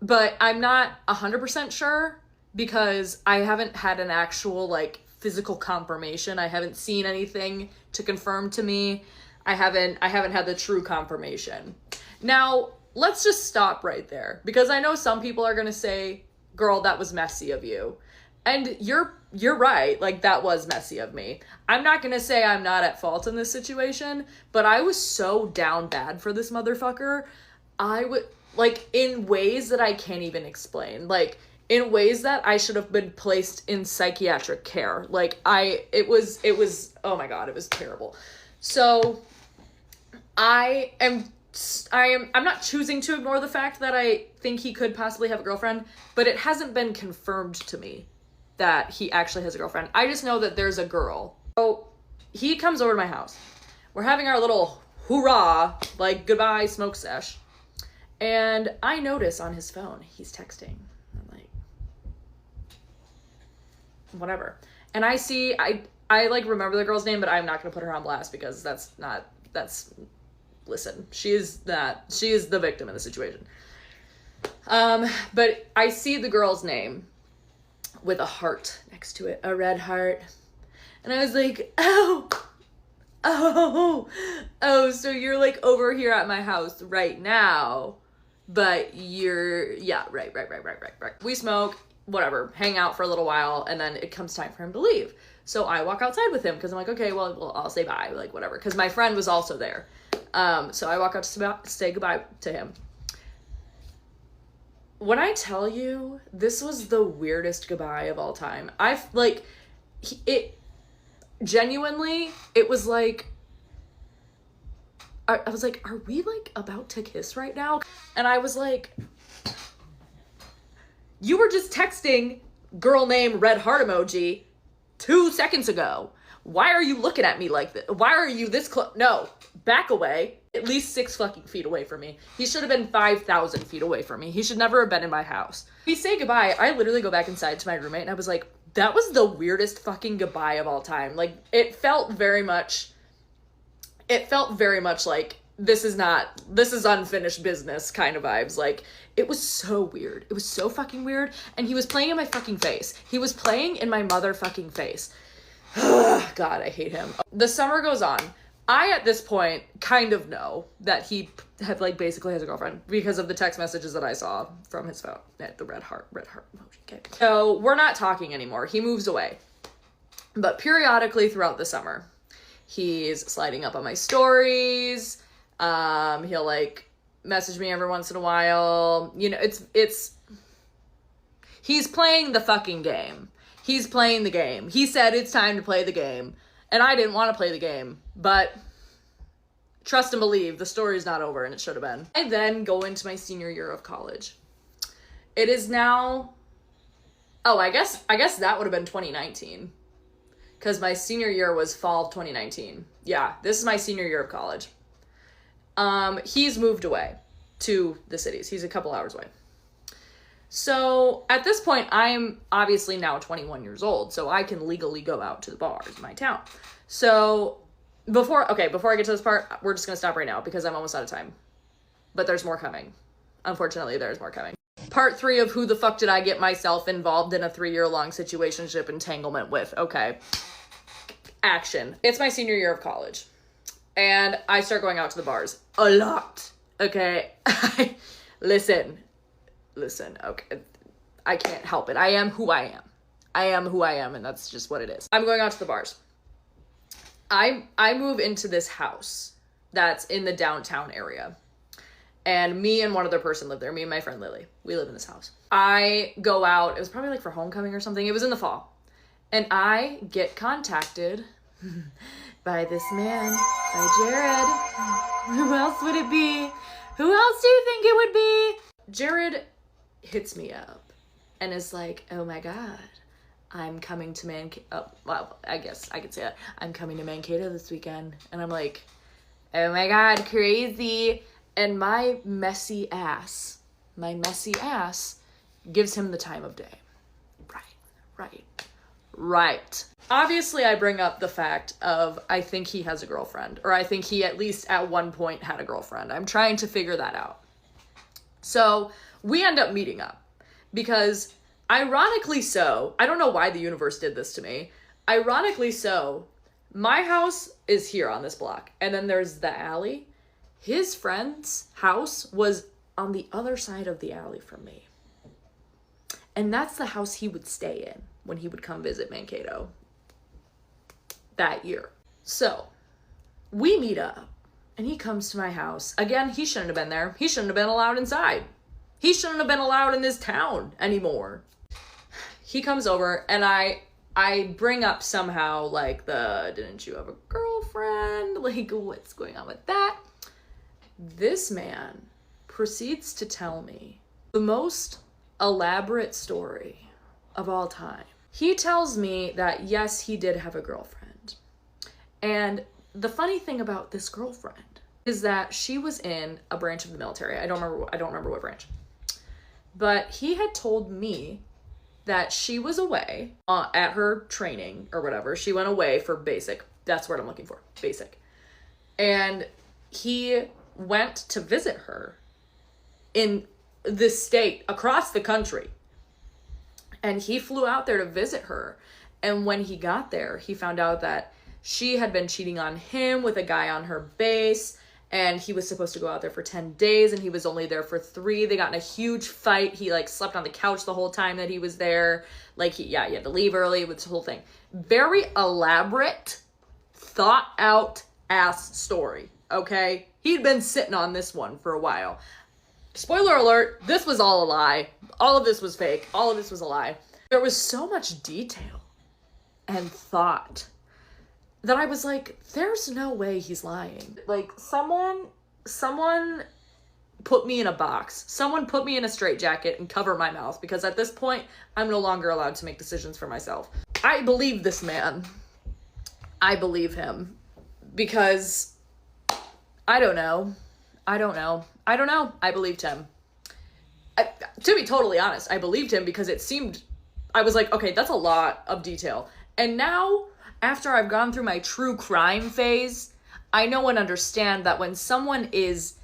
But I'm not 100% sure because I haven't had an actual, like, physical confirmation. I haven't seen anything to confirm to me. I haven't had the true confirmation. Now, let's just stop right there because I know some people are going to say, girl, that was messy of you. And you're right, like, that was messy of me. I'm not gonna say I'm not at fault in this situation, but I was so down bad for this motherfucker. I would, like, in ways that I can't even explain. Like, in ways that I should have been placed in psychiatric care. Like, it was, oh my God, it was terrible. So, I'm not choosing to ignore the fact that I think he could possibly have a girlfriend, but it hasn't been confirmed to me that he actually has a girlfriend. I just know that there's a girl. So he comes over to my house. We're having our little hoorah, like, goodbye smoke sesh. And I notice on his phone, he's texting. I'm like, whatever. And I see, I like remember the girl's name, but I'm not gonna put her on blast because listen, she is the victim in the situation. But I see the girl's name with a heart next to it, a red heart. And I was like, oh, so you're like over here at my house right now, but yeah, right. We smoke, whatever, hang out for a little while, and then it comes time for him to leave. So I walk outside with him because I'm like, okay, well, I'll say bye, like, whatever, because my friend was also there. So I walk out to say goodbye to him. When I tell you, this was the weirdest goodbye of all time. Genuinely, it was like, I was like, are we like about to kiss right now? And I was like, you were just texting girl name red heart emoji 2 seconds ago. Why are you looking at me like this? Why are you this close? No, back away. At least 6 fucking feet away from me. He should have been 5,000 feet away from me. He should never have been in my house. We say goodbye. I literally go back inside to my roommate and I was like, that was the weirdest fucking goodbye of all time. Like, it felt very much like this is unfinished business kind of vibes. Like, it was so weird. It was so fucking weird. And he was playing in my fucking face. He was playing in my motherfucking face. God, I hate him. The summer goes on. I, at this point, kind of know that he had, like, basically has a girlfriend because of the text messages that I saw from his phone. The red heart emoji, okay. So, we're not talking anymore. He moves away. But periodically throughout the summer, he's sliding up on my stories. He'll, like, message me every once in a while. You know, it's He's playing the fucking game. He's playing the game. He said it's time to play the game. And I didn't want to play the game. But trust and believe, the story's not over, and it should have been. I then go into my senior year of college. It is now... Oh, I guess that would have been 2019. Because my senior year was fall of 2019. Yeah, this is my senior year of college. He's moved away to the cities. He's a couple hours away. So at this point, I'm obviously now 21 years old, so I can legally go out to the bars in my town. So before I get to this part, we're just going to stop right now because I'm almost out of time. But there's more coming. Unfortunately, there's more coming. Part 3 of who the fuck did I get myself involved in a 3-year-long situationship entanglement with? Okay. Action. It's my senior year of college. And I start going out to the bars. A lot. Okay? Listen, okay. I can't help it. I am who I am. I am who I am, and that's just what it is. I'm going out to the bars. I move into this house that's in the downtown area. And me and one other person live there. Me and my friend Lily. We live in this house. I go out. It was probably like for homecoming or something. It was in the fall. And I get contacted by this man, by Jared. Who else would it be? Who else do you think it would be? Jared hits me up and is like, oh my God, I'm coming to well, I guess I could say that. I'm coming to Mankato this weekend. And I'm like, oh my God, crazy. And my messy ass gives him the time of day. Right. Obviously, I bring up the fact of I think he has a girlfriend, or I think he at least at one point had a girlfriend. I'm trying to figure that out. So we end up meeting up because ironically so, I don't know why the universe did this to me. Ironically so, my house is here on this block, and then there's the alley. His friend's house was on the other side of the alley from me. And that's the house he would stay in when he would come visit Mankato that year. So we meet up and he comes to my house. Again, he shouldn't have been there. He shouldn't have been allowed inside. He shouldn't have been allowed in this town anymore. He comes over and I bring up somehow like didn't you have a girlfriend? Like, what's going on with that? This man proceeds to tell me the most elaborate story of all time. He tells me that yes, he did have a girlfriend. And the funny thing about this girlfriend is that she was in a branch of the military. I don't remember what branch. But he had told me that she was away at her training or whatever. She went away for basic. That's what I'm looking for. Basic. And he went to visit her in this state across the country. And he flew out there to visit her. And when he got there, he found out that she had been cheating on him with a guy on her base. And he was supposed to go out there for 10 days and he was only there for 3. They got in a huge fight. He slept on the couch the whole time that he was there. He had to leave early with this whole thing. Very elaborate, thought out ass story. Okay. He'd been sitting on this one for a while. Spoiler alert, this was all a lie. All of this was fake. All of this was a lie. There was so much detail and thought that I was like, there's no way he's lying. Someone put me in a box. Someone put me in a straitjacket and cover my mouth because at this point, I'm no longer allowed to make decisions for myself. I believe this man. I believe him because I don't know. I believed him. To be totally honest, I believed him because I was like, okay, that's a lot of detail. And now, after I've gone through my true crime phase, I know and understand that when someone is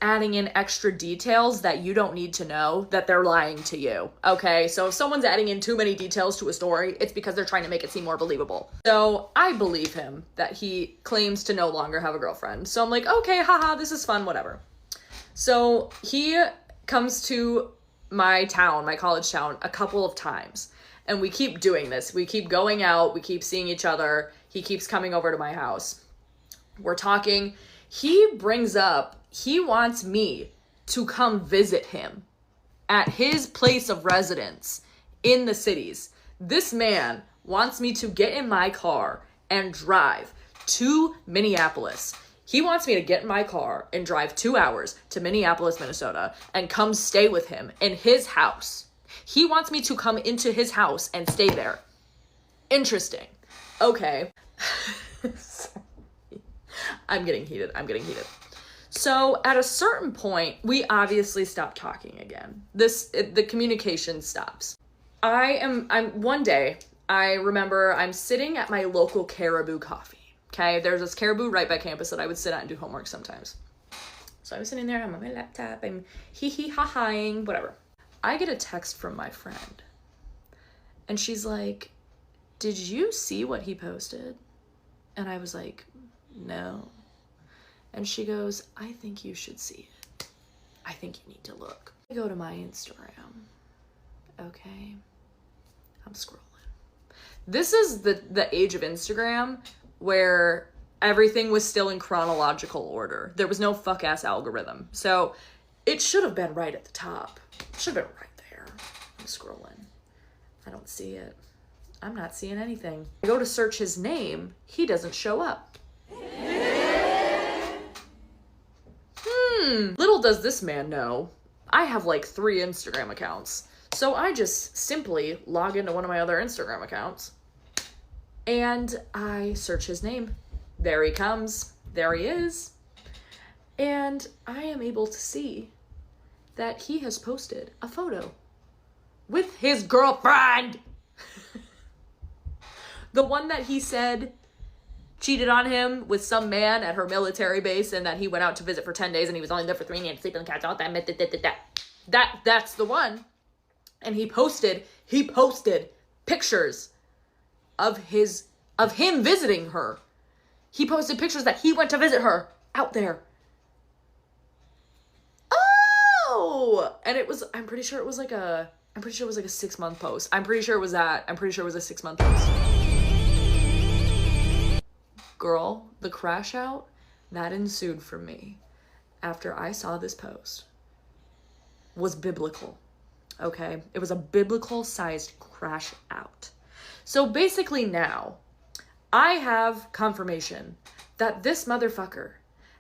adding in extra details that you don't need to know, that they're lying to you. Okay, so if someone's adding in too many details to a story, it's because they're trying to make it seem more believable. So I believe him that he claims to no longer have a girlfriend. So I'm like, okay, haha, this is fun, whatever. So he comes to my town, my college town, a couple of times. And we keep doing this. We keep going out. We keep seeing each other. He keeps coming over to my house. We're talking. He brings up, he wants me to come visit him at his place of residence in the cities. This man wants me to get in my car and drive to Minneapolis. He wants me to get in my car and drive 2 hours to Minneapolis, Minnesota, and come stay with him in his house. He wants me to come into his house and stay there. Interesting. Okay. I'm getting heated. So at a certain point, we obviously stop talking again. The communication stops. One day, I remember I'm sitting at my local Caribou Coffee. Okay, there's this Caribou right by campus that I would sit at and do homework sometimes. So I was sitting there, I'm on my laptop, I'm hee-hee-ha-haing, whatever. I get a text from my friend. And she's like, did you see what he posted? And I was like, no. And she goes, I think you should see it. I think you need to look. I go to my Instagram. Okay. I'm scrolling. This is the age of Instagram where everything was still in chronological order. There was no fuck-ass algorithm. So it should have been right at the top. It should have been right there. I'm scrolling. I don't see it. I'm not seeing anything. I go to search his name. He doesn't show up. Little does this man know, I have like 3 Instagram accounts. So I just simply log into one of my other Instagram accounts and I search his name. There he comes. There he is. And I am able to see that he has posted a photo with his girlfriend. The one that he said cheated on him with some man at her military base and that he went out to visit for 10 days and he was only there for 3 and he had to sleep on the couch all the time. That's the one. And he posted pictures of him visiting her. He posted pictures that he went to visit her out there. Oh! And I'm pretty sure it was like a 6-month post. I'm pretty sure it was a 6-month post. Girl, the crash out that ensued for me after I saw this post was biblical. Okay? It was a biblical sized crash out. So basically now, I have confirmation that this motherfucker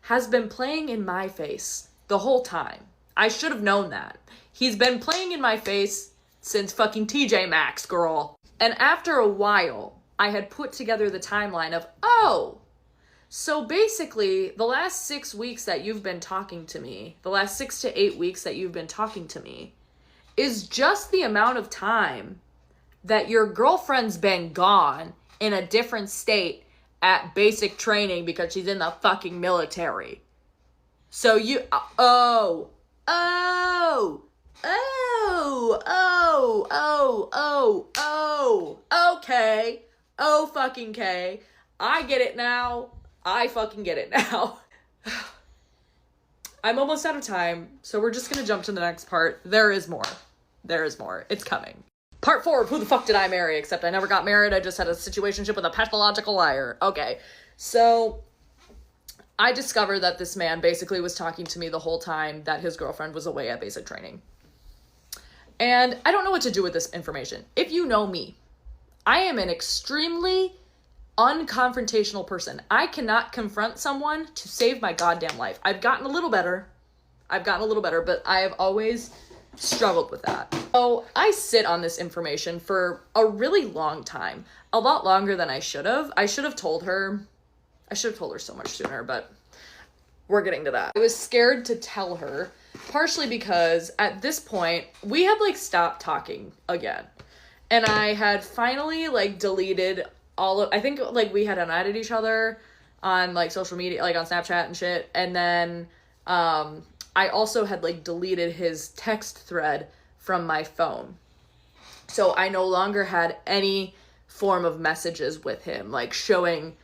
has been playing in my face the whole time. I should have known that. He's been playing in my face since fucking TJ Maxx, girl. And after a while, I had put together the timeline of, oh, so basically the last 6 weeks that you've been talking to me, the last 6 to 8 weeks that you've been talking to me, is just the amount of time that your girlfriend's been gone in a different state at basic training because she's in the fucking military. So you, okay. Oh, fucking K. I get it now. I fucking get it now. I'm almost out of time, so we're just gonna jump to the next part. There is more. It's coming. Part 4 of Who the Fuck Did I Marry? Except I never got married. I just had a situationship with a pathological liar. Okay. So I discovered that this man basically was talking to me the whole time that his girlfriend was away at basic training. And I don't know what to do with this information. If you know me, I am an extremely unconfrontational person. I cannot confront someone to save my goddamn life. I've gotten a little better, but I have always struggled with that. So I sit on this information for a really long time, a lot longer than I should have. I should have told her so much sooner, but we're getting to that. I was scared to tell her, partially because at this point we had like stopped talking again. And I had finally like deleted I think like we had unadded each other on like social media, like on Snapchat and shit. And then I also had like deleted his text thread from my phone. So I no longer had any form of messages with him, like showing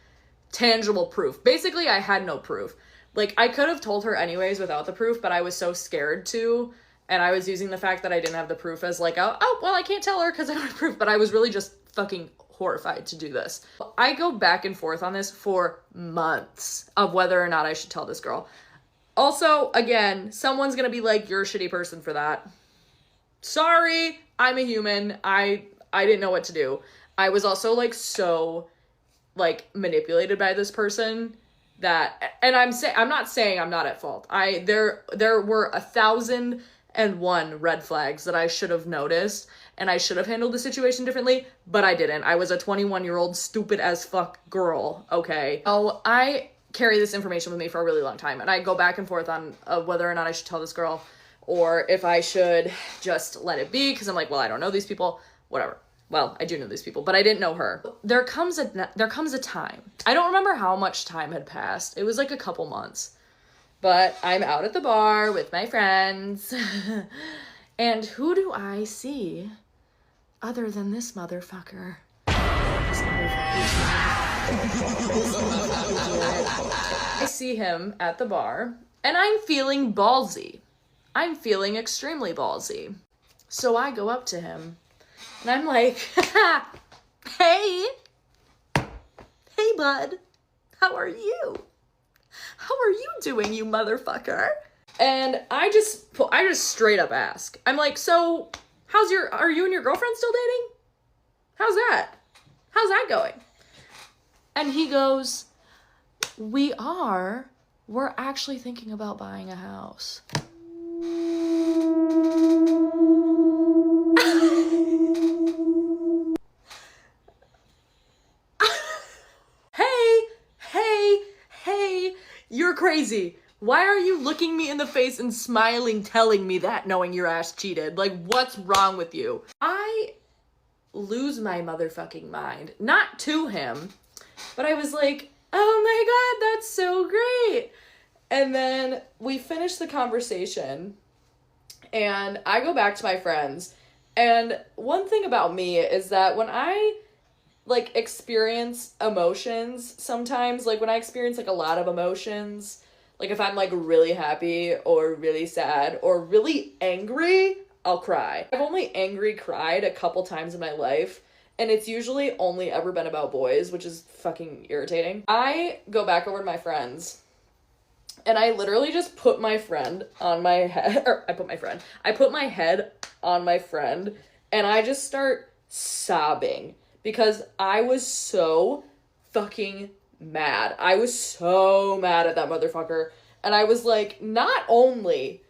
tangible proof. Basically, I had no proof. Like I could have told her anyways without the proof, but I was so scared to. And I was using the fact that I didn't have the proof as like, oh, well, I can't tell her because I don't have proof. But I was really just fucking horrified to do this. I go back and forth on this for months of whether or not I should tell this girl. Also, again, someone's gonna be like, you're a shitty person for that. sorry, I'm a human. I didn't know what to do. I was also like so like manipulated by this person that, and I'm not saying I'm not at fault. There were 1,001 red flags that I should have noticed, and I should have handled the situation differently, but I didn't. I was a 21-year-old stupid as fuck girl, okay? Oh, I carry this information with me for a really long time, and I go back and forth on whether or not I should tell this girl or if I should just let it be, because I'm like, well, I don't know these people, whatever. Well, I do know these people, but I didn't know her. There comes a time. I don't remember how much time had passed. It was like a couple months. But I'm out at the bar with my friends. And who do I see other than this motherfucker? I see him at the bar, and I'm feeling ballsy. I'm feeling extremely ballsy. So I go up to him, and I'm like, hey bud, how are you? How are you doing, you motherfucker? And I just straight up ask. I'm like, so are you and your girlfriend still dating? How's that? How's that going? And he goes, we're actually thinking about buying a house. Hey, you're crazy. Why are you looking me in the face and smiling, telling me that, knowing your ass cheated? Like, what's wrong with you? I lose my motherfucking mind. Not to him, but I was like, oh my God, that's so great. And then we finish the conversation, and I go back to my friends. And one thing about me is that when I like experience emotions sometimes, like when I experience like a lot of emotions, like if I'm like really happy or really sad or really angry, I'll cry. I've only angry cried a couple times in my life, and it's usually only ever been about boys, which is fucking irritating. I go back over to my friends, and I literally just put my friend on my head, or I put my head on my friend, and I just start sobbing. Because I was so fucking mad. I was so mad at that motherfucker. And I was like, not only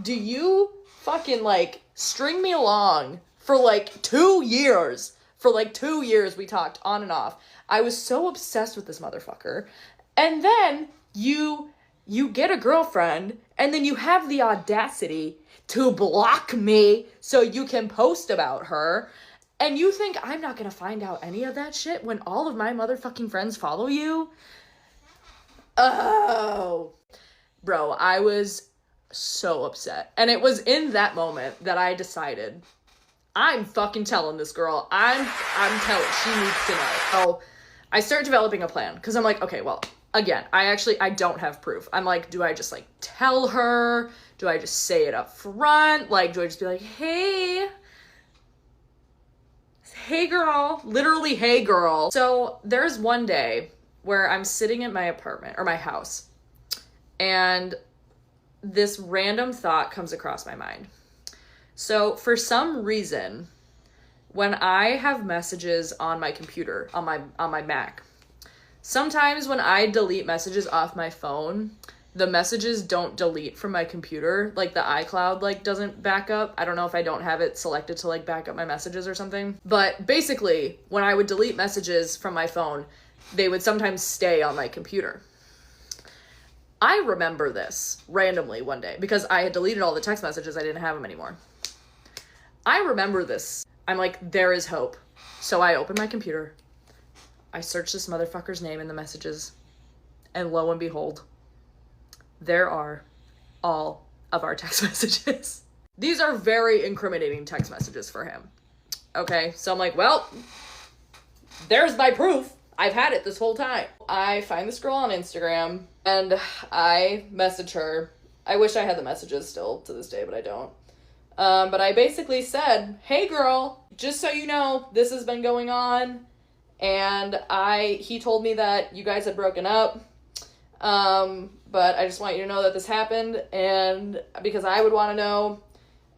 do you fucking like string me along for like 2 years. For like 2 years we talked on and off. I was so obsessed with this motherfucker. And then you get a girlfriend, and then you have the audacity to block me so you can post about her. And you think I'm not gonna find out any of that shit when all of my motherfucking friends follow you? Oh. Bro, I was so upset. And it was in that moment that I decided, I'm fucking telling this girl. I'm telling, she needs to know. So I start developing a plan, because I'm like, okay, well, again, I don't have proof. I'm like, do I just like tell her? Do I just say it up front? Like, do I just be like, hey girl, literally, hey girl. So there's one day where I'm sitting at my apartment or my house, and this random thought comes across my mind. So for some reason, when I have messages on my computer, on my Mac, sometimes when I delete messages off my phone, the messages don't delete from my computer. Like the iCloud like doesn't back up. I don't know if I don't have it selected to like back up my messages or something. But basically, when I would delete messages from my phone, they would sometimes stay on my computer. I remember this randomly one day because I had deleted all the text messages. I didn't have them anymore. I remember this. I'm like, there is hope. So I open my computer. I search this motherfucker's name in the messages, and lo and behold, there are all of our text messages. These are very incriminating text messages for him. Okay, so I'm like, well, there's my proof. I've had it this whole time. I find this girl on Instagram, and I message her. I wish I had the messages still to this day, but I don't. But I basically said, hey girl, just so you know, this has been going on, and he told me that you guys had broken up. But I just want you to know that this happened, and because I would want to know,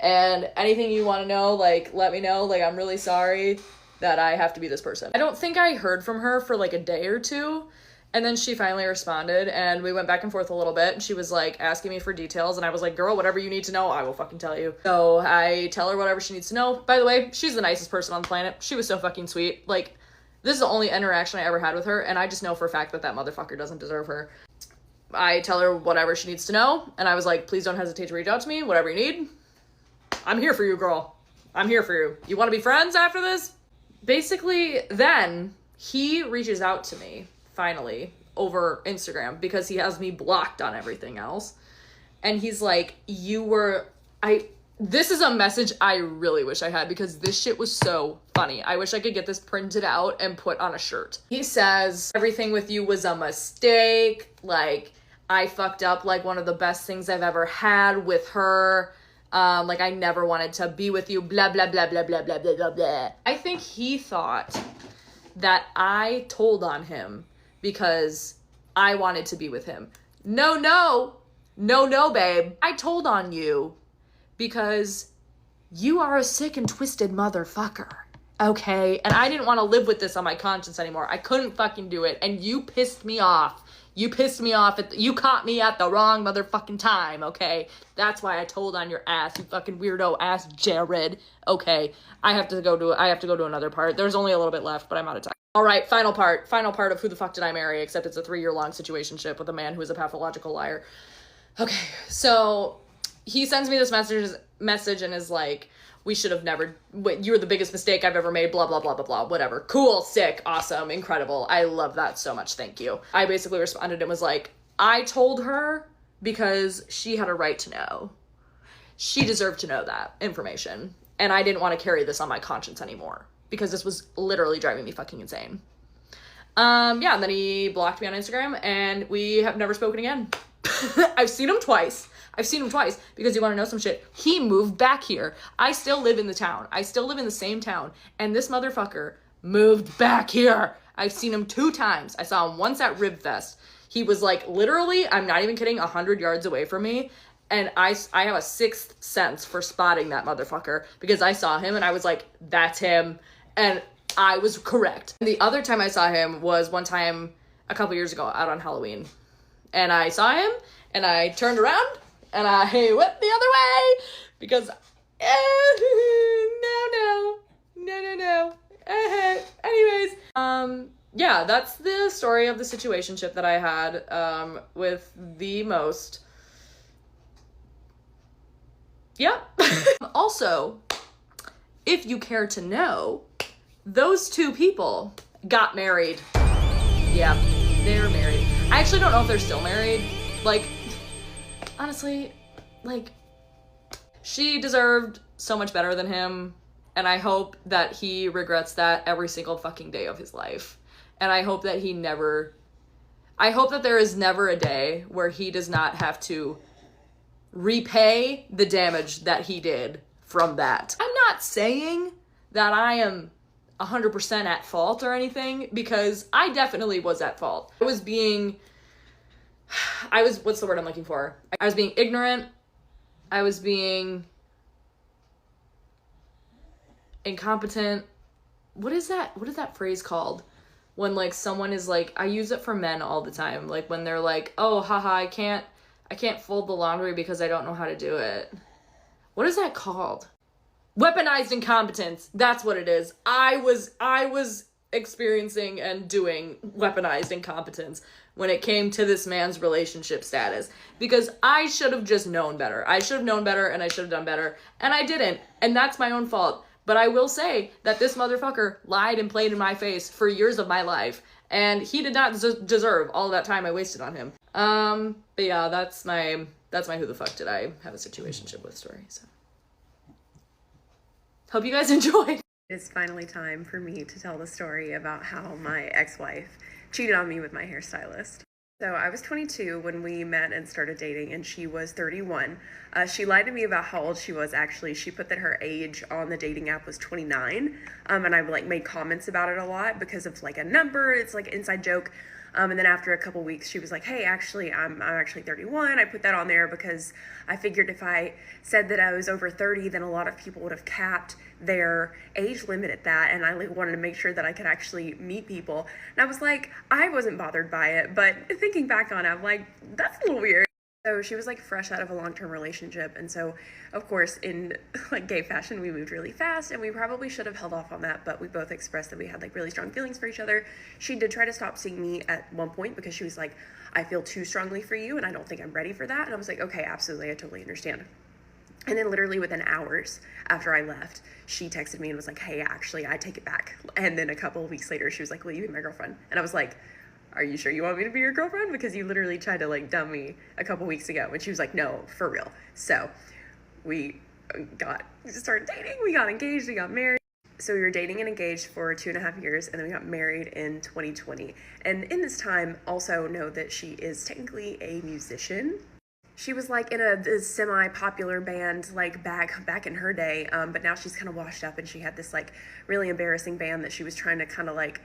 And anything you want to know, like, let me know. Like, I'm really sorry that I have to be this person. I don't think I heard from her for like a day or two. And then she finally responded, and we went back and forth a little bit, and she was like asking me for details, and I was like, girl, whatever you need to know, I will fucking tell you. So I tell her whatever she needs to know. By the way, she's the nicest person on the planet. She was so fucking sweet. Like, this is the only interaction I ever had with her, and I just know for a fact that that motherfucker doesn't deserve her. I tell her whatever she needs to know, and I was like, please don't hesitate to reach out to me, whatever you need. I'm here for you, girl. I'm here for you. You want to be friends after this? Basically, then he reaches out to me finally over Instagram because he has me blocked on everything else. And he's like, this is a message I really wish I had because this shit was so funny. I wish I could get this printed out and put on a shirt. He says, everything with you was a mistake. Like, I fucked up like one of the best things I've ever had with her. Like, I never wanted to be with you, blah, blah, blah, blah, blah, blah, blah, blah, blah. I think he thought that I told on him because I wanted to be with him. No, babe. I told on you because you are a sick and twisted motherfucker, okay? And I didn't want to live with this on my conscience anymore. I couldn't fucking do it, and you pissed me off. You pissed me off. You caught me at the wrong motherfucking time, okay? That's why I told on your ass, you fucking weirdo ass Jared. Okay, I have to go to another part. There's only a little bit left, but I'm out of time. All right, final part of Who the Fuck Did I Marry, except it's a 3-year-long situationship with a man who is a pathological liar. Okay, so he sends me this message and is like, we should have never, you were the biggest mistake I've ever made, blah, blah, blah, blah, blah, whatever. Cool, sick, awesome, incredible. I love that so much, thank you. I basically responded and was like, I told her because she had a right to know. She deserved to know that information. And I didn't want to carry this on my conscience anymore because this was literally driving me fucking insane. Yeah, and then he blocked me on Instagram and we have never spoken again. I've seen him twice because you want to know some shit. He moved back here. I still live in the town. I still live in the same town. And this motherfucker moved back here. I've seen him 2 times. I saw him once at Ribfest. He was like, literally, I'm not even kidding, 100 yards away from me. And I have a 6th sense for spotting that motherfucker because I saw him and I was like, that's him. And I was correct. And the other time I saw him was one time a couple years ago out on Halloween. And I saw him and I turned around and I went the other way because, no. Anyways, yeah, that's the story of the situationship that I had, with the most, yeah. Also, if you care to know, those 2 people got married. Yeah, they're married. I actually don't know if they're still married. Like, honestly, like, she deserved so much better than him, and I hope that he regrets that every single fucking day of his life. And I hope that there is never a day where he does not have to repay the damage that he did from that. I'm not saying that I am 100% at fault or anything, because I definitely was at fault. What's the word I'm looking for? I was being ignorant. I was being incompetent. What is that phrase called? When like someone is like, I use it for men all the time. Like when they're like, oh, haha, I can't fold the laundry because I don't know how to do it. What is that called? Weaponized incompetence. That's what it is. I was experiencing and doing weaponized incompetence when it came to this man's relationship status, because I should have just known better. I should have known better and I should have done better, and I didn't, and that's my own fault. But I will say that this motherfucker lied and played in my face for years of my life, and he did not deserve all that time I wasted on him. But yeah, that's my who the fuck did I have a situationship with story. So hope you guys enjoyed. It's finally time for me to tell the story about how my ex-wife cheated on me with my hairstylist. So I was 22 when we met and started dating, and she was 31. She lied to me about how old she was, actually. She put that her age on the dating app was 29, and I like made comments about it a lot because of like a number. It's like an inside joke. And then after a couple weeks, she was like, hey, actually, I'm actually 31. I put that on there because I figured if I said that I was over 30, then a lot of people would have capped their age limit at that. And I like wanted to make sure that I could actually meet people. And I was like, I wasn't bothered by it. But thinking back on it, I'm like, that's a little weird. So she was like fresh out of a long-term relationship. And so, of course, in like gay fashion, we moved really fast, and we probably should have held off on that, but we both expressed that we had like really strong feelings for each other. She did try to stop seeing me at one point because she was like, I feel too strongly for you and I don't think I'm ready for that. And I was like, okay, absolutely. I totally understand. And then literally within hours after I left, she texted me and was like, hey, actually, I take it back. And then a couple of weeks later, she was like, will you be my girlfriend? And I was like, are you sure you want me to be your girlfriend? Because you literally tried to like dump me a couple weeks ago. And she was like, no, for real. So we started dating, we got engaged, we got married. So we were dating and engaged for 2.5 years, and then we got married in 2020. And in this time, also know that she is technically a musician. She was like in a semi-popular band like back in her day, but now she's kind of washed up, and she had this like really embarrassing band that she was trying to kind of like,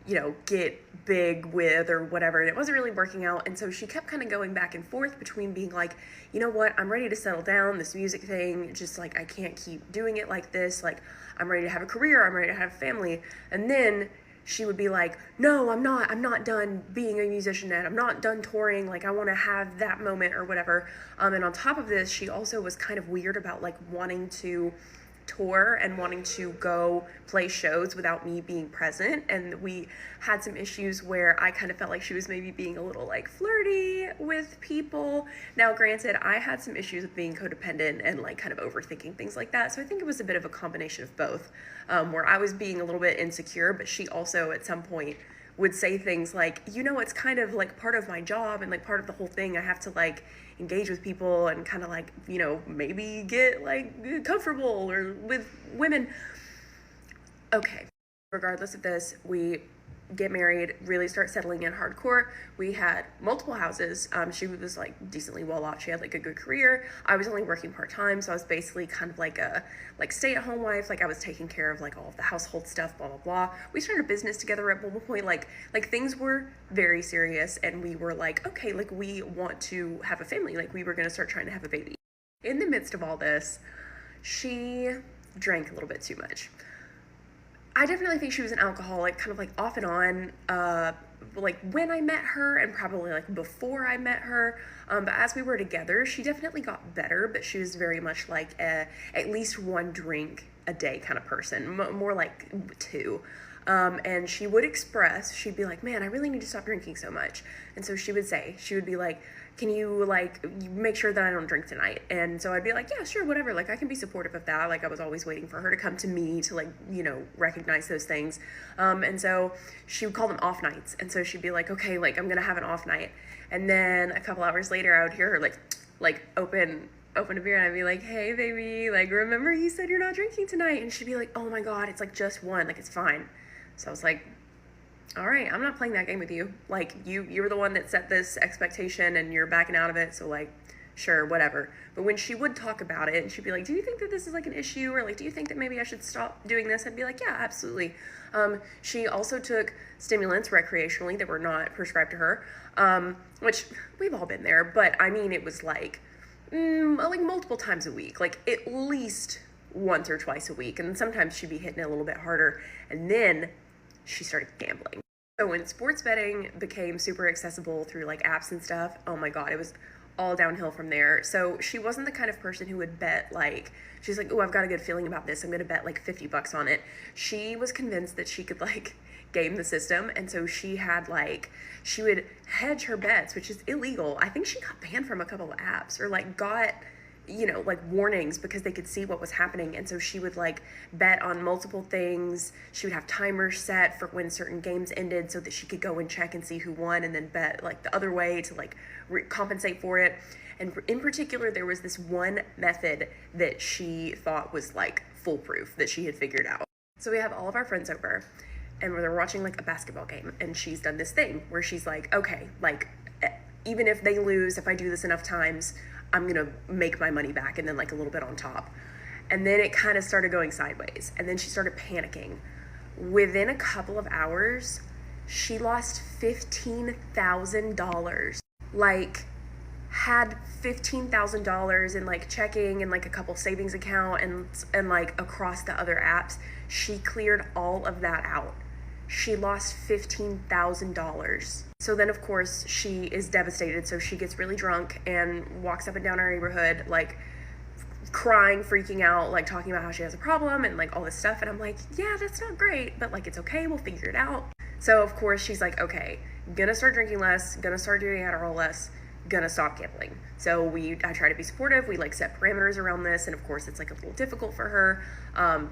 you know, get big with or whatever, and it wasn't really working out. And so she kept kind of going back and forth between being like, you know what, I'm ready to settle down, this music thing, just like I can't keep doing it like this, like I'm ready to have a career, I'm ready to have a family. And then she would be like, no, I'm not done being a musician yet, I'm not done touring, like I want to have that moment or whatever. And on top of this, she also was kind of weird about like wanting to tour and wanting to go play shows without me being present. And we had some issues where I kind of felt like she was maybe being a little like flirty with people. Now granted, I had some issues with being codependent and like kind of overthinking things like that, so I think it was a bit of a combination of both, where I was being a little bit insecure, but she also at some point would say things like, you know, it's kind of like part of my job and like part of the whole thing, I have to like engage with people and kind of like, you know, maybe get like comfortable or with women. Okay, regardless of this, we get married, really start settling in hardcore. We had multiple houses. She was like decently well off. She had like a good career. I was only working part-time, so I was basically kind of like a stay-at-home wife. Like I was taking care of like all of the household stuff, blah blah blah. We started a business together at one point. Like things were very serious, and we were like, okay, like we want to have a family. Like we were gonna start trying to have a baby. In the midst of all this, she drank a little bit too much. I definitely think she was an alcoholic, kind of like off and on, like when I met her and probably like before I met her. But as we were together, she definitely got better, but she was very much like at least one drink a day kind of person, more like 2. And she would express, she'd be like, man, I really need to stop drinking so much. And so she would be like, can you like make sure that I don't drink tonight? And so I'd be like, yeah, sure, whatever. Like I can be supportive of that. Like I was always waiting for her to come to me to like, you know, recognize those things. And so she would call them off nights. And so she'd be like, okay, like I'm gonna have an off night. And then a couple hours later, I would hear her like open a beer, and I'd be like, hey baby, like remember you said you're not drinking tonight? And she'd be like, oh my God, it's like just one, like it's fine. So I was like, all right, I'm not playing that game with you. Like you're the one that set this expectation and you're backing out of it. So like, sure, whatever. But when she would talk about it and she'd be like, do you think that this is like an issue? Or like, do you think that maybe I should stop doing this? I'd be like, yeah, absolutely. She also took stimulants recreationally that were not prescribed to her, which we've all been there. But I mean, it was like multiple times a week, like at least once or twice a week. And sometimes she'd be hitting it a little bit harder. And then she started gambling. So when sports betting became super accessible through like apps and stuff, oh my God, it was all downhill from there. So she wasn't the kind of person who would bet like, she's like, oh, I've got a good feeling about this, I'm gonna bet like $50 on it. She was convinced that she could like game the system, and so she would hedge her bets, which is illegal. I think she got banned from a couple of apps, or like got, you know, like warnings because they could see what was happening. And so she would like bet on multiple things. She would have timers set for when certain games ended so that she could go and check and see who won, and then bet like the other way to like compensate for it. And in particular, there was this one method that she thought was like foolproof that she had figured out. So we have all of our friends over, and they're watching like a basketball game, and she's done this thing where she's like, okay, like even if they lose, if I do this enough times, I'm gonna make my money back, and then like a little bit on top. And then it kind of started going sideways, and then she started panicking. Within a couple of hours, She lost $15,000. Like, had $15,000 in like checking and like a couple savings account and like across the other apps. She cleared all of that out. She lost $15,000. So then of course she is devastated. So she gets really drunk and walks up and down our neighborhood, like crying, freaking out, like talking about how she has a problem and like all this stuff. And I'm like, yeah, that's not great, but like, it's okay. We'll figure it out. So of course she's like, okay, gonna start drinking less, gonna start doing Adderall less, gonna stop gambling. So I try to be supportive. We like set parameters around this. And of course it's like a little difficult for her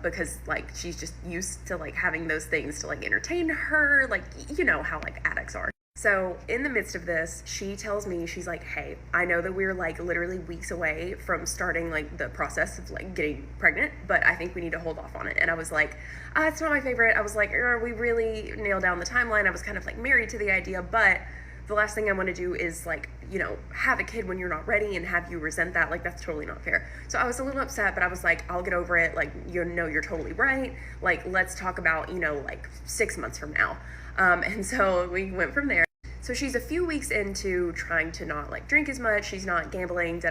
because like she's just used to like having those things to like entertain her. Like, you know how like addicts are. So in the midst of this, she tells me, she's like, hey, I know that we're like literally weeks away from starting like the process of like getting pregnant, but I think we need to hold off on it. And I was like, it's not my favorite. I was like, we really nailed down the timeline. I was kind of like married to the idea, but the last thing I want to do is like, you know, have a kid when you're not ready and have you resent that. Like, that's totally not fair. So I was a little upset, but I was like, I'll get over it. Like, you know, you're totally right. Like, let's talk about, you know, like 6 months from now. And so we went from there. So she's a few weeks into trying to not like drink as much. She's not gambling,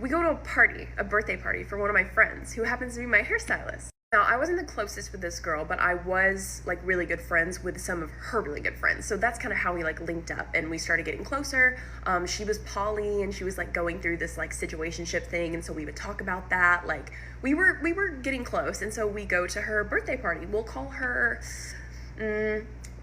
we go to a party, a birthday party for one of my friends who happens to be my hairstylist. Now, I wasn't the closest with this girl, but I was like really good friends with some of her really good friends. So that's kind of how we like linked up and we started getting closer. She was poly and she was like going through this like situationship thing. And so we would talk about that. Like we were getting close. And so we go to her birthday party. We'll call her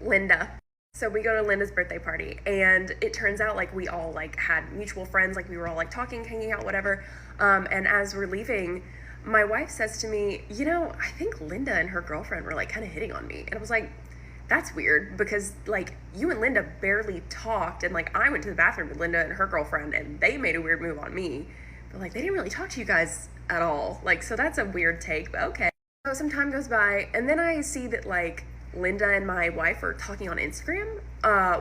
Linda. So we go to Linda's birthday party and it turns out like we all like had mutual friends. Like we were all like talking, hanging out, whatever. And as we're leaving, my wife says to me, you know, I think Linda and her girlfriend were like kind of hitting on me. And I was like, that's weird because like you and Linda barely talked. And like I went to the bathroom with Linda and her girlfriend and they made a weird move on me. But like they didn't really talk to you guys at all. Like, so that's a weird take, but okay. So some time goes by and then I see that like Linda and my wife are talking on Instagram,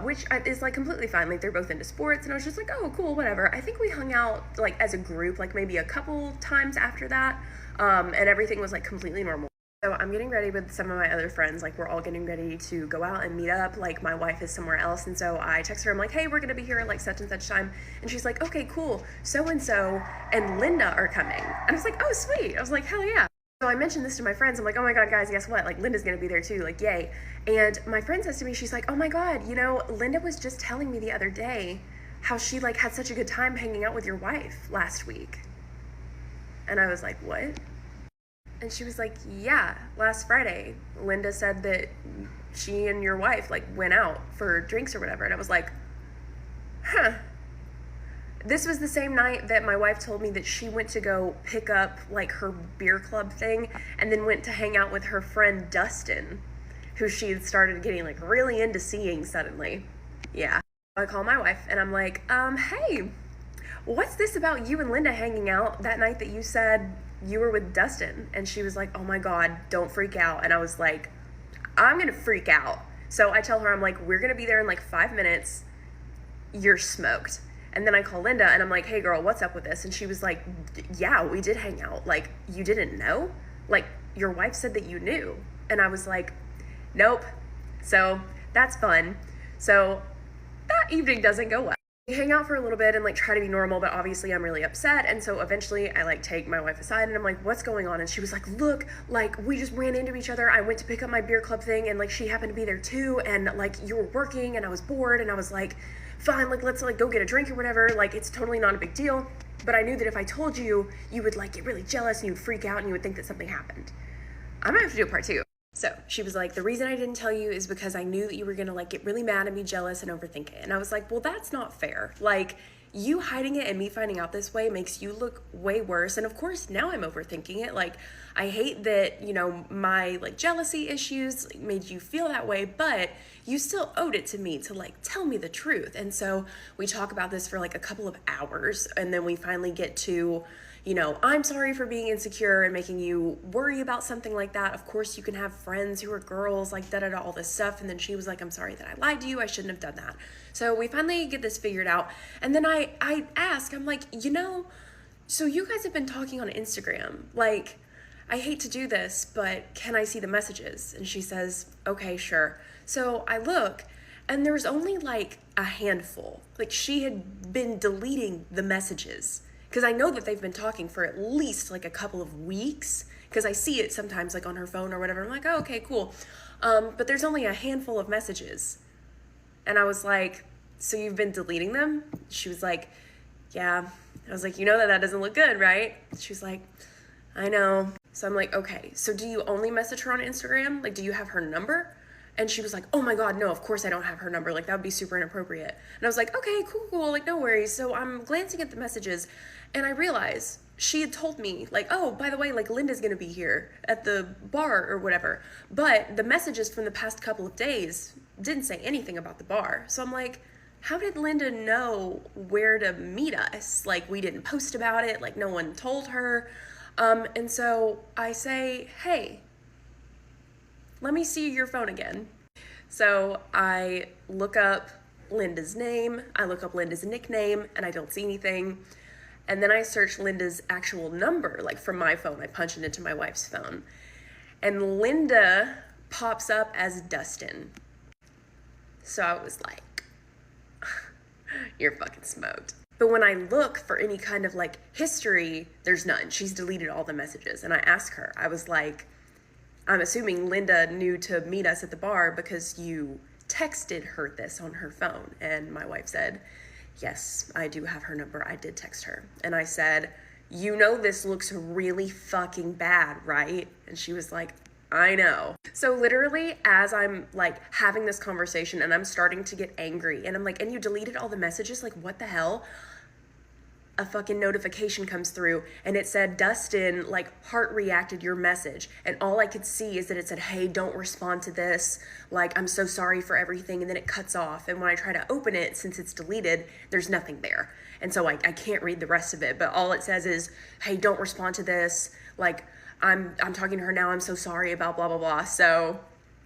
which is like completely fine. Like they're both into sports and I was just like, oh, cool, whatever. I think we hung out like as a group, like maybe a couple times after that. And everything was like completely normal. So I'm getting ready with some of my other friends. Like we're all getting ready to go out and meet up. Like my wife is somewhere else. And so I text her, I'm like, hey, we're going to be here at like such and such time. And she's like, okay, cool. So-and-so and Linda are coming. And I was like, oh, sweet. I was like, hell yeah. So I mentioned this to my friends. I'm like, oh my God, guys, guess what? Like Linda's going to be there too. Like, yay. And my friend says to me, she's like, oh my God, you know, Linda was just telling me the other day how she like had such a good time hanging out with your wife last week. And I was like, what? And she was like, yeah, last Friday, Linda said that she and your wife like went out for drinks or whatever. And I was like, huh. This was the same night that my wife told me that she went to go pick up like her beer club thing and then went to hang out with her friend Dustin, who she had started getting like really into seeing suddenly. Yeah. I call my wife and I'm like, hey, what's this about you and Linda hanging out that night that you said you were with Dustin? And she was like, oh my God, don't freak out. And I was like, I'm gonna freak out. So I tell her, I'm like, we're gonna be there in like 5 minutes. You're smoked. And then I call Linda and I'm like, hey girl, what's up with this? And she was like, yeah, we did hang out. Like, you didn't know? Like, your wife said that you knew. And I was like, nope. So that's fun. So that evening doesn't go well. We hang out for a little bit and like try to be normal, but obviously I'm really upset. And so eventually I like take my wife aside and I'm like, what's going on? And she was like, look, like we just ran into each other. I went to pick up my beer club thing and like she happened to be there too. And like you were working and I was bored and I was like, fine, like let's like go get a drink or whatever. Like it's totally not a big deal. But I knew that if I told you, you would like get really jealous and you would freak out and you would think that something happened. I might have to do a part 2. So she was like, the reason I didn't tell you is because I knew that you were gonna like get really mad and be jealous and overthink it. And I was like, well, that's not fair. Like you hiding it and me finding out this way makes you look way worse. And of course now I'm overthinking it. Like I hate that, you know, my like jealousy issues made you feel that way, but you still owed it to me to like tell me the truth. And so we talk about this for like a couple of hours and then we finally get to, you know, I'm sorry for being insecure and making you worry about something like that. Of course, you can have friends who are girls, like da-da-da, all this stuff. And then she was like, I'm sorry that I lied to you. I shouldn't have done that. So we finally get this figured out. And then I ask, I'm like, you know, so you guys have been talking on Instagram. Like, I hate to do this, but can I see the messages? And she says, okay, sure. So I look, and there's only like a handful. Like she had been deleting the messages, because I know that they've been talking for at least like a couple of weeks, because I see it sometimes like on her phone or whatever. I'm like, oh, okay, cool. But there's only a handful of messages. And I was like, so you've been deleting them? She was like, yeah. I was like, you know that doesn't look good, right? She was like, I know. So I'm like, okay, so do you only message her on Instagram? Like, do you have her number? And she was like, oh my God, no, of course I don't have her number. Like, that would be super inappropriate. And I was like, okay, cool, like, no worries. So I'm glancing at the messages, and I realized she had told me, like, oh, by the way, like, Linda's gonna be here at the bar or whatever. But the messages from the past couple of days didn't say anything about the bar. So I'm like, how did Linda know where to meet us? Like, we didn't post about it, like, no one told her. And so I say, hey, let me see your phone again. So I look up Linda's name, I look up Linda's nickname, and I don't see anything. And then I search Linda's actual number, like from my phone. I punch it into my wife's phone. And Linda pops up as Dustin. So I was like, you're fucking smoked. But when I look for any kind of like history, there's none. She's deleted all the messages. And I asked her, I was like, I'm assuming Linda knew to meet us at the bar because you texted her this on her phone. And my wife said, yes, I do have her number. I did text her. And I said, you know this looks really fucking bad, right? And she was like, I know. So literally, as I'm like having this conversation and I'm starting to get angry and I'm like, and you deleted all the messages, like what the hell? A fucking notification comes through and it said, Dustin, like heart reacted your message. And all I could see is that it said, hey, don't respond to this. Like, I'm so sorry for everything. And then it cuts off. And when I try to open it, since it's deleted, there's nothing there. And so I can't read the rest of it, but all it says is, hey, don't respond to this. Like, I'm talking to her now. I'm so sorry about blah, blah, blah. So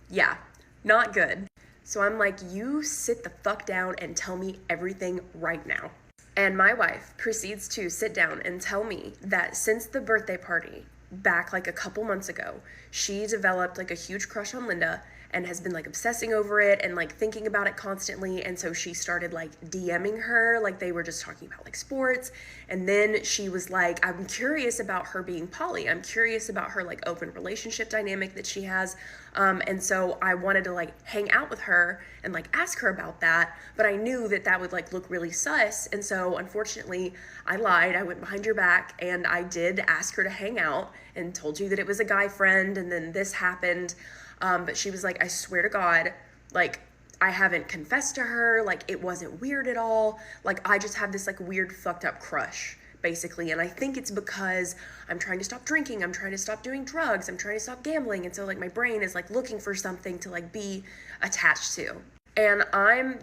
yeah, not good. So I'm like, you sit the fuck down and tell me everything right now. And my wife proceeds to sit down and tell me that since the birthday party back like a couple months ago, she developed like a huge crush on Linda and has been like obsessing over it and like thinking about it constantly. And so she started like DMing her, like they were just talking about like sports. And then she was like, I'm curious about her being poly. I'm curious about her like open relationship dynamic that she has. And so I wanted to like hang out with her and like ask her about that, but I knew that that would like look really sus. And so unfortunately I lied. I went behind your back and I did ask her to hang out and told you that it was a guy friend. And then this happened. But she was like, I swear to God, like, I haven't confessed to her. Like, it wasn't weird at all. Like, I just have this like weird fucked up crush, basically. And I think it's because I'm trying to stop drinking. I'm trying to stop doing drugs. I'm trying to stop gambling. And so like my brain is like looking for something to like be attached to. And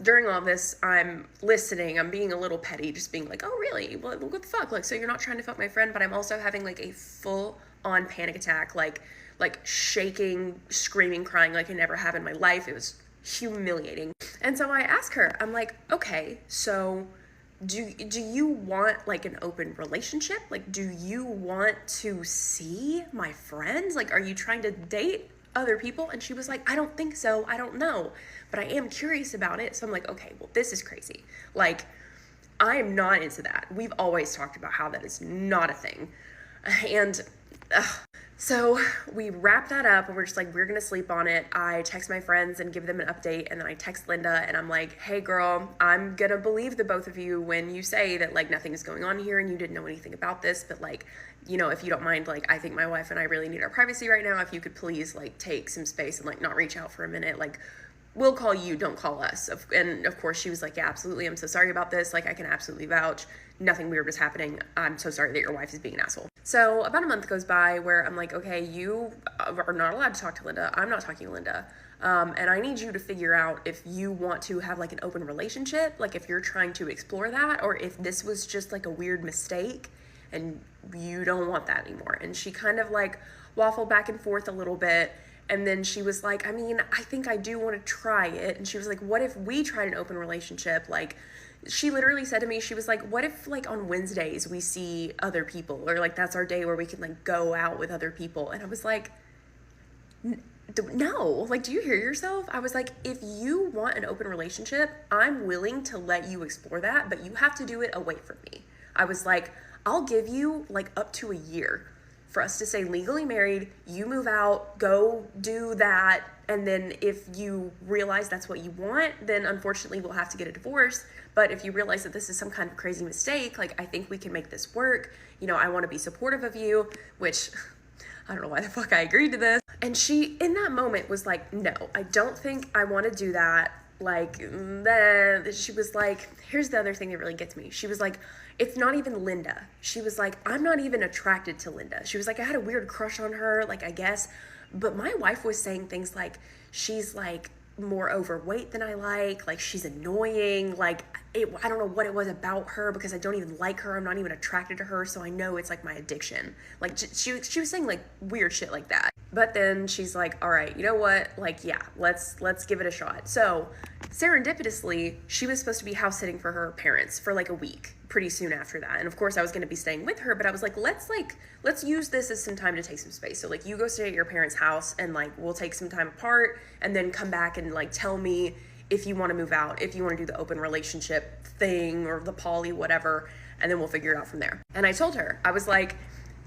during all this, I'm listening. I'm being a little petty, just being like, oh, really? What the fuck? Like, so you're not trying to fuck my friend, but I'm also having like a full on panic attack, like shaking, screaming, crying like I never have in my life. It was humiliating. And so I asked her, I'm like, okay, so do you want like an open relationship? Like, do you want to see my friends? Like, are you trying to date other people? And she was like, I don't think so. I don't know, but I am curious about it. So I'm like, okay, well, this is crazy. Like, I am not into that. We've always talked about how that is not a thing. And so we wrap that up and we're just like, we're gonna sleep on it. I text my friends and give them an update, and then I text Linda and I'm like, hey girl, I'm gonna believe the both of you when you say that like nothing is going on here and you didn't know anything about this, but like, you know, if you don't mind, like I think my wife and I really need our privacy right now. If you could please like take some space and like not reach out for a minute, like we'll call you, don't call us. And of course she was like, yeah, absolutely, I'm so sorry about this. Like I can absolutely vouch. Nothing weird was happening. I'm so sorry that your wife is being an asshole. So about a month goes by where I'm like, okay, you are not allowed to talk to Linda. I'm not talking to Linda. And I need you to figure out if you want to have like an open relationship, like if you're trying to explore that, or if this was just like a weird mistake and you don't want that anymore. And she kind of like waffled back and forth a little bit. And then she was like, I mean, I think I do want to try it. And she was like, what if we tried an open relationship? Like, she literally said to me, she was like, what if like on Wednesdays we see other people, or like that's our day where we can like go out with other people? And I was like, no, like, do you hear yourself? I was like, if you want an open relationship, I'm willing to let you explore that, but you have to do it away from me. I was like, I'll give you like up to a year for us to stay legally married, you move out, go do that, and then if you realize that's what you want, then unfortunately we'll have to get a divorce. But if you realize that this is some kind of crazy mistake, like, I think we can make this work, you know, I want to be supportive of you, which I don't know why the fuck I agreed to this. And she, in that moment, was like, no, I don't think I want to do that. Like, then she was like, here's the other thing that really gets me. She was like, it's not even Linda. She was like, I'm not even attracted to Linda. She was like, I had a weird crush on her, like, I guess. But my wife was saying things like, she's like more overweight than I like she's annoying, like, I don't know what it was about her, because I don't even like her, I'm not even attracted to her, so I know it's like my addiction. Like, she was saying like weird shit like that. But then she's like, all right, you know what, like, yeah, let's give it a shot. So serendipitously, she was supposed to be house sitting for her parents for like a week pretty soon after that. And of course I was going to be staying with her, but I was like, let's use this as some time to take some space. So like, you go stay at your parents' house and like, we'll take some time apart and then come back and like tell me if you want to move out, if you want to do the open relationship thing or the poly, whatever, and then we'll figure it out from there. And I told her, I was like,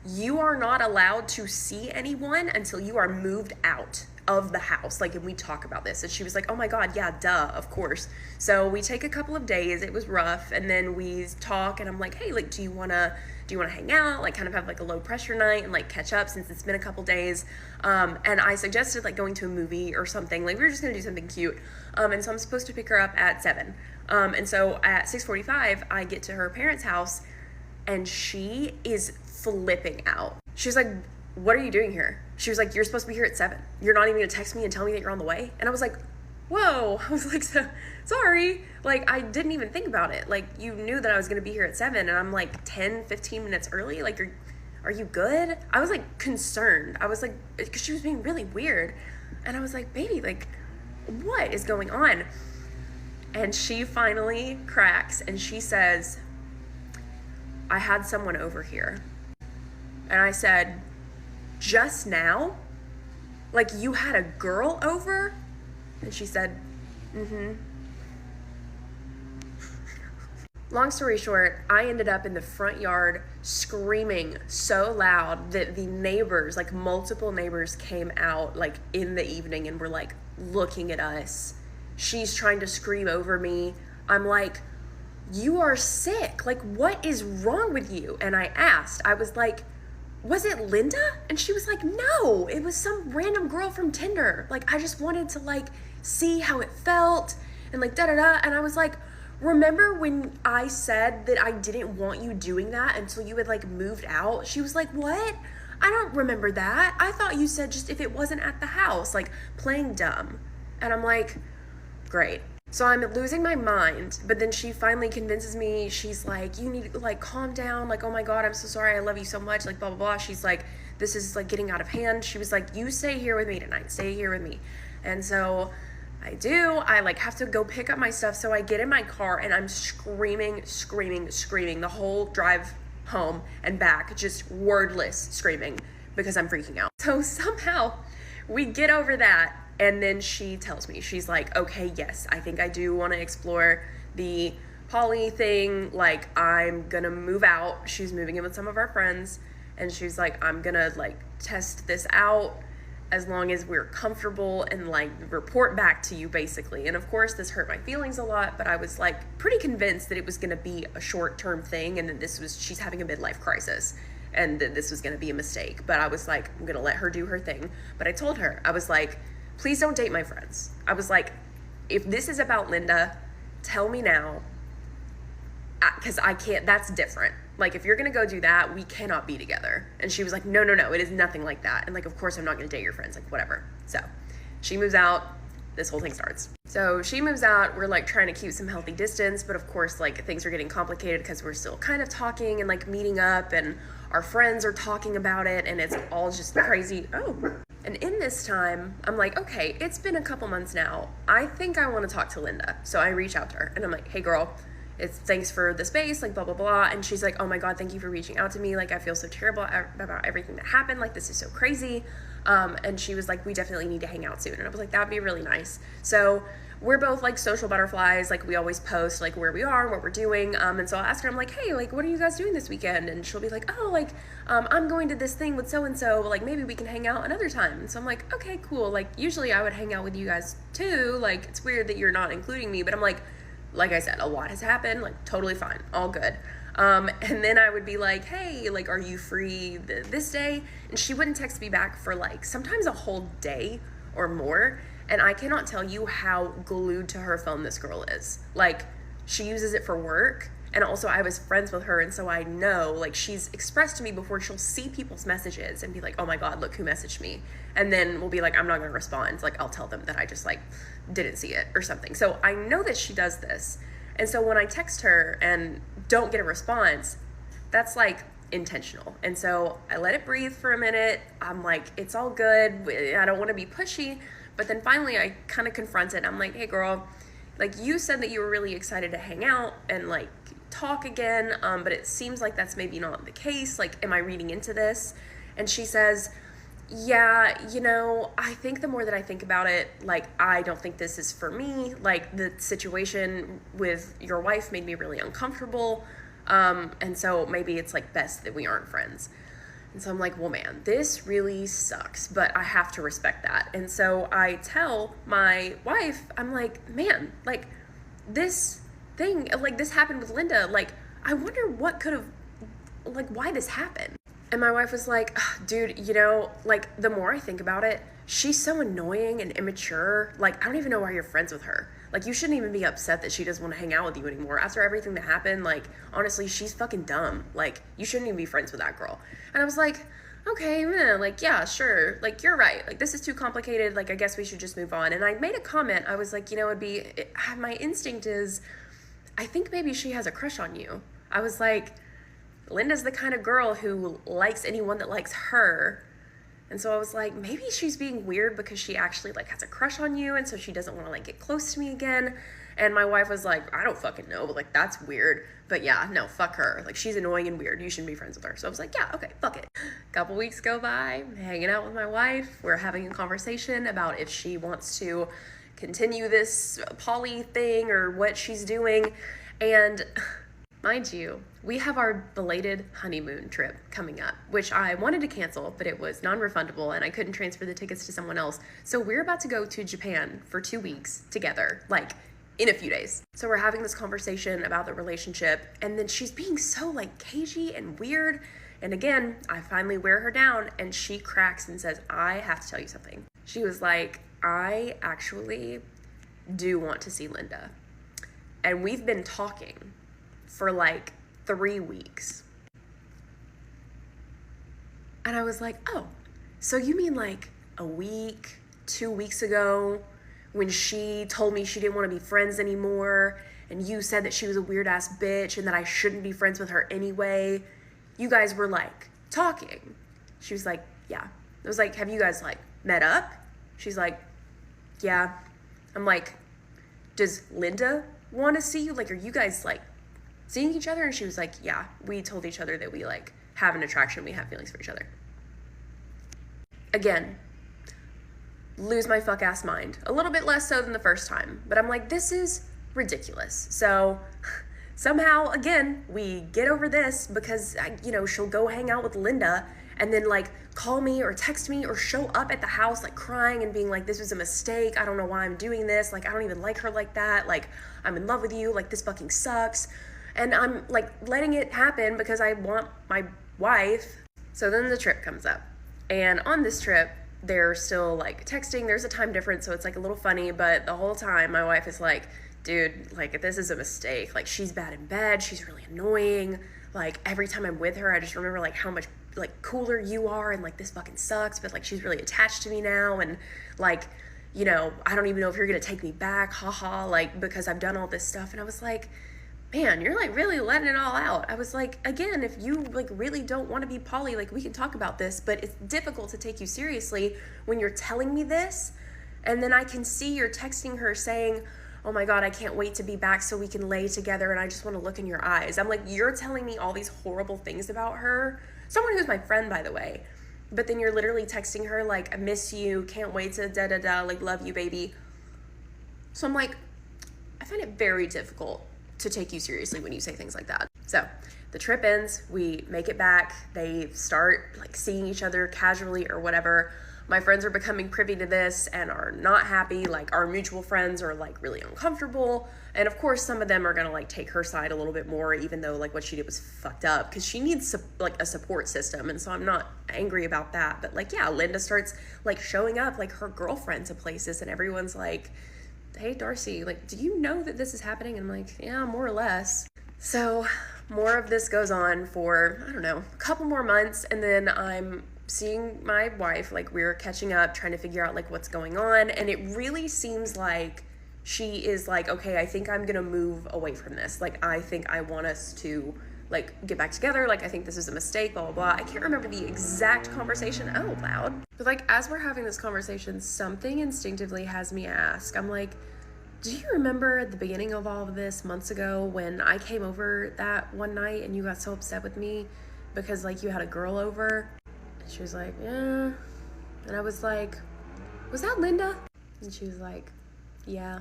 you are not allowed to see anyone until you are moved out of the house. Like, and we talk about this. And she was like, oh my God, yeah, duh, of course. So we take a couple of days, it was rough, and then we talk, and I'm like, hey, like, do you wanna hang out, like kind of have like a low pressure night and like catch up since it's been a couple days? And I suggested like going to a movie or something, like we were just gonna do something cute. And so I'm supposed to pick her up at 7. And so at 6:45, I get to her parents' house and she is flipping out. She's like, what are you doing here? She was like, you're supposed to be here at 7. You're not even gonna text me and tell me that you're on the way? And I was like, whoa. I was like, sorry. Like, I didn't even think about it. Like, you knew that I was gonna be here at 7 and I'm like 10, 15 minutes early. Like, are you good? I was like concerned. I was like, because she was being really weird. And I was like, baby, like, what is going on? And she finally cracks and she says, I had someone over here. And I said, just now? Like, you had a girl over? And she said, mm-hmm. Long story short, I ended up in the front yard screaming so loud that the neighbors, like multiple neighbors, came out like in the evening and were like looking at us. She's trying to scream over me. I'm like, you are sick. Like, what is wrong with you? And I asked, I was like, was it Linda? And she was like, no, it was some random girl from Tinder. Like, I just wanted to like see how it felt and like da-da-da. And I was like, remember when I said that I didn't want you doing that until you had like moved out? She was like, what? I don't remember that. I thought you said just if it wasn't at the house, like playing dumb. And I'm like, great. So I'm losing my mind, but then she finally convinces me. She's like, you need to like calm down. Like, oh my God, I'm so sorry. I love you so much. Like, blah, blah, blah. She's like, this is like getting out of hand. She was like, you stay here with me tonight. Stay here with me. And so I do. I like have to go pick up my stuff. So I get in my car and I'm screaming the whole drive home and back, just wordless screaming because I'm freaking out. So somehow we get over that. And then she tells me, she's like, okay, yes, I think I do want to explore the poly thing. Like, I'm going to move out. She's moving in with some of our friends. And she's like, I'm going to like test this out as long as we're comfortable and like report back to you basically. And of course this hurt my feelings a lot, but I was like pretty convinced that it was going to be a short-term thing and that she's having a midlife crisis and that this was going to be a mistake. But I was like, I'm going to let her do her thing. But I told her, I was like, please don't date my friends. I was like, if this is about Linda, tell me now, because I can't, that's different. Like, if you're gonna go do that, we cannot be together. And she was like, no, it is nothing like that. And like, of course I'm not gonna date your friends, like whatever. So she moves out, this whole thing starts. So she moves out, we're like trying to keep some healthy distance, but of course like things are getting complicated because we're still kind of talking and like meeting up and our friends are talking about it and it's all just crazy. Oh. And in this time, I'm like, okay, it's been a couple months now. I think I want to talk to Linda. So I reach out to her and I'm like, hey girl, it's thanks for the space, like blah, blah, blah. And she's like, oh my God, thank you for reaching out to me. Like, I feel so terrible about everything that happened. Like, this is so crazy. And she was like, we definitely need to hang out soon. And I was like, that would be really nice. So we're both like social butterflies. Like, we always post like where we are, what we're doing. And so I'll ask her, I'm like, hey, like, what are you guys doing this weekend? And she'll be like, oh, like, I'm going to this thing with so-and-so, like, maybe we can hang out another time. And so I'm like, okay, cool. Like, usually I would hang out with you guys too. Like, it's weird that you're not including me, but I'm like I said, a lot has happened, like, totally fine, all good. And then I would be like, hey, like, are you free this day? And she wouldn't text me back for like sometimes a whole day or more. And I cannot tell you how glued to her phone this girl is. Like, she uses it for work. And also I was friends with her. And so I know, like, she's expressed to me before, she'll see people's messages and be like, oh my God, look who messaged me. And then we'll be like, I'm not going to respond. Like, I'll tell them that I just like didn't see it or something. So I know that she does this. And so when I text her and don't get a response, that's like intentional. And so I let it breathe for a minute. I'm like, it's all good. I don't want to be pushy. But then finally I kind of confront it. I'm like, hey girl, like, you said that you were really excited to hang out and like talk again. But it seems like that's maybe not the case. Like, am I reading into this? And she says, yeah, you know, I think the more that I think about it, like, I don't think this is for me. Like, the situation with your wife made me really uncomfortable. And so maybe it's like best that we aren't friends. And so I'm like, well, man, this really sucks, but I have to respect that. And so I tell my wife, I'm like, man, like, this thing, like, this happened with Linda. Like, I wonder what could have, like, why this happened. And my wife was like, dude, you know, like, the more I think about it, she's so annoying and immature. Like, I don't even know why you're friends with her. Like, you shouldn't even be upset that she doesn't want to hang out with you anymore. After everything that happened, like, honestly, she's fucking dumb. Like, you shouldn't even be friends with that girl. And I was like, okay, man, like, yeah, sure. Like, you're right. Like, this is too complicated. Like, I guess we should just move on. And I made a comment. I was like, you know, my instinct is, I think maybe she has a crush on you. I was like, Linda's the kind of girl who likes anyone that likes her. And so I was like, maybe she's being weird because she actually like has a crush on you. And so she doesn't want to like get close to me again. And my wife was like, I don't fucking know, but like, that's weird. But yeah, no, fuck her. Like, she's annoying and weird. You shouldn't be friends with her. So I was like, yeah, okay, fuck it. A couple weeks go by, hanging out with my wife. We're having a conversation about if she wants to continue this poly thing or what she's doing. And mind you, we have our belated honeymoon trip coming up, which I wanted to cancel, but it was non-refundable and I couldn't transfer the tickets to someone else. So we're about to go to Japan for 2 weeks together, like in a few days. So we're having this conversation about the relationship, and then she's being so like cagey and weird. And again, I finally wear her down and she cracks and says, I have to tell you something. She was like, I actually do want to see Linda. And we've been talking for like 3 weeks. And I was like, oh, so you mean like a week, 2 weeks ago, when she told me she didn't want to be friends anymore, and you said that she was a weird ass bitch and that I shouldn't be friends with her anyway, you guys were like talking? She was like, yeah. I was like, have you guys like met up? She's like, yeah. I'm like, does Linda want to see you? Like, are you guys like seeing each other? And she was like, yeah, we told each other that we like have an attraction, we have feelings for each other. Again, lose my fuck ass mind. A little bit less so than the first time, but I'm like, this is ridiculous. So somehow, again, we get over this because, you know, she'll go hang out with Linda and then like call me or text me or show up at the house like crying and being like, this was a mistake, I don't know why I'm doing this, like I don't even like her like that, like I'm in love with you, like this fucking sucks. And I'm like letting it happen because I want my wife. So then the trip comes up, and on this trip they're still like texting. There's a time difference, so it's like a little funny, but the whole time my wife is like, dude, like this is a mistake, like she's bad in bed, she's really annoying, like every time I'm with her I just remember like how much like cooler you are, and like this fucking sucks, but like she's really attached to me now, and like, you know, I don't even know if you're gonna take me back, haha, like because I've done all this stuff. And I was like, man, you're like really letting it all out. I was like, again, if you like really don't want to be poly, like we can talk about this, but it's difficult to take you seriously when you're telling me this. And then I can see you're texting her saying, oh my God, I can't wait to be back so we can lay together and I just want to look in your eyes. I'm like, you're telling me all these horrible things about her. Someone who's my friend, by the way. But then you're literally texting her like, I miss you, can't wait to da-da-da, like, love you, baby. So I'm like, I find it very difficult to take you seriously when you say things like that. So the trip ends, we make it back, they start like seeing each other casually or whatever. My friends are becoming privy to this and are not happy. Like, our mutual friends are like really uncomfortable. And of course, some of them are gonna like take her side a little bit more, even though like what she did was fucked up, because she needs like a support system. And so I'm not angry about that. But like, yeah, Linda starts like showing up like her girlfriend to places, and everyone's like, hey, Darcy, like, do you know that this is happening? And I'm like, yeah, more or less. So more of this goes on for, I don't know, a couple more months. And then I'm seeing my wife, like, we're catching up, trying to figure out like what's going on. And it really seems like she is like, okay, I think I'm gonna move away from this. Like, I think I want us to like get back together. Like, I think this is a mistake, blah, blah, blah. I can't remember the exact conversation out loud. But like, as we're having this conversation, something instinctively has me ask, I'm like, do you remember at the beginning of all of this months ago when I came over that one night and you got so upset with me because like you had a girl over? And she was like, yeah. And I was like, was that Linda? And she was like, yeah.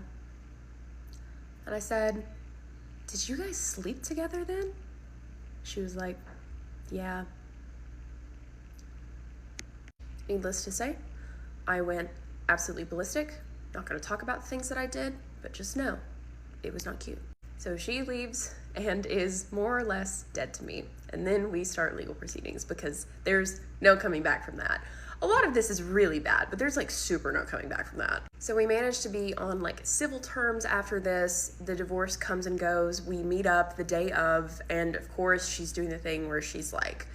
And I said, did you guys sleep together then? She was like, yeah. Needless to say, I went absolutely ballistic. Not gonna talk about the things that I did, but just know it was not cute. So she leaves and is more or less dead to me. And then we start legal proceedings because there's no coming back from that. A lot of this is really bad, but there's like super no coming back from that. So we managed to be on like civil terms after this. The divorce comes and goes. We meet up the day of, and of course she's doing the thing where she's like,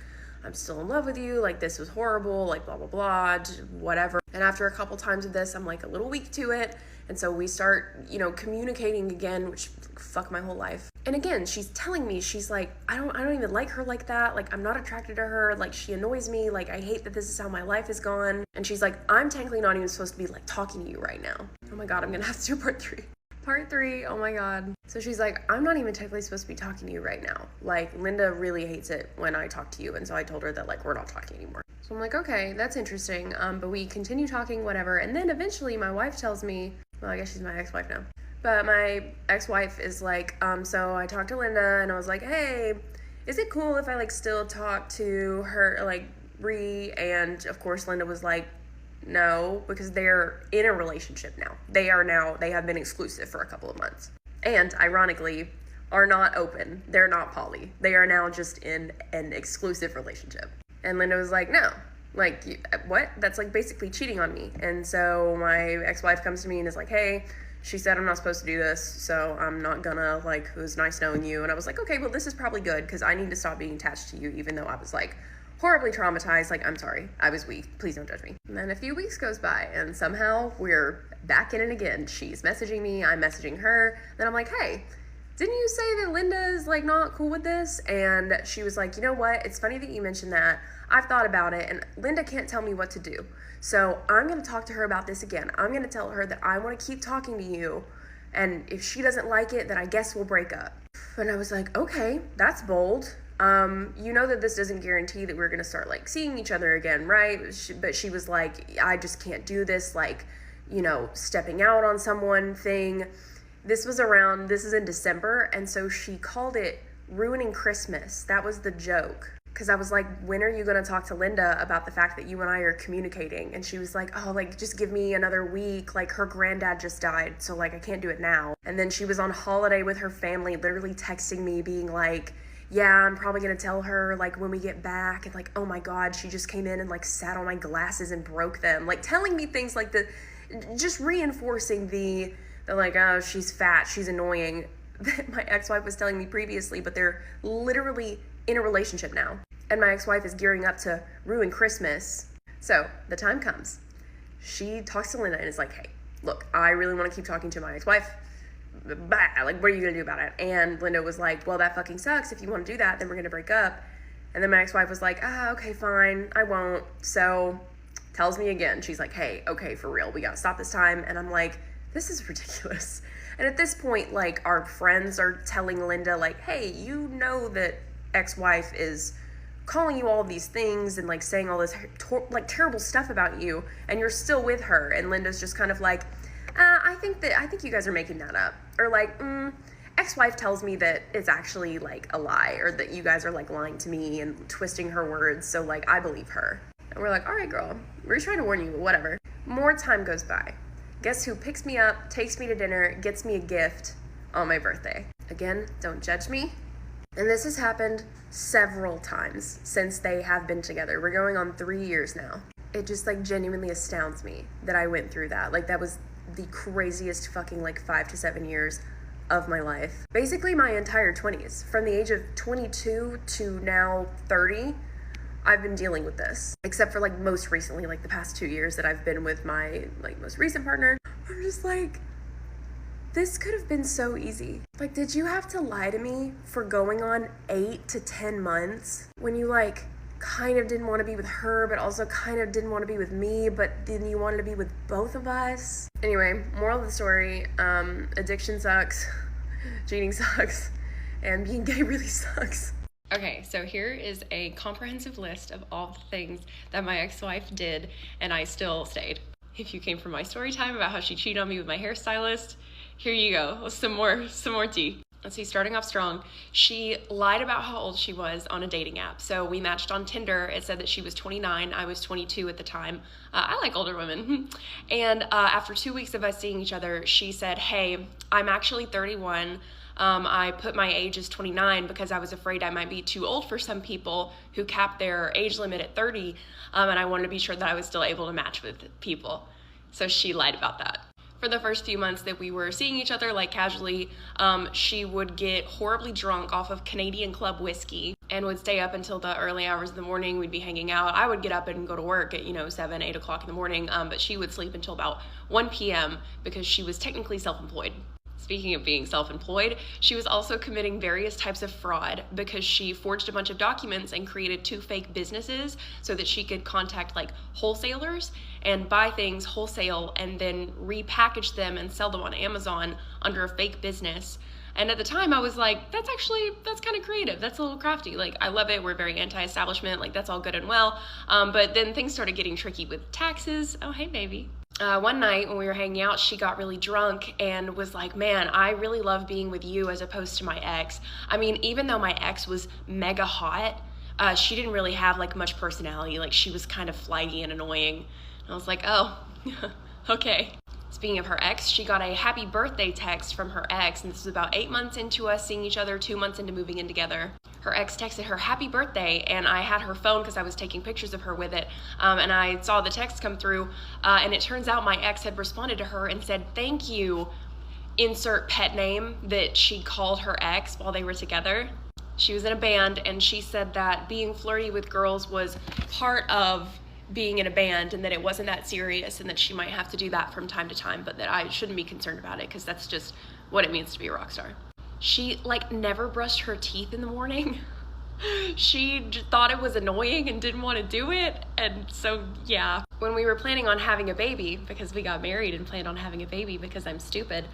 I'm still in love with you, like this was horrible, like blah, blah, blah, whatever. And after a couple times of this, I'm like a little weak to it. And so we start, you know, communicating again, which fuck my whole life. And again, she's telling me, she's like, I don't even like her like that. Like, I'm not attracted to her. Like, she annoys me. Like, I hate that this is how my life is gone. And she's like, I'm technically not even supposed to be like talking to you right now. Oh my God, I'm gonna have to do part 3. Part 3, oh my God. So she's like, I'm not even technically supposed to be talking to you right now. Like, Linda really hates it when I talk to you. And so I told her that like, we're not talking anymore. So I'm like, okay, that's interesting. But we continue talking, whatever. And then eventually my wife tells me, well, I guess she's my ex-wife now. But my ex-wife is like, so I talked to Linda and I was like, hey, is it cool if I like still talk to her, like Bree? And of course Linda was like, no, because they're in a relationship now. They have been exclusive for a couple of months. And ironically, are not open. They're not poly. They are now just in an exclusive relationship. And Linda was like, no, like, what? That's like basically cheating on me. And so my ex-wife comes to me and is like, hey, she said I'm not supposed to do this, so I'm not gonna, like, it was nice knowing you. And I was like, okay, well, this is probably good because I need to stop being attached to you, even though I was like horribly traumatized. Like, I'm sorry, I was weak, please don't judge me. And then a few weeks goes by and somehow we're back in it again. She's messaging me, I'm messaging her. Then I'm like, hey, didn't you say that Linda is like not cool with this? And she was like, you know what? It's funny that you mentioned that. I've thought about it and Linda can't tell me what to do. So I'm going to talk to her about this again. I'm going to tell her that I want to keep talking to you. And if she doesn't like it, then I guess we'll break up. And I was like, okay, that's bold. You know that this doesn't guarantee that we're going to start like seeing each other again, right? But she was like, I just can't do this, like, you know, stepping out on someone thing. This is in December, and so she called it ruining Christmas. That was the joke. Because I was like, when are you going to talk to Linda about the fact that you and I are communicating? And she was like, oh, like, just give me another week. Like, her granddad just died, so, like, I can't do it now. And then she was on holiday with her family, literally texting me, being like, yeah, I'm probably going to tell her, like, when we get back. And, like, oh, my God, she just came in and, like, sat on my glasses and broke them. Like, telling me things like just reinforcing the like, oh, she's fat, she's annoying, that my ex-wife was telling me previously, but they're literally in a relationship now. And my ex-wife is gearing up to ruin Christmas. So the time comes. She talks to Linda and is like, hey, look, I really want to keep talking to my ex-wife. Bah, like, what are you going to do about it? And Linda was like, well, that fucking sucks. If you want to do that, then we're going to break up. And then my ex-wife was like, okay, fine, I won't. So tells me again, she's like, hey, okay, for real, we got to stop this time. And I'm like, this is ridiculous. And at this point, like, our friends are telling Linda, like, hey, you know that ex-wife is calling you all these things and like saying all this like terrible stuff about you, and you're still with her. And Linda's just kind of like, I think you guys are making that up. Or like, ex-wife tells me that it's actually like a lie, or that you guys are like lying to me and twisting her words, so like I believe her. And we're like, all right, girl, we're trying to warn you, but whatever. More time goes by. Guess who picks me up, takes me to dinner, gets me a gift on my birthday? Again, don't judge me. And this has happened several times since they have been together. We're going on 3 years now. It just like genuinely astounds me that I went through that. Like, that was the craziest fucking like 5 to 7 years of my life. Basically my entire 20s. From the age of 22 to now 30, I've been dealing with this. Except for like most recently, like the past 2 years that I've been with my like most recent partner. I'm just like, this could have been so easy. Like, did you have to lie to me for going on 8 to 10 months when you like kind of didn't want to be with her, but also kind of didn't want to be with me, but then you wanted to be with both of us? Anyway, moral of the story, addiction sucks, cheating sucks, and being gay really sucks. Okay, so here is a comprehensive list of all the things that my ex-wife did and I still stayed. If you came from my story time about how she cheated on me with my hairstylist, here you go, some more tea. Let's see, starting off strong, she lied about how old she was on a dating app. So we matched on Tinder. It said that she was 29. I was 22 at the time. I like older women. And after 2 weeks of us seeing each other, she said, hey, I'm actually 31. I put my age as 29 because I was afraid I might be too old for some people who cap their age limit at 30. And I wanted to be sure that I was still able to match with people. So she lied about that. For the first few months that we were seeing each other, like casually, she would get horribly drunk off of Canadian Club whiskey and would stay up until the early hours of the morning. We'd be hanging out. I would get up and go to work at, 7, 8 o'clock in the morning, but she would sleep until about 1 p.m. because she was technically self-employed. Speaking of being self-employed, she was also committing various types of fraud because she forged a bunch of documents and created 2 fake businesses so that she could contact like wholesalers and buy things wholesale and then repackage them and sell them on Amazon under a fake business. And at the time I was like, that's kind of creative. That's a little crafty. Like, I love it. We're very anti-establishment. Like, that's all good and well. But then things started getting tricky with taxes. Oh, hey, baby. One night when we were hanging out, she got really drunk and was like, man, I really love being with you as opposed to my ex. I mean, even though my ex was mega hot, she didn't really have like much personality. Like, she was kind of flighty and annoying. And I was like, oh, okay. Speaking of her ex, she got a happy birthday text from her ex, and this was about 8 months into us seeing each other, 2 months into moving in together. Her ex texted her happy birthday, and I had her phone because I was taking pictures of her with it, and I saw the text come through, and it turns out my ex had responded to her and said, thank you, insert pet name that she called her ex while they were together. She was in a band, and she said that being flirty with girls was part of being in a band and that it wasn't that serious and that she might have to do that from time to time, but that I shouldn't be concerned about it because that's just what it means to be a rock star. She like never brushed her teeth in the morning. She thought it was annoying and didn't want to do it. And so, yeah. When we were planning on having a baby, because we got married and planned on having a baby because I'm stupid,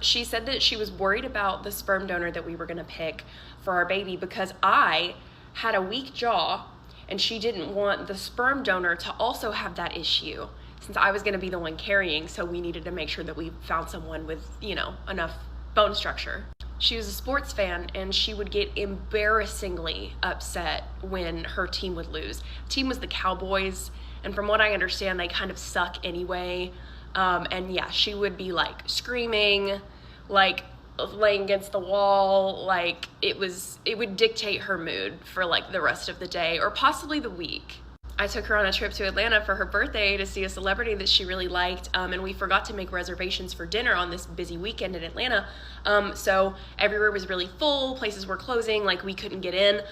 she said that she was worried about the sperm donor that we were going to pick for our baby because I had a weak jaw and she didn't want the sperm donor to also have that issue since I was going to be the one carrying, so we needed to make sure that we found someone with, enough bone structure. She was a sports fan and she would get embarrassingly upset when her team would lose. The team was the Cowboys, and from what I understand, they kind of suck anyway. And yeah, she would be like screaming, like laying against the wall, like it would dictate her mood for like the rest of the day or possibly the week. I took her on a trip to Atlanta for her birthday to see a celebrity that she really liked, and we forgot to make reservations for dinner on this busy weekend in Atlanta. So everywhere was really full, places were closing, like we couldn't get in.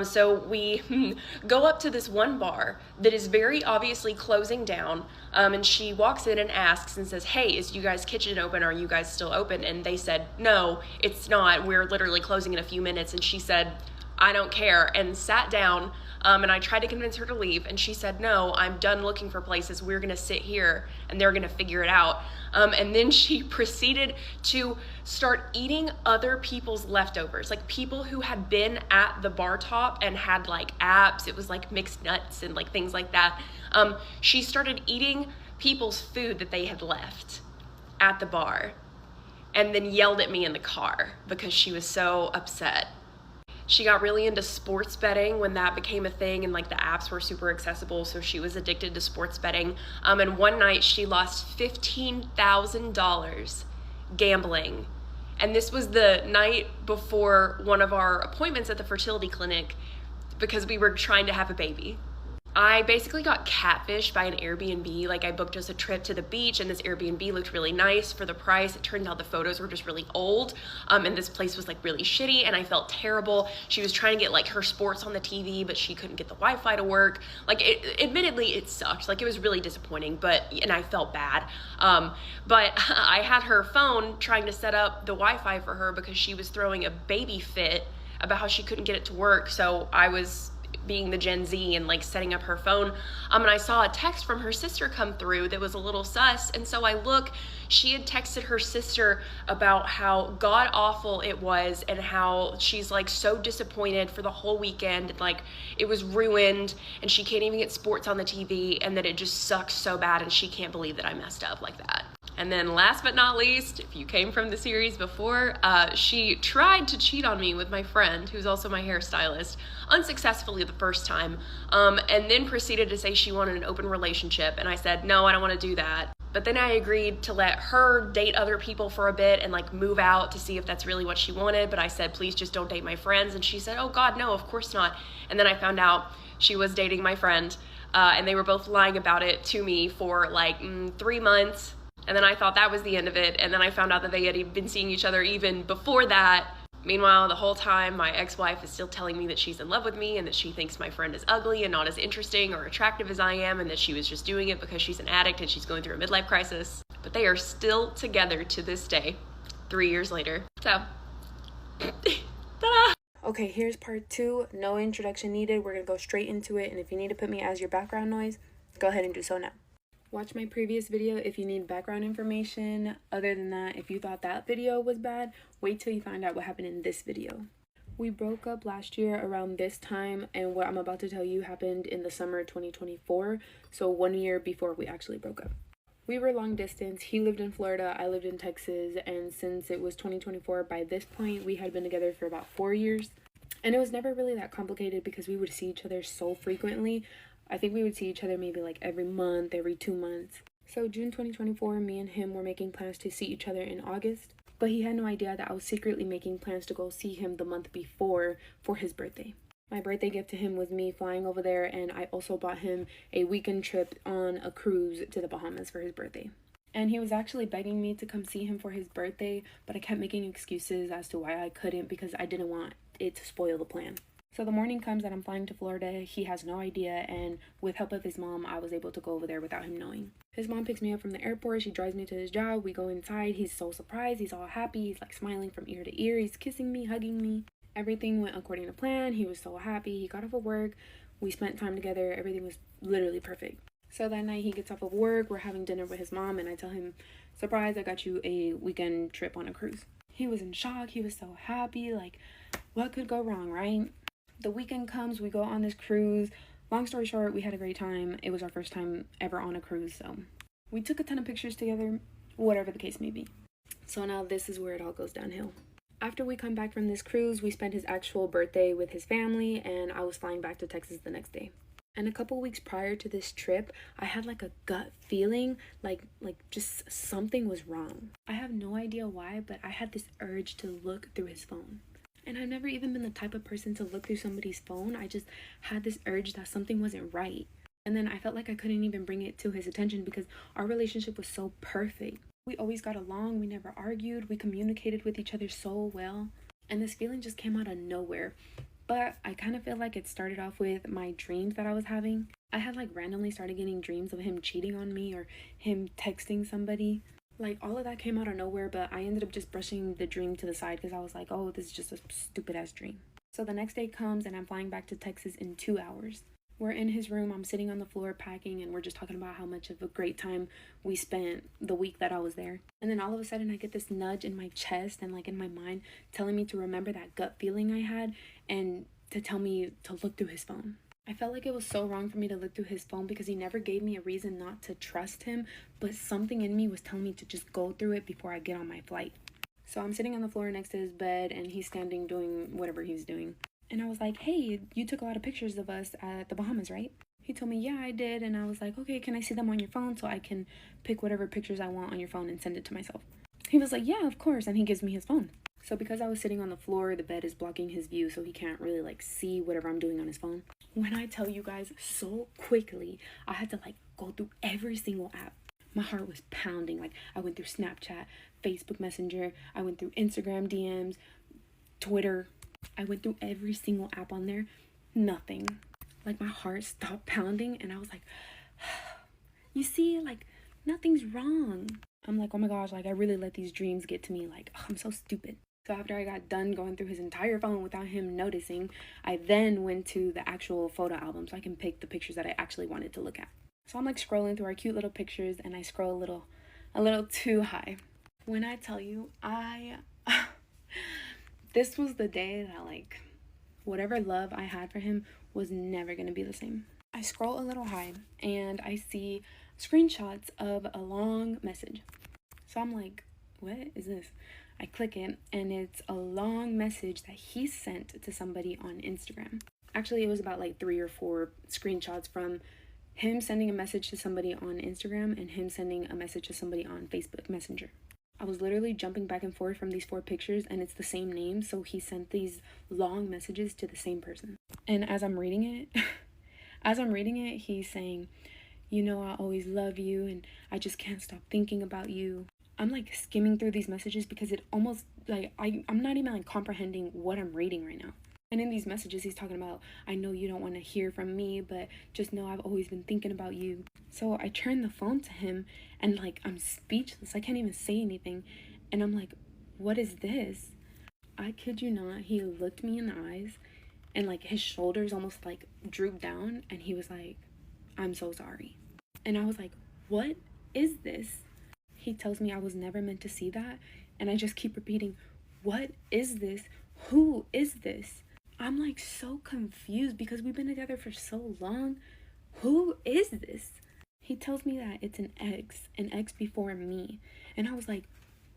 So we go up to this one bar that is very obviously closing down, and she walks in and asks and says, hey, is you guys' kitchen open? Are you guys still open? And they said, no, it's not. We're literally closing in a few minutes. And she said, I don't care, and sat down. And I tried to convince her to leave, and she said, no, I'm done looking for places. We're gonna sit here and they're gonna figure it out. And then she proceeded to start eating other people's leftovers, like people who had been at the bar top and had like apps. It was like mixed nuts and like things like that. She started eating people's food that they had left at the bar, and then yelled at me in the car because she was so upset. She got really into sports betting when that became a thing, and like the apps were super accessible, so she was addicted to sports betting. And one night she lost $15,000 gambling. And this was the night before one of our appointments at the fertility clinic because we were trying to have a baby. I basically got catfished by an Airbnb. Like, I booked us a trip to the beach, and this Airbnb looked really nice for the price. It turned out the photos were just really old, and this place was like really shitty, and I felt terrible. She was trying to get like her sports on the TV, but she couldn't get the Wi-Fi to work. Like, admittedly, it sucked. Like, it was really disappointing, and I felt bad. But I had her phone trying to set up the Wi-Fi for her because she was throwing a baby fit about how she couldn't get it to work. So I was being the Gen Z and like setting up her phone. And I saw a text from her sister come through that was a little sus. And so I look, she had texted her sister about how god awful it was and how she's like so disappointed for the whole weekend. And like it was ruined and she can't even get sports on the TV and that it just sucks so bad and she can't believe that I messed up like that. And then last but not least, if you came from the series before, she tried to cheat on me with my friend, who's also my hairstylist, unsuccessfully the first time, and then proceeded to say she wanted an open relationship. And I said, no, I don't want to do that. But then I agreed to let her date other people for a bit and like move out to see if that's really what she wanted. But I said, please just don't date my friends. And she said, oh God, no, of course not. And then I found out she was dating my friend, and they were both lying about it to me for like 3 months. And then I thought that was the end of it. And then I found out that they had been seeing each other even before that. Meanwhile, the whole time, my ex-wife is still telling me that she's in love with me and that she thinks my friend is ugly and not as interesting or attractive as I am, and that she was just doing it because she's an addict and she's going through a midlife crisis. But they are still together to this day, 3 years later. So, ta-da! Okay, here's part 2. No introduction needed. We're gonna go straight into it, and if you need to put me as your background noise, go ahead and do so now. Watch my previous video if you need background information. Other than that, if you thought that video was bad, wait till you find out what happened in this video. We broke up last year around this time, and what I'm about to tell you happened in the summer 2024, so 1 year before we actually broke up. We were long distance. He lived in Florida, I lived in Texas, and since it was 2024, by this point, we had been together for about 4 years. And it was never really that complicated because we would see each other so frequently. I think we would see each other maybe like every month, every 2 months. So June 2024, me and him were making plans to see each other in August, but he had no idea that I was secretly making plans to go see him the month before for his birthday. My birthday gift to him was me flying over there, and I also bought him a weekend trip on a cruise to the Bahamas for his birthday. And he was actually begging me to come see him for his birthday, but I kept making excuses as to why I couldn't because I didn't want it to spoil the plan. So the morning comes that I'm flying to Florida. He has no idea, and with help of his mom, I was able to go over there without him knowing. His mom picks me up from the airport. She drives me to his job. We go inside. He's so surprised. He's all happy. He's like smiling from ear to ear. He's kissing me, hugging me. Everything went according to plan. He was so happy. He got off of work. We spent time together. Everything was literally perfect. So that night he gets off of work. We're having dinner with his mom, and I tell him, surprise, I got you a weekend trip on a cruise. He was in shock. He was so happy. Like, what could go wrong, right? The weekend comes, we go on this cruise. Long story short, we had a great time. It was our first time ever on a cruise, so we took a ton of pictures together, whatever the case may be. So now this is where it all goes downhill. After we come back from this cruise, we spent his actual birthday with his family, and I was flying back to Texas the next day. And a couple weeks prior to this trip, I had like a gut feeling like just something was wrong. I have no idea why, but I had this urge to look through his phone. And I've never even been the type of person to look through somebody's phone. I just had this urge that something wasn't right. And then I felt like I couldn't even bring it to his attention because our relationship was so perfect. We always got along. We never argued. We communicated with each other so well. And this feeling just came out of nowhere. But I kind of feel like it started off with my dreams that I was having. I had like randomly started getting dreams of him cheating on me or him texting somebody. Like, all of that came out of nowhere, but I ended up just brushing the dream to the side because I was like, oh, this is just a stupid-ass dream. So the next day comes and I'm flying back to Texas in 2 hours. We're in his room, I'm sitting on the floor packing, and we're just talking about how much of a great time we spent the week that I was there. And then all of a sudden I get this nudge in my chest and like in my mind telling me to remember that gut feeling I had and to tell me to look through his phone. I felt like it was so wrong for me to look through his phone because he never gave me a reason not to trust him, but something in me was telling me to just go through it before I get on my flight. So I'm sitting on the floor next to his bed and he's standing doing whatever he's doing. And I was like, hey, you took a lot of pictures of us at the Bahamas, right? He told me, yeah, I did. And I was like, okay, can I see them on your phone so I can pick whatever pictures I want on your phone and send it to myself? He was like, yeah, of course. And he gives me his phone. So because I was sitting on the floor, the bed is blocking his view, so he can't really like see whatever I'm doing on his phone. When I tell you guys, so quickly, I had to like go through every single app. My heart was pounding. Like I went through Snapchat, Facebook Messenger, I went through Instagram DMs, Twitter. I went through every single app on there. Nothing. Like my heart stopped pounding and I was like, you see, like nothing's wrong. I'm like, oh my gosh, like I really let these dreams get to me. Like, oh, I'm so stupid. So after I got done going through his entire phone without him noticing, I then went to the actual photo album so I can pick the pictures that I actually wanted to look at. So I'm like scrolling through our cute little pictures and I scroll a little too high. When I tell you, this was the day that like whatever love I had for him was never going to be the same. I scroll a little high and I see screenshots of a long message. So I'm like, what is this? I click it and it's a long message that he sent to somebody on Instagram. Actually, it was about like 3 or 4 screenshots from him sending a message to somebody on Instagram and him sending a message to somebody on Facebook Messenger. I was literally jumping back and forth from these 4 pictures and it's the same name, so he sent these long messages to the same person. And as I'm reading it, he's saying, you know, I always love you and I just can't stop thinking about you. I'm like skimming through these messages because it almost like I'm not even like comprehending what I'm reading right now. And in these messages, he's talking about, I know you don't want to hear from me, but just know I've always been thinking about you. So I turn the phone to him and like, I'm speechless. I can't even say anything. And I'm like, what is this? I kid you not. He looked me in the eyes and like his shoulders almost like drooped down. And he was like, I'm so sorry. And I was like, what is this? He tells me I was never meant to see that. And I just keep repeating, what is this? Who is this? I'm like so confused because we've been together for so long. Who is this? He tells me that it's an ex before me. And I was like,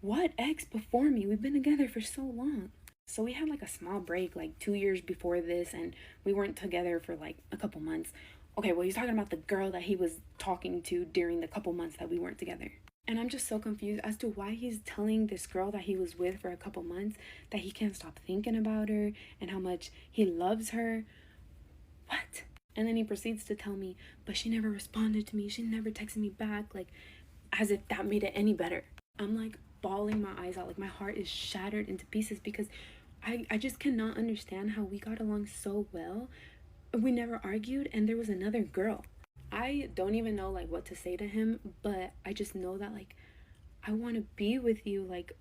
what ex before me? We've been together for so long. So we had like a small break like 2 years before this and we weren't together for like a couple months. Okay, well, he's talking about the girl that he was talking to during the couple months that we weren't together. And I'm just so confused as to why he's telling this girl that he was with for a couple months that he can't stop thinking about her and how much he loves her. What? And then he proceeds to tell me, but she never responded to me. She never texted me back, like as if that made it any better. I'm like bawling my eyes out. Like my heart is shattered into pieces because I just cannot understand how we got along so well. We never argued and there was another girl. I don't even know like what to say to him, but I just know that like I want to be with you. Like,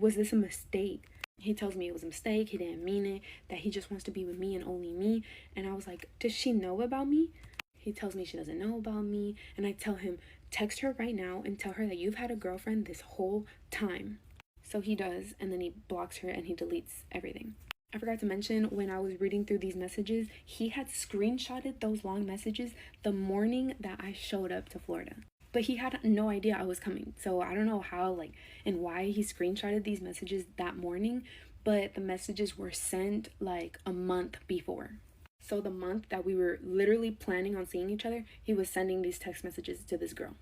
was this a mistake? He tells me it was a mistake, he didn't mean it, that he just wants to be with me and only me. And I was like, does she know about me? He tells me she doesn't know about me. And I tell him, text her right now and tell her that you've had a girlfriend this whole time. So he does, and then he blocks her and he deletes everything. I forgot to mention, when I was reading through these messages, he had screenshotted those long messages the morning that I showed up to Florida. But he had no idea I was coming. So I don't know how, like, and why he screenshotted these messages that morning, but the messages were sent like a month before. So the month that we were literally planning on seeing each other, he was sending these text messages to this girl.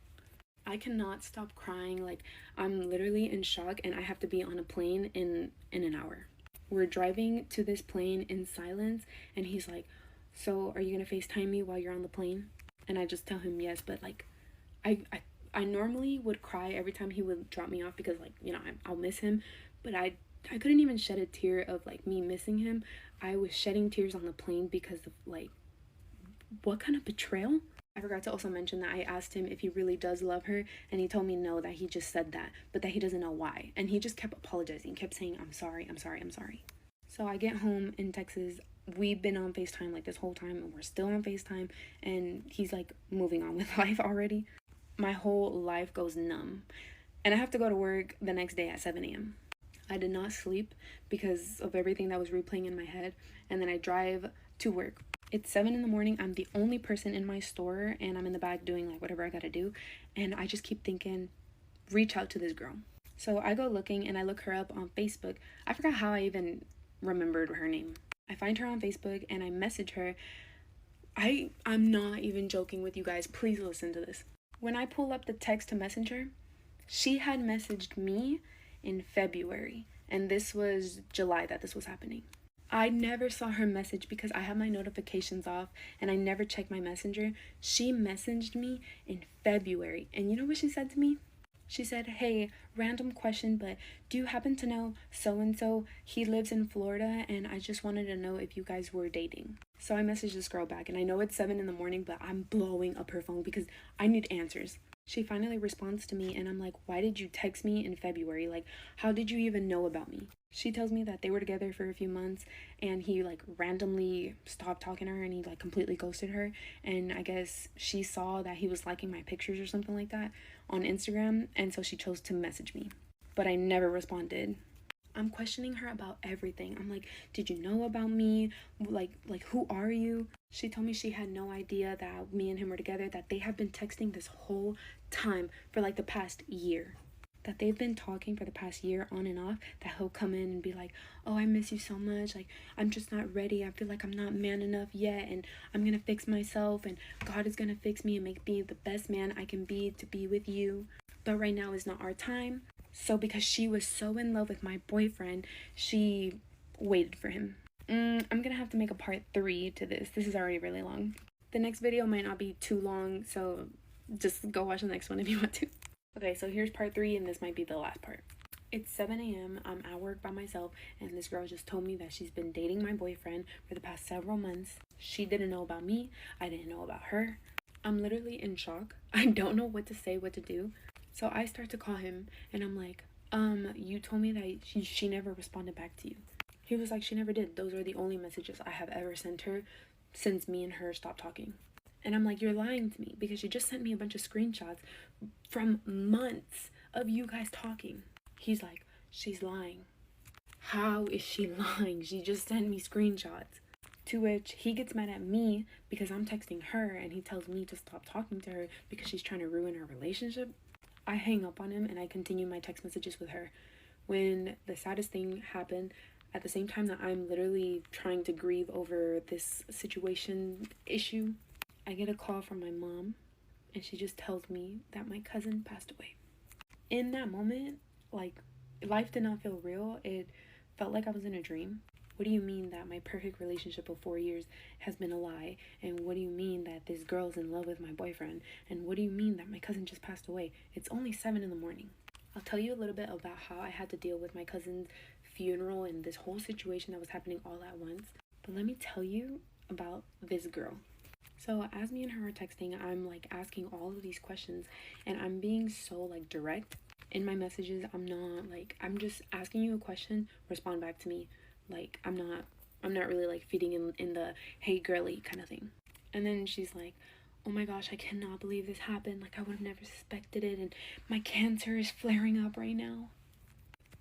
I cannot stop crying. Like, I'm literally in shock and I have to be on a plane in an hour. We're driving to this plane in silence and he's like, so are you gonna FaceTime me while you're on the plane? And I just tell him yes, but like I normally would cry every time he would drop me off because, like, you know, I'll miss him, but I couldn't even shed a tear of like me missing him. I was shedding tears on the plane because of like, what kind of betrayal? I forgot to also mention that I asked him if he really does love her, and he told me no, that he just said that, but that he doesn't know why. And he just kept apologizing, kept saying, I'm sorry. So I get home in Texas. We've been on FaceTime like this whole time, and we're still on FaceTime, and he's like moving on with life already. My whole life goes numb, and I have to go to work the next day at 7 a.m. I did not sleep because of everything that was replaying in my head, and then I drive to work. It's 7 in the morning. I'm the only person in my store, and I'm in the back doing like whatever I gotta do, and I just keep thinking, reach out to this girl. So I go looking, and I look her up on Facebook. I forgot how I even remembered her name. I find her on Facebook, and I message her. I'm not even joking with you guys. Please listen to this. When I pull up the text to Messenger, she had messaged me in February, and this was July that this was happening. I never saw her message because I have my notifications off and I never check my messenger. She messaged me in February, and you know what she said to me? She said, hey, random question, but do you happen to know so-and-so? He lives in Florida, and I just wanted to know if you guys were dating. So I messaged this girl back, and I know it's 7 in the morning, but I'm blowing up her phone because I need answers. She finally responds to me, and I'm like, why did you text me in February? Like, how did you even know about me? She tells me that they were together for a few months, and he like randomly stopped talking to her, and he like completely ghosted her. And I guess she saw that he was liking my pictures or something like that on Instagram, and so she chose to message me. But I never responded. I'm questioning her about everything. I'm like, did you know about me? Like who are you? She told me she had no idea that me and him were together, that they have been texting this whole time for like the past year. That they've been talking for the past year on and off, that he'll come in and be like, oh, I miss you so much, like I'm just not ready, I feel like I'm not man enough yet, and I'm gonna fix myself, and God is gonna fix me and make me the best man I can be to be with you, but right now is not our time. So because she was so in love with my boyfriend, she waited for him. I'm gonna have to make a part 3 to this. This is already really long. The next video might not be too long, so just go watch the next one if you want to. Okay, so here's part 3, and this might be the last part. It's 7 a.m. I'm at work by myself, and this girl just told me that she's been dating my boyfriend for the past several months. She didn't know about me. I didn't know about her. I'm literally in shock. I don't know what to say, what to do. So I start to call him, and I'm like, you told me that she never responded back to you. He was like, she never did. Those are the only messages I have ever sent her since me and her stopped talking. And I'm like, you're lying to me because you just sent me a bunch of screenshots from months of you guys talking. He's like, she's lying. How is she lying? She just sent me screenshots. To which he gets mad at me because I'm texting her, and he tells me to stop talking to her because she's trying to ruin our relationship. I hang up on him and I continue my text messages with her. When the saddest thing happened, at the same time that I'm literally trying to grieve over this situation issue, I get a call from my mom, and she just tells me that my cousin passed away. In that moment, like, life did not feel real. It felt like I was in a dream. What do you mean that my perfect relationship of 4 years has been a lie? And what do you mean that this girl's in love with my boyfriend? And what do you mean that my cousin just passed away? It's only 7 in the morning. I'll tell you a little bit about how I had to deal with my cousin's funeral and this whole situation that was happening all at once. But let me tell you about this girl. So as me and her are texting, I'm like asking all of these questions, and I'm being so like direct in my messages. I'm just asking you a question, respond back to me. Like I'm not really like feeding in the hey girly kind of thing. And then she's like, oh my gosh, I cannot believe this happened. Like I would have never suspected it, and my cancer is flaring up right now.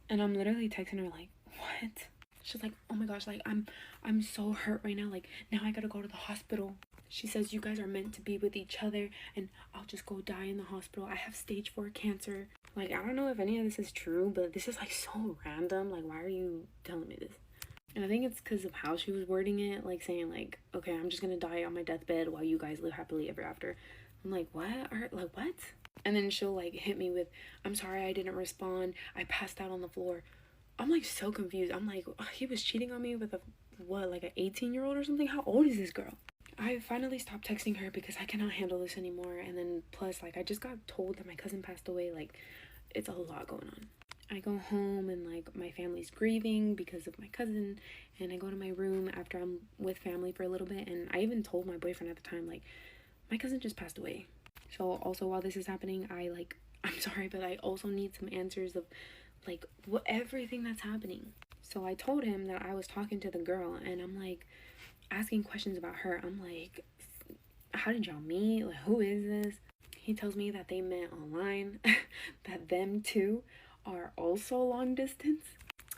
And I'm literally texting her like, what? She's like, oh my gosh, like I'm so hurt right now. Like now I gotta go to the hospital. She says you guys are meant to be with each other, and I'll just go die in the hospital. I have stage 4 cancer. Like, I don't know if any of this is true, but this is like so random. Like, why are you telling me this? And I think it's because of how she was wording it, like saying like, okay, I'm just gonna die on my deathbed while you guys live happily ever after. I'm like, what? Like, what? And then she'll like hit me with, I'm sorry I didn't respond. I passed out on the floor. I'm like so confused. I'm like, oh, he was cheating on me with like an 18-year-old or something? How old is this girl? I finally stopped texting her because I cannot handle this anymore. And then plus, like, I just got told that my cousin passed away. Like, it's a lot going on. I go home and like my family's grieving because of my cousin, and I go to my room after I'm with family for a little bit, and I even told my boyfriend at the time, like, my cousin just passed away. So also while this is happening, I'm sorry, but I also need some answers of like everything that's happening. So I told him that I was talking to the girl, and I'm like asking questions about her. I'm like, how did y'all meet? Like, who is this? He tells me that they met online, that them two are also long distance.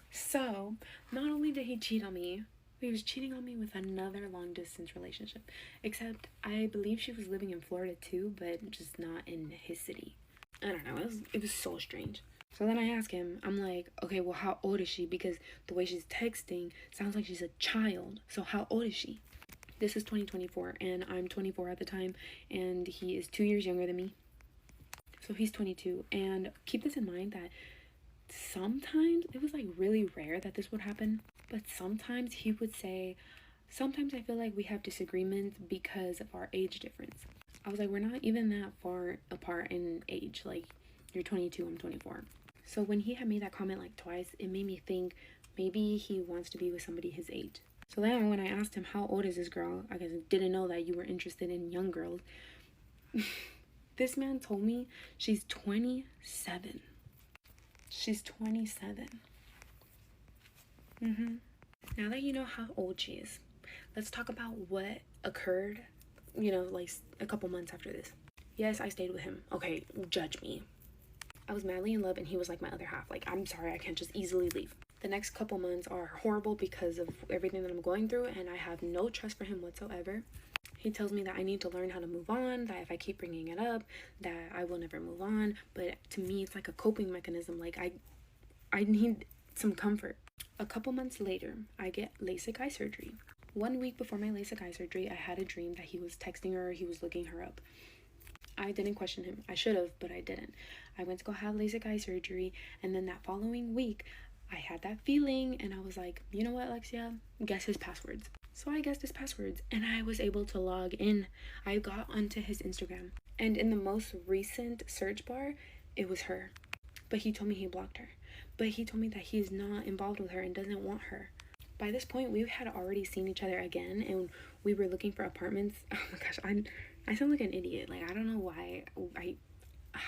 So not only did he cheat on me, he was cheating on me with another long distance relationship. Except I believe she was living in Florida too, but just not in his city. I don't know, it was so strange. So then I ask him, I'm like, okay, well, how old is she? Because the way she's texting sounds like she's a child. So how old is she? This is 2024, and I'm 24 at the time, and he is 2 years younger than me. So he's 22, and keep this in mind that sometimes, it was like really rare that this would happen, but sometimes he would say, sometimes I feel like we have disagreements because of our age difference. I was like, we're not even that far apart in age. Like, you're 22, I'm 24. So when he had made that comment like twice, it made me think maybe he wants to be with somebody his age. So then when I asked him, how old is this girl? I guess I didn't know that you were interested in young girls. This man told me she's 27. She's 27. Now that you know how old she is, let's talk about what occurred, like a couple months after this. Yes, I stayed with him. Okay, judge me. I was madly in love, and he was like my other half. Like, I'm sorry, I can't just easily leave. The next couple months are horrible because of everything that I'm going through, and I have no trust for him whatsoever. He tells me that I need to learn how to move on, that if I keep bringing it up, that I will never move on. But to me, it's like a coping mechanism. Like, I need some comfort. A couple months later, I get LASIK eye surgery. 1 week before my LASIK eye surgery, I had a dream that he was texting her, he was looking her up. I didn't question him. I should have, but I didn't. I went to go have LASIK eye surgery, and then that following week, I had that feeling, and I was like, you know what, Alexia? Guess his passwords. So I guessed his passwords, and I was able to log in. I got onto his Instagram, and in the most recent search bar, it was her. But he told me he blocked her. But he told me that he is not involved with her and doesn't want her. By this point, we had already seen each other again, and we were looking for apartments. Oh my gosh, I sound like an idiot. Like, I don't know why.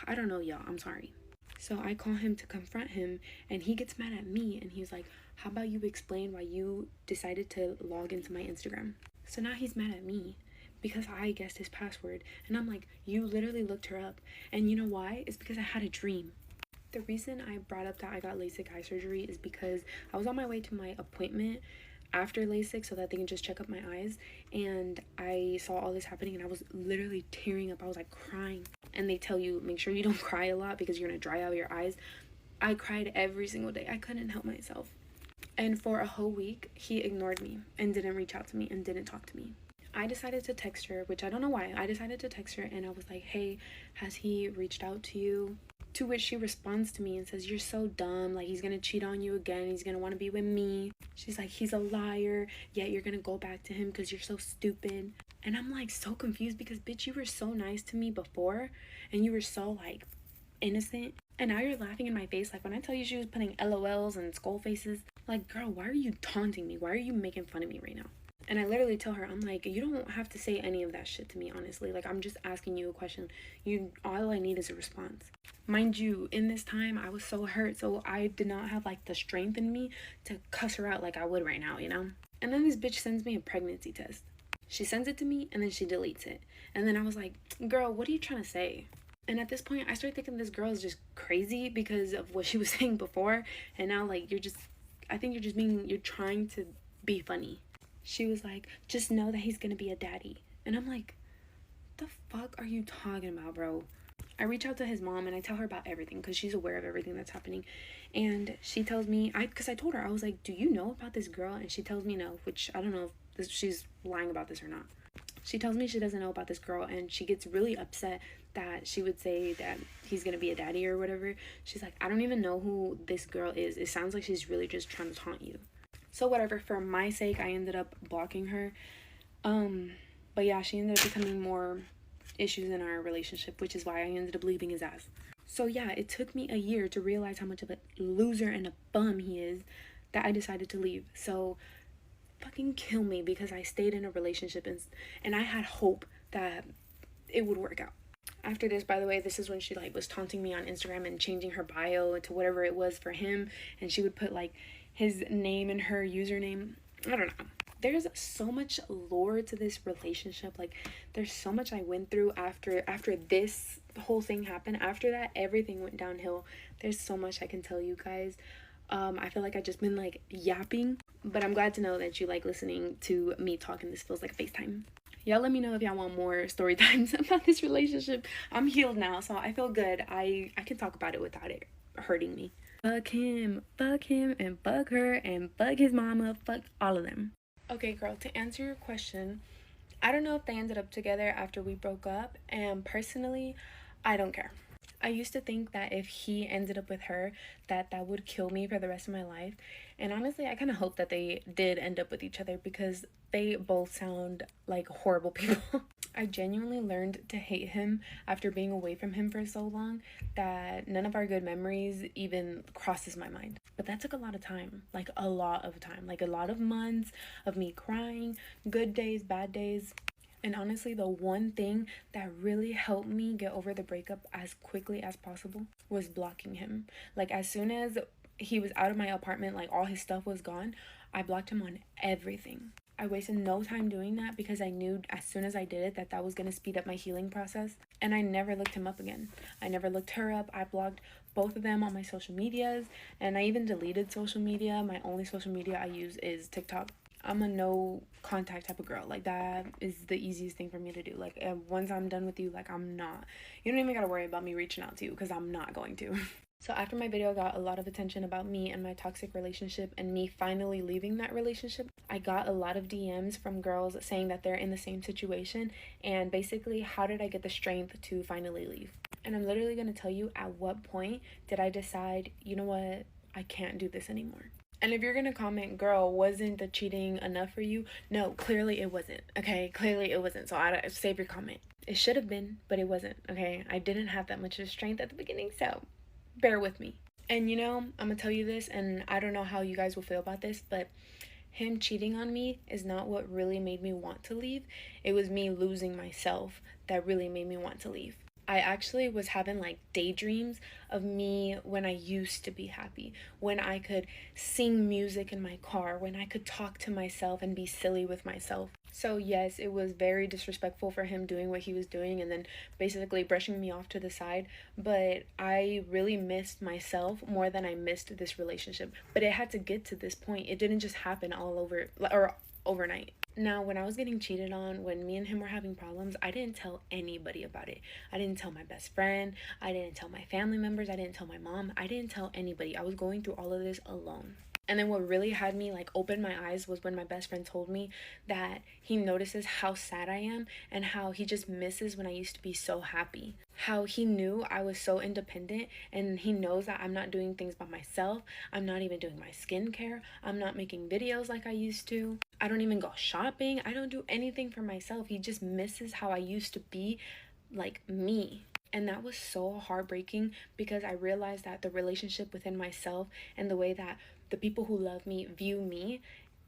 I don't know, y'all. I'm sorry. So I call him to confront him, and he gets mad at me, and he's like, how about you explain why you decided to log into my Instagram? So now he's mad at me because I guessed his password, and I'm like, you literally looked her up. And you know why? It's because I had a dream. The reason I brought up that I got LASIK eye surgery is because I was on my way to my appointment after LASIK so that they can just check up my eyes, and I saw all this happening, and I was literally tearing up. I was like crying, and they tell you make sure you don't cry a lot because you're gonna dry out your eyes. I cried every single day. I couldn't help myself. And for a whole week, he ignored me and didn't reach out to me and didn't talk to me. I decided to text her, which I don't know why. I decided to text her, and I was like, hey, has he reached out to you? To which she responds to me and says, you're so dumb. Like, he's gonna cheat on you again. He's gonna want to be with me. She's like, he's a liar, yet you're gonna go back to him because you're so stupid. And I'm like so confused because, bitch, you were so nice to me before, and you were so like innocent, and now you're laughing in my face. Like, when I tell you she was putting LOLs and skull faces, like, girl, why are you taunting me? Why are you making fun of me right now? And I literally tell her, I'm like, you don't have to say any of that shit to me, honestly. Like, I'm just asking you a question. All I need is a response. Mind you, in this time, I was so hurt, so I did not have, like, the strength in me to cuss her out like I would right now, you know? And then this bitch sends me a pregnancy test. She sends it to me, and then she deletes it. And then I was like, girl, what are you trying to say? And at this point, I started thinking this girl is just crazy because of what she was saying before. And now, like, I think you're trying to be funny. She was like, just know that he's gonna be a daddy. And I'm like, the fuck are you talking about, bro? I reach out to his mom and I tell her about everything because she's aware of everything that's happening. And she tells me, because I told her, I was like, do you know about this girl? And she tells me no, which I don't know if she's lying about this or not. She tells me she doesn't know about this girl, and she gets really upset that she would say that he's gonna be a daddy or whatever. She's like, I don't even know who this girl is. It sounds like she's really just trying to taunt you. So whatever, for my sake, I ended up blocking her. But yeah, she ended up becoming more issues in our relationship, which is why I ended up leaving his ass. So yeah, it took me a year to realize how much of a loser and a bum he is that I decided to leave. So fucking kill me because I stayed in a relationship and I had hope that it would work out. After this, by the way, this is when she like was taunting me on Instagram and changing her bio to whatever it was for him, and she would put like, his name and her username. I don't know. There's so much lore to this relationship. Like, there's so much I went through after this whole thing happened. After that, everything went downhill. There's so much I can tell you guys. I feel like I've just been like yapping, but I'm glad to know that you like listening to me talking. This feels like a FaceTime. Y'all let me know if y'all want more story times about this relationship. I'm healed now, so I feel good. I can talk about it without it hurting me. Fuck him, and fuck her, and fuck his mama, fuck all of them. Okay, girl, to answer your question, I don't know if they ended up together after we broke up, and personally, I don't care. I used to think that if he ended up with her, that would kill me for the rest of my life. And honestly, I kind of hope that they did end up with each other because they both sound like horrible people. I genuinely learned to hate him after being away from him for so long that none of our good memories even crosses my mind. But that took a lot of time, like a lot of time, like a lot of months of me crying, good days, bad days. And honestly, the one thing that really helped me get over the breakup as quickly as possible was blocking him. Like, as soon as he was out of my apartment, like all his stuff was gone, I blocked him on everything. I wasted no time doing that because I knew as soon as I did it that was going to speed up my healing process. And I never looked him up again. I never looked her up. I blocked both of them on my social medias, and I even deleted social media. My only social media I use is TikTok. I'm a no contact type of girl. Like, that is the easiest thing for me to do. Like, once I'm done with you, like, you don't even gotta worry about me reaching out to you because I'm not going to. So after my video got a lot of attention about me and my toxic relationship and me finally leaving that relationship, I got a lot of DMs from girls saying that they're in the same situation and basically, how did I get the strength to finally leave? And I'm literally gonna tell you at what point did I decide, you know what, I can't do this anymore. And if you're gonna comment, girl, wasn't the cheating enough for you? No, clearly it wasn't, okay? Clearly it wasn't, so I save your comment. It should have been, but it wasn't, okay? I didn't have that much of strength at the beginning, so bear with me. And you know, I'm gonna tell you this, and I don't know how you guys will feel about this, but him cheating on me is not what really made me want to leave. It was me losing myself that really made me want to leave. I actually was having like daydreams of me when I used to be happy, when I could sing music in my car, when I could talk to myself and be silly with myself. So yes, it was very disrespectful for him doing what he was doing and then basically brushing me off to the side, but I really missed myself more than I missed this relationship. But it had to get to this point. It didn't just happen all over or overnight. Now, when I was getting cheated on, when me and him were having problems, I didn't tell anybody about it. I didn't tell my best friend. I didn't tell my family members. I didn't tell my mom. I didn't tell anybody. I was going through all of this alone. And then what really had me like open my eyes was when my best friend told me that he notices how sad I am and how he just misses when I used to be so happy. How he knew I was so independent and he knows that I'm not doing things by myself. I'm not even doing my skincare. I'm not making videos like I used to. I don't even go shopping. I don't do anything for myself. He just misses how I used to be like me. And that was so heartbreaking because I realized that the relationship within myself and the way that the people who love me view me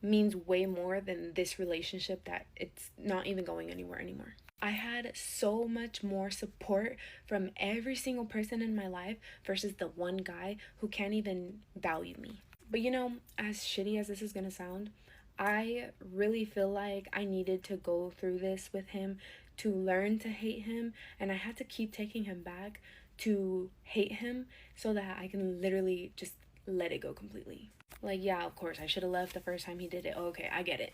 means way more than this relationship that it's not even going anywhere anymore. I had so much more support from every single person in my life versus the one guy who can't even value me. But you know, as shitty as this is gonna sound, I really feel like I needed to go through this with him to learn to hate him, and I had to keep taking him back to hate him so that I can literally just let it go completely. Like, yeah, of course, I should have left the first time he did it. Okay, I get it.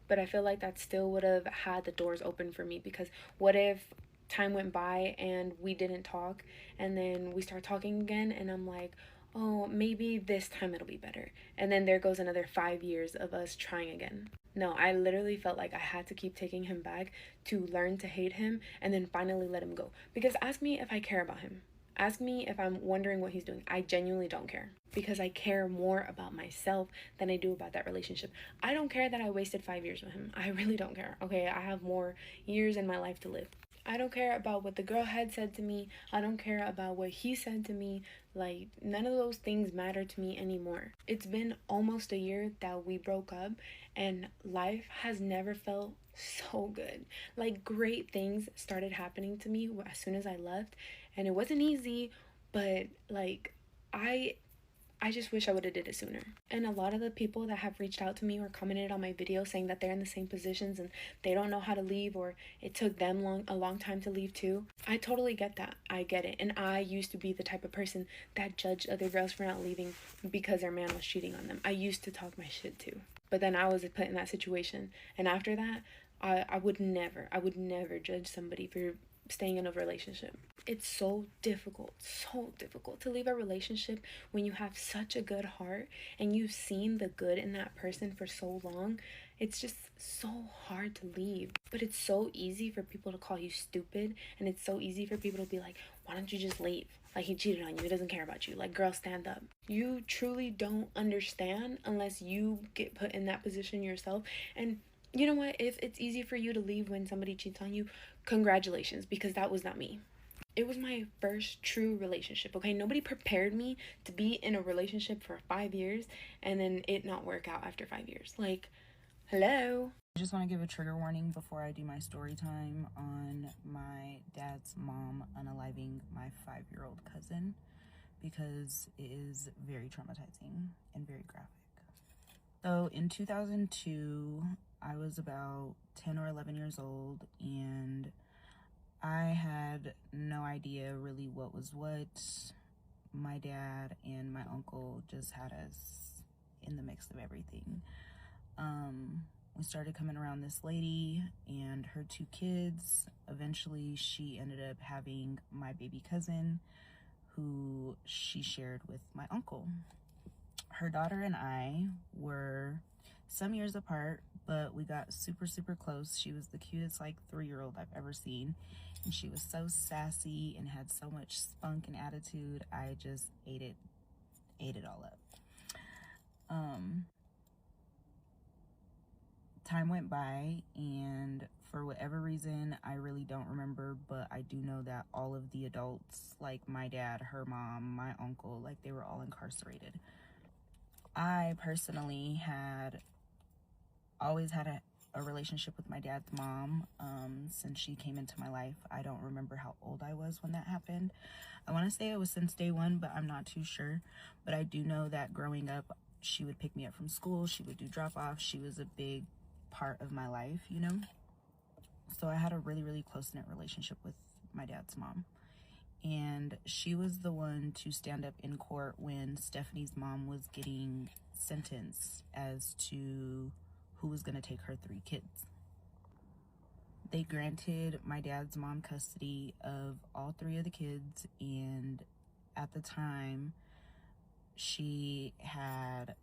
But I feel like that still would have had the doors open for me, because what if time went by and we didn't talk and then we start talking again and I'm like, oh, maybe this time it'll be better. And then there goes another 5 years of us trying again. No, I literally felt like I had to keep taking him back to learn to hate him and then finally let him go. Because ask me if I care about him. Ask me if I'm wondering what he's doing. I genuinely don't care, because I care more about myself than I do about that relationship. I don't care that I wasted 5 years with him. I really don't care. Okay, I have more years in my life to live. I don't care about what the girl had said to me. I don't care about what he said to me. Like, none of those things matter to me anymore. It's been almost a year that we broke up, and life has never felt so good. Like, great things started happening to me as soon as I left, and it wasn't easy, but like, I I just wish I would have did it sooner. And a lot of the people that have reached out to me or commented on my video saying that they're in the same positions and they don't know how to leave, or it took them a long time to leave too. I totally get that. I get it. And I used to be the type of person that judged other girls for not leaving because their man was cheating on them. I used to talk my shit too. But then I was put in that situation. And after that, I would never judge somebody for staying in a relationship. It's so difficult to leave a relationship when you have such a good heart and you've seen the good in that person for so long. It's just so hard to leave. But it's so easy for people to call you stupid, and it's so easy for people to be like, why don't you just leave? Like, he cheated on you, he doesn't care about you. Like, girl, stand up. You truly don't understand unless you get put in that position yourself. And you know what? If it's easy for you to leave when somebody cheats on you, congratulations, because that was not me. It was my first true relationship, okay? Nobody prepared me to be in a relationship for 5 years and then it not work out after 5 years. Like, hello? I just want to give a trigger warning before I do my story time on my dad's mom unaliving my 5-year-old cousin, because it is very traumatizing and very graphic. So in 2002, I was about 10 or 11 years old, and I had no idea really what was what. My dad and my uncle just had us in the mix of everything. We started coming around this lady and her 2 kids. Eventually, she ended up having my baby cousin, who she shared with my uncle. Her daughter and I were some years apart, but we got super close. She was the cutest, like, 3-year-old I've ever seen, and she was so sassy and had so much spunk and attitude. I just ate it all up. Time went by, and for whatever reason, I really don't remember, but I do know that all of the adults, like my dad, her mom, my uncle, like, they were all incarcerated. I personally had always had a relationship with my dad's mom since she came into my life. I don't remember how old I was when that happened. I want to say it was since day one, but I'm not too sure. But I do know that growing up, she would pick me up from school. She would do drop-offs. She was a big part of my life, you know? So I had a really close-knit relationship with my dad's mom. And she was the one to stand up in court when Stephanie's mom was getting sentenced as to who was going to take her 3 kids. They granted my dad's mom custody of all 3 of the kids, and at the time, she had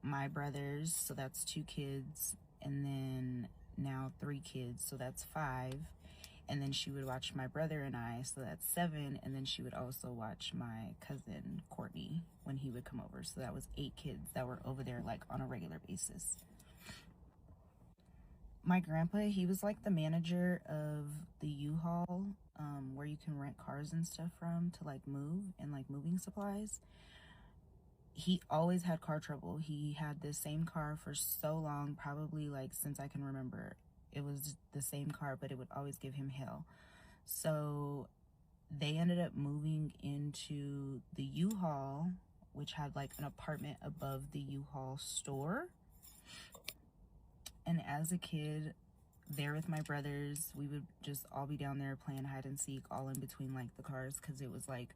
my brothers, so that's 2 kids, and then now 3 kids, so that's 5. And then she would watch my brother and I, so that's 7. And then she would also watch my cousin Courtney when he would come over. So that was 8 kids that were over there, like, on a regular basis. My grandpa, he was like the manager of the U-Haul, where you can rent cars and stuff from to, like, move, and, like, moving supplies. He always had car trouble. He had this same car for so long, probably, like, since I can remember. It was the same car, but it would always give him hell. So they ended up moving into the U-Haul, which had, like, an apartment above the U-Haul store. And as a kid, there with my brothers, we would just all be down there playing hide and seek, all in between, like, the cars, because it was, like,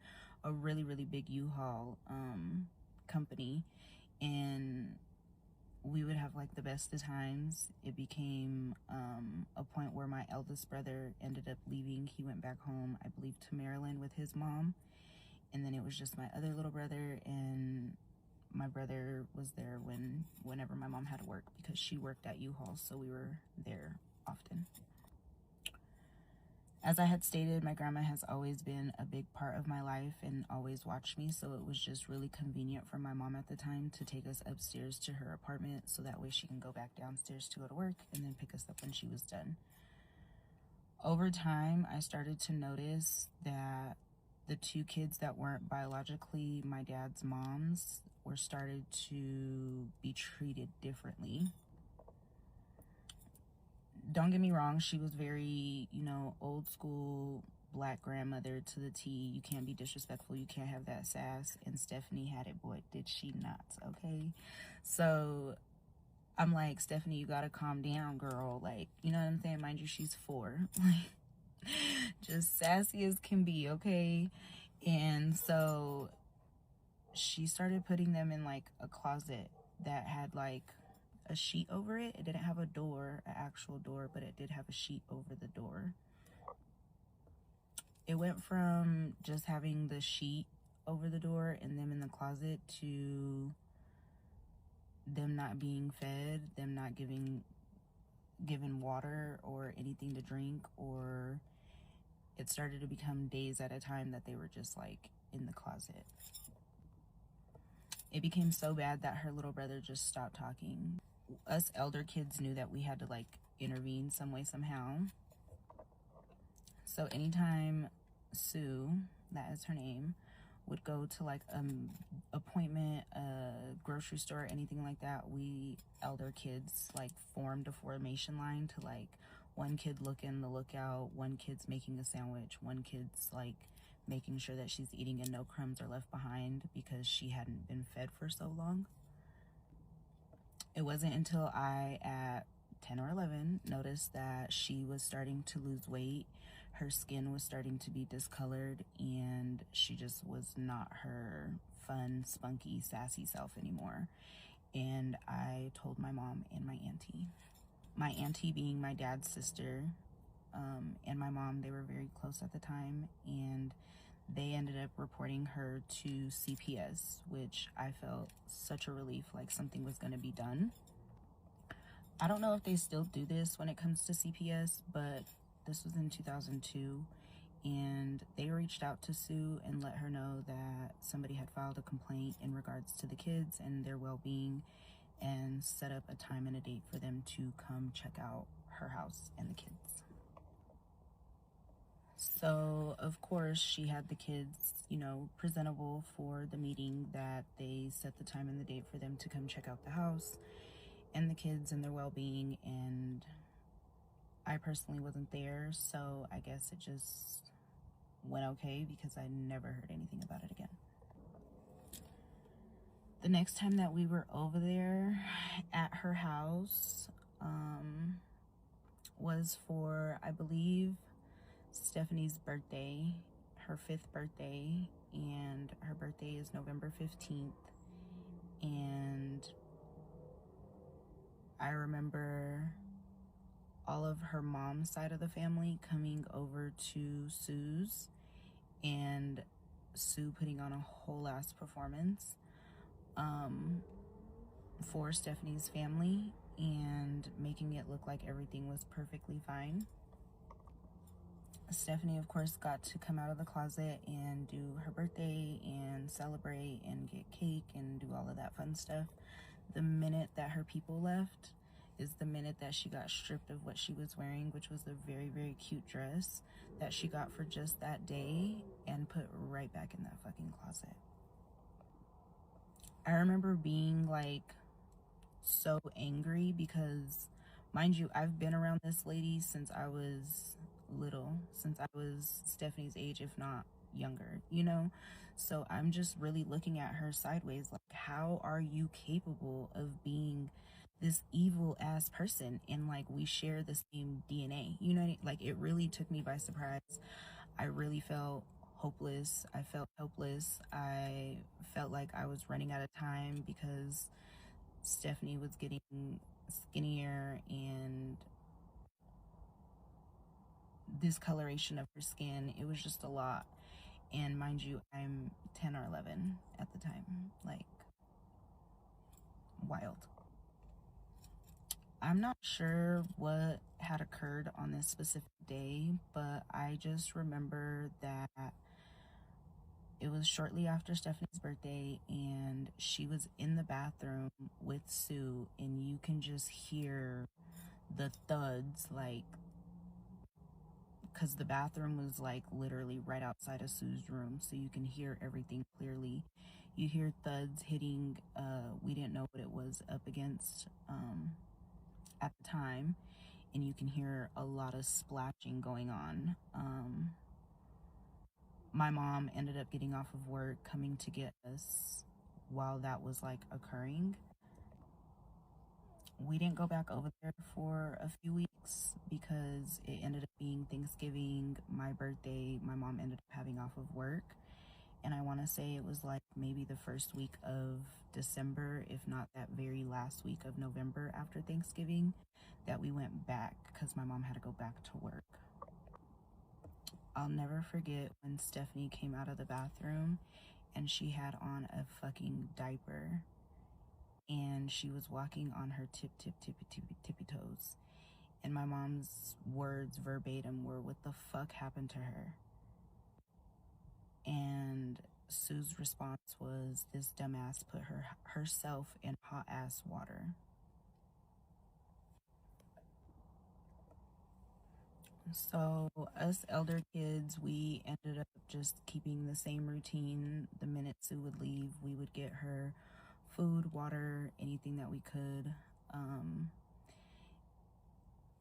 a really big U-Haul company. And we would have, like, the best of times. It became a point where my eldest brother ended up leaving. He went back home, I believe, to Maryland with his mom. And then it was just my other little brother, and my brother was there whenever my mom had to work, because she worked at U-Haul, so we were there often. As I had stated, my grandma has always been a big part of my life and always watched me, so it was just really convenient for my mom at the time to take us upstairs to her apartment, so that way she can go back downstairs to go to work and then pick us up when she was done. Over time, I started to notice that the 2 kids that weren't biologically my dad's mom's were started to be treated differently. Don't get me wrong, she was very, you know, old school, black grandmother to the T. You can't be disrespectful, you can't have that sass, and Stephanie had it, boy, did she not, okay? So I'm like, Stephanie, you gotta calm down, girl. Like, you know what I'm saying? Mind you, she's 4. Like, just sassy as can be, okay? And so she started putting them in like a closet that had like a sheet over it. It didn't have a door, an actual door, but it did have a sheet over the door. It went from just having the sheet over the door and them in the closet to them not being fed, them not given water or anything to drink, or it started to become days at a time that they were just like in the closet. It became so bad that her little brother just stopped talking. Us elder kids knew that we had to like intervene some way, somehow. So anytime Sue, that is her name, would go to like appointment, a grocery store, anything like that, we elder kids like formed a formation line to like one kid looking the lookout, one kid's making a sandwich, one kid's like making sure that she's eating and no crumbs are left behind because she hadn't been fed for so long. It wasn't until I, at 10 or 11, noticed that she was starting to lose weight. Her skin was starting to be discolored, and she just was not her fun, spunky, sassy self anymore. And I told my mom and my auntie. My auntie being my dad's sister, and my mom, they were very close at the time, and they ended up reporting her to CPS, which I felt such a relief, like something was going to be done. I don't know if they still do this when it comes to CPS, but this was in 2002, and they reached out to Sue and let her know that somebody had filed a complaint in regards to the kids and their well-being, and set up a time and a date for them to come check out her house and the kids. So, of course, she had the kids, you know, presentable for the meeting that they set the time and the date for them to come check out the house and the kids and their well-being. And I personally wasn't there, so I guess it just went okay because I never heard anything about it again. The next time that we were over there at her house was for, I believe, Stephanie's birthday, her 5th birthday, and her birthday is November 15th. And I remember all of her mom's side of the family coming over to Sue's, and Sue putting on a whole ass performance for Stephanie's family and making it look like everything was perfectly fine. Stephanie, of course, got to come out of the closet and do her birthday and celebrate and get cake and do all of that fun stuff. The minute that her people left is the minute that she got stripped of what she was wearing, which was a very, very cute dress that she got for just that day, and put right back in that fucking closet. I remember being like so angry because, mind you, I've been around this lady since I was little, since I was Stephanie's age, if not younger, you know? So I'm just really looking at her sideways, like, how are you capable of being this evil ass person? And like, we share the same DNA, you know? Like, it really took me by surprise. I really felt hopeless. I felt helpless. I felt like I was running out of time because Stephanie was getting skinnier and discoloration of her skin. It was just a lot. And mind you, I'm 10 or 11 at the time. Like, wild. I'm not sure what had occurred on this specific day, but I just remember that it was shortly after Stephanie's birthday, and she was in the bathroom with Sue, and you can just hear the thuds, like, because the bathroom was like literally right outside of Sue's room, so you can hear everything clearly. You hear thuds hitting, we didn't know what it was up against at the time, and you can hear a lot of splashing going on. my mom ended up getting off of work, coming to get us while that was like occurring. We didn't go back over there for a few weeks because it ended up being Thanksgiving, my birthday. My mom ended up having off of work, and I want to say it was like maybe the first week of December, if not that very last week of November after Thanksgiving, that we went back because my mom had to go back to work. I'll never forget when Stephanie came out of the bathroom and she had on a fucking diaper and she was walking on her tippy toes. And my mom's words verbatim were, "What the fuck happened to her?" And Sue's response was, "This dumbass put herself in hot ass water." So us elder kids, we ended up just keeping the same routine. The minute Sue would leave, we would get her food, water, anything that we could.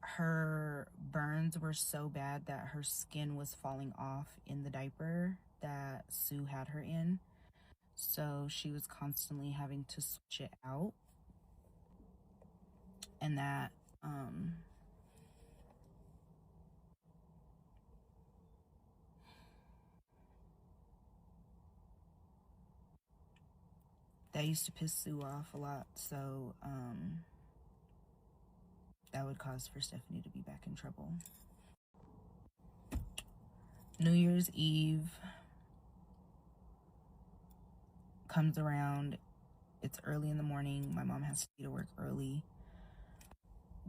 Her burns were so bad that her skin was falling off in the diaper that Sue had her in. So she was constantly having to switch it out. And that that used to piss Sue off a lot. So that would cause for Stephanie to be back in trouble. New Year's Eve comes around. It's early in the morning. My mom has to be to work early.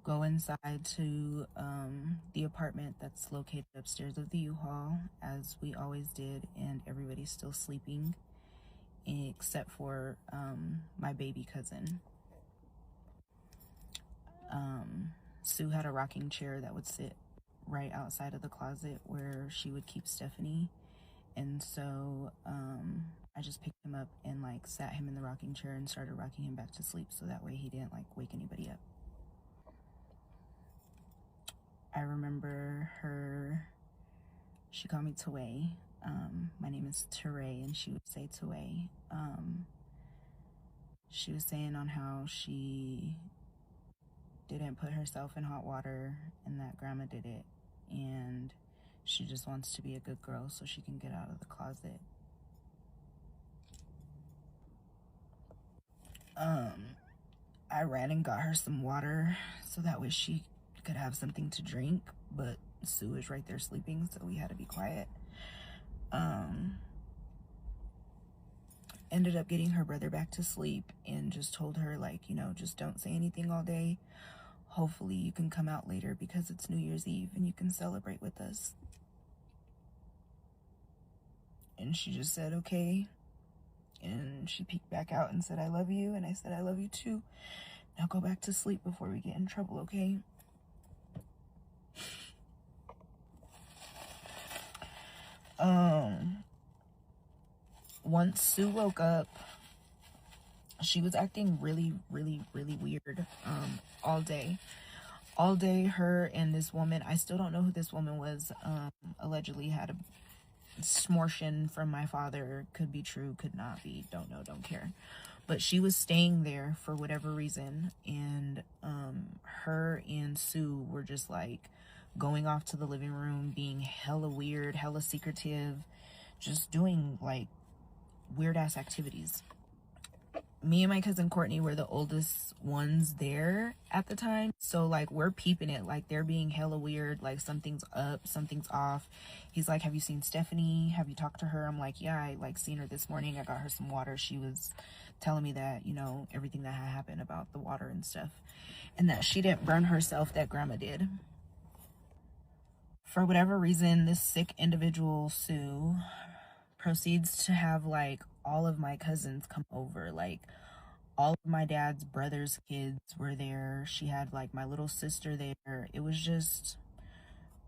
Go inside to the apartment that's located upstairs of the U-Haul, as we always did, and everybody's still sleeping except for my baby cousin. Sue had a rocking chair that would sit right outside of the closet where she would keep Stephanie, and so I just picked him up and like sat him in the rocking chair and started rocking him back to sleep so that way he didn't like wake anybody up. I remember she called me Taway. My name is Teray, and she would say Taway. She was saying on how she didn't put herself in hot water and that grandma did it, and she just wants to be a good girl so she can get out of the closet. I ran and got her some water so that way she could have something to drink, but Sue was right there sleeping, so we had to be quiet. Ended up getting her brother back to sleep and just told her, like, you know, just don't say anything all day. Hopefully you can come out later because it's New Year's Eve and you can celebrate with us. And she just said, okay. And she peeked back out and said, I love you. And I said, I love you too. Now go back to sleep before we get in trouble, okay? Once Sue woke up, she was acting really weird all day. Her and this woman, I still don't know who this woman was, allegedly had a smortion from my father. Could be true, could not be, don't know, don't care. But she was staying there for whatever reason, and her and Sue were just like going off to the living room, being hella weird, hella secretive, just doing like weird ass activities. Me and my cousin Courtney were the oldest ones there at the time, so like we're peeping it, like they're being hella weird, like something's up, something's off. He's like, have you seen Stephanie? Have you talked to her? I'm like, yeah, I like seen her this morning. I got her some water. She was telling me that, you know, everything that had happened about the water and stuff, and that she didn't burn herself, that grandma did. For whatever reason, this sick individual, Sue, proceeds to have like all of my cousins come over. Like all of my dad's brother's kids were there. She had like my little sister there. It was just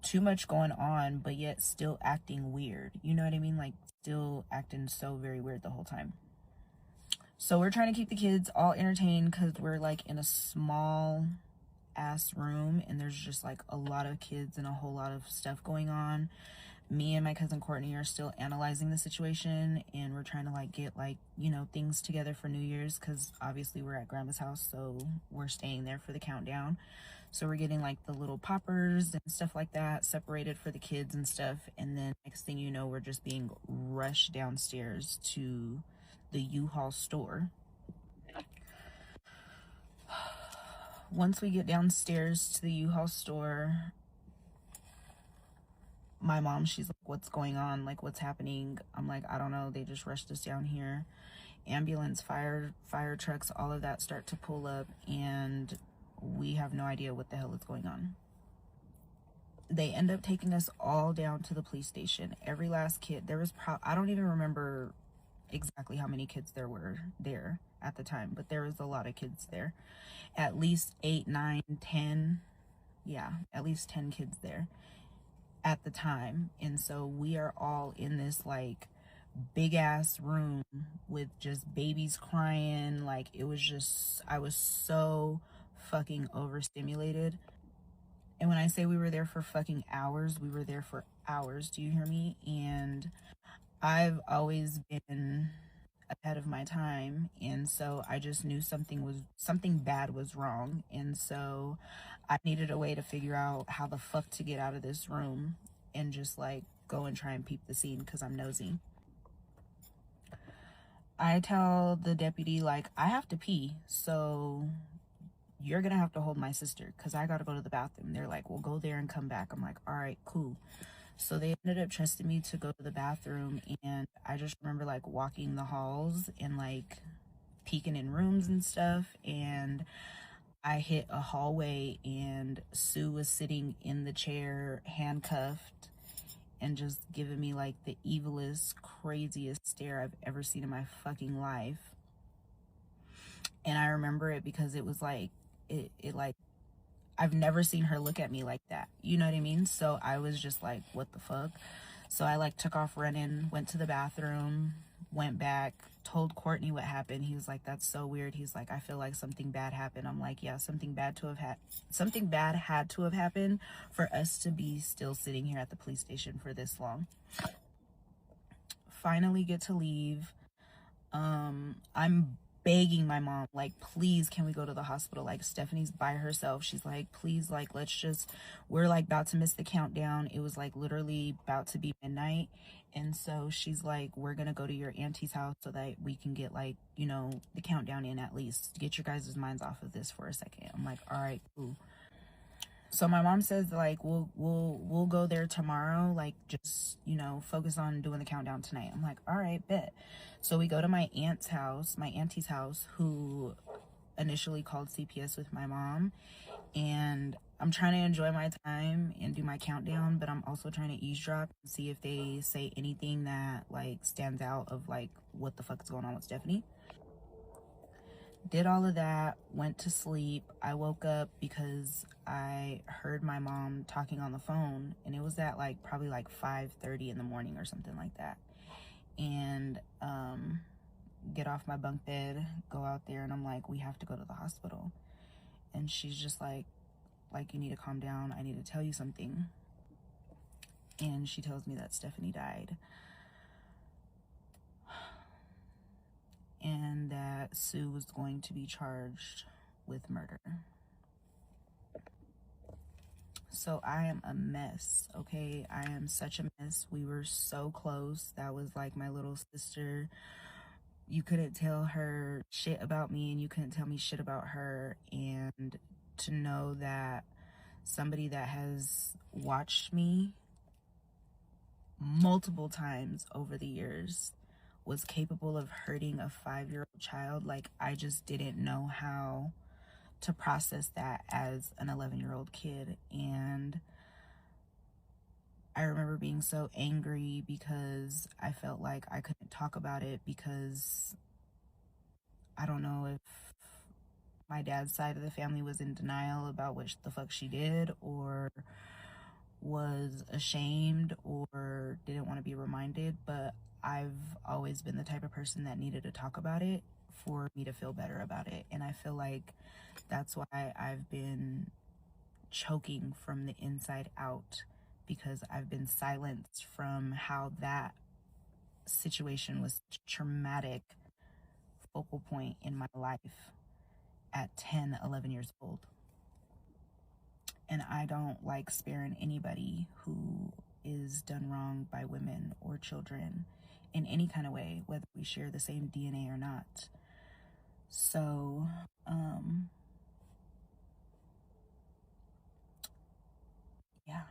too much going on, but yet still acting weird. You know what I mean? Like still acting so very weird the whole time. So we're trying to keep the kids all entertained because we're like in a small ass room and there's just like a lot of kids and a whole lot of stuff going on. Me and my cousin Courtney are still analyzing the situation, and we're trying to like get like, you know, things together for New Year's, because obviously we're at grandma's house, so we're staying there for the countdown. So we're getting like the little poppers and stuff like that separated for the kids and stuff, and then next thing you know, we're just being rushed downstairs to the U-Haul store. Once we get downstairs to the U-Haul store, my mom, she's like, what's going on? Like, what's happening? I'm like, I don't know. They just rushed us down here. Ambulance, fire trucks, all of that start to pull up, and we have no idea what the hell is going on. They end up taking us all down to the police station. Every last kid, there was I don't even remember exactly how many kids there were there at the time, but there was a lot of kids there. At least 8, 9, 10. Yeah, at least 10 kids there at the time. And so we are all in this like big ass room with just babies crying. Like, it was just, I was so fucking overstimulated. And when I say we were there for fucking hours, we were there for hours. Do you hear me? And I've always been ahead of my time, and so I just knew something bad was wrong, and so I needed a way to figure out how the fuck to get out of this room and just like go and try and peep the scene, because I'm nosy. I tell the deputy, like, I have to pee, so you're gonna have to hold my sister because I gotta go to the bathroom. They're like, well, go there and come back. I'm like, all right, cool. So they ended up trusting me to go to the bathroom, and I just remember like walking the halls and like peeking in rooms and stuff, and I hit a hallway, and Sue was sitting in the chair handcuffed and just giving me like the evilest, craziest stare I've ever seen in my fucking life. And I remember it because it was like, it like, I've never seen her look at me like that. You know what I mean? So I was just like, what the fuck? So I like took off running, went to the bathroom, went back, told Courtney what happened. He was like, that's so weird. He's like, I feel like something bad happened. I'm like, yeah, something bad had to have happened for us to be still sitting here at the police station for this long. Finally get to leave. I'm begging my mom, like, please, can we go to the hospital? Like, Stephanie's by herself. She's like, please, like, we're like about to miss the countdown. It was like literally about to be midnight. And so she's like, we're gonna go to your auntie's house so that we can get like, you know, the countdown in, at least get your guys' minds off of this for a second. I'm like, all right, cool. So my mom says like, we'll go there tomorrow, like, just, you know, focus on doing the countdown tonight. I'm like, all right, bet. So we go to my auntie's house, who initially called CPS with my mom, and I'm trying to enjoy my time and do my countdown, but I'm also trying to eavesdrop and see if they say anything that like stands out of like what the fuck is going on with Stephanie. Did all of that, went to sleep. I woke up because I heard my mom talking on the phone, and it was at like probably like 5:30 in the morning or something like that. And get off my bunk bed, go out there, and I'm like, we have to go to the hospital. And she's just like, you need to calm down. I need to tell you something. And she tells me that Stephanie died. And that Sue was going to be charged with murder. So I am a mess, okay? I am such a mess. We were so close. That was like my little sister. You couldn't tell her shit about me, and you couldn't tell me shit about her. And to know that somebody that has watched me multiple times over the years was capable of hurting a 5-year-old child, like, I just didn't know how to process that as an 11-year-old kid. And I remember being so angry because I felt like I couldn't talk about it, because I don't know if my dad's side of the family was in denial about what the fuck she did, or was ashamed, or didn't want to be reminded. But I've always been the type of person that needed to talk about it for me to feel better about it. And I feel like that's why I've been choking from the inside out because I've been silenced from how that situation was such a traumatic focal point in my life at 10, 11 years old. And I don't like sparing anybody who is done wrong by women or children in any kind of way, whether we share the same DNA or not. So, yeah.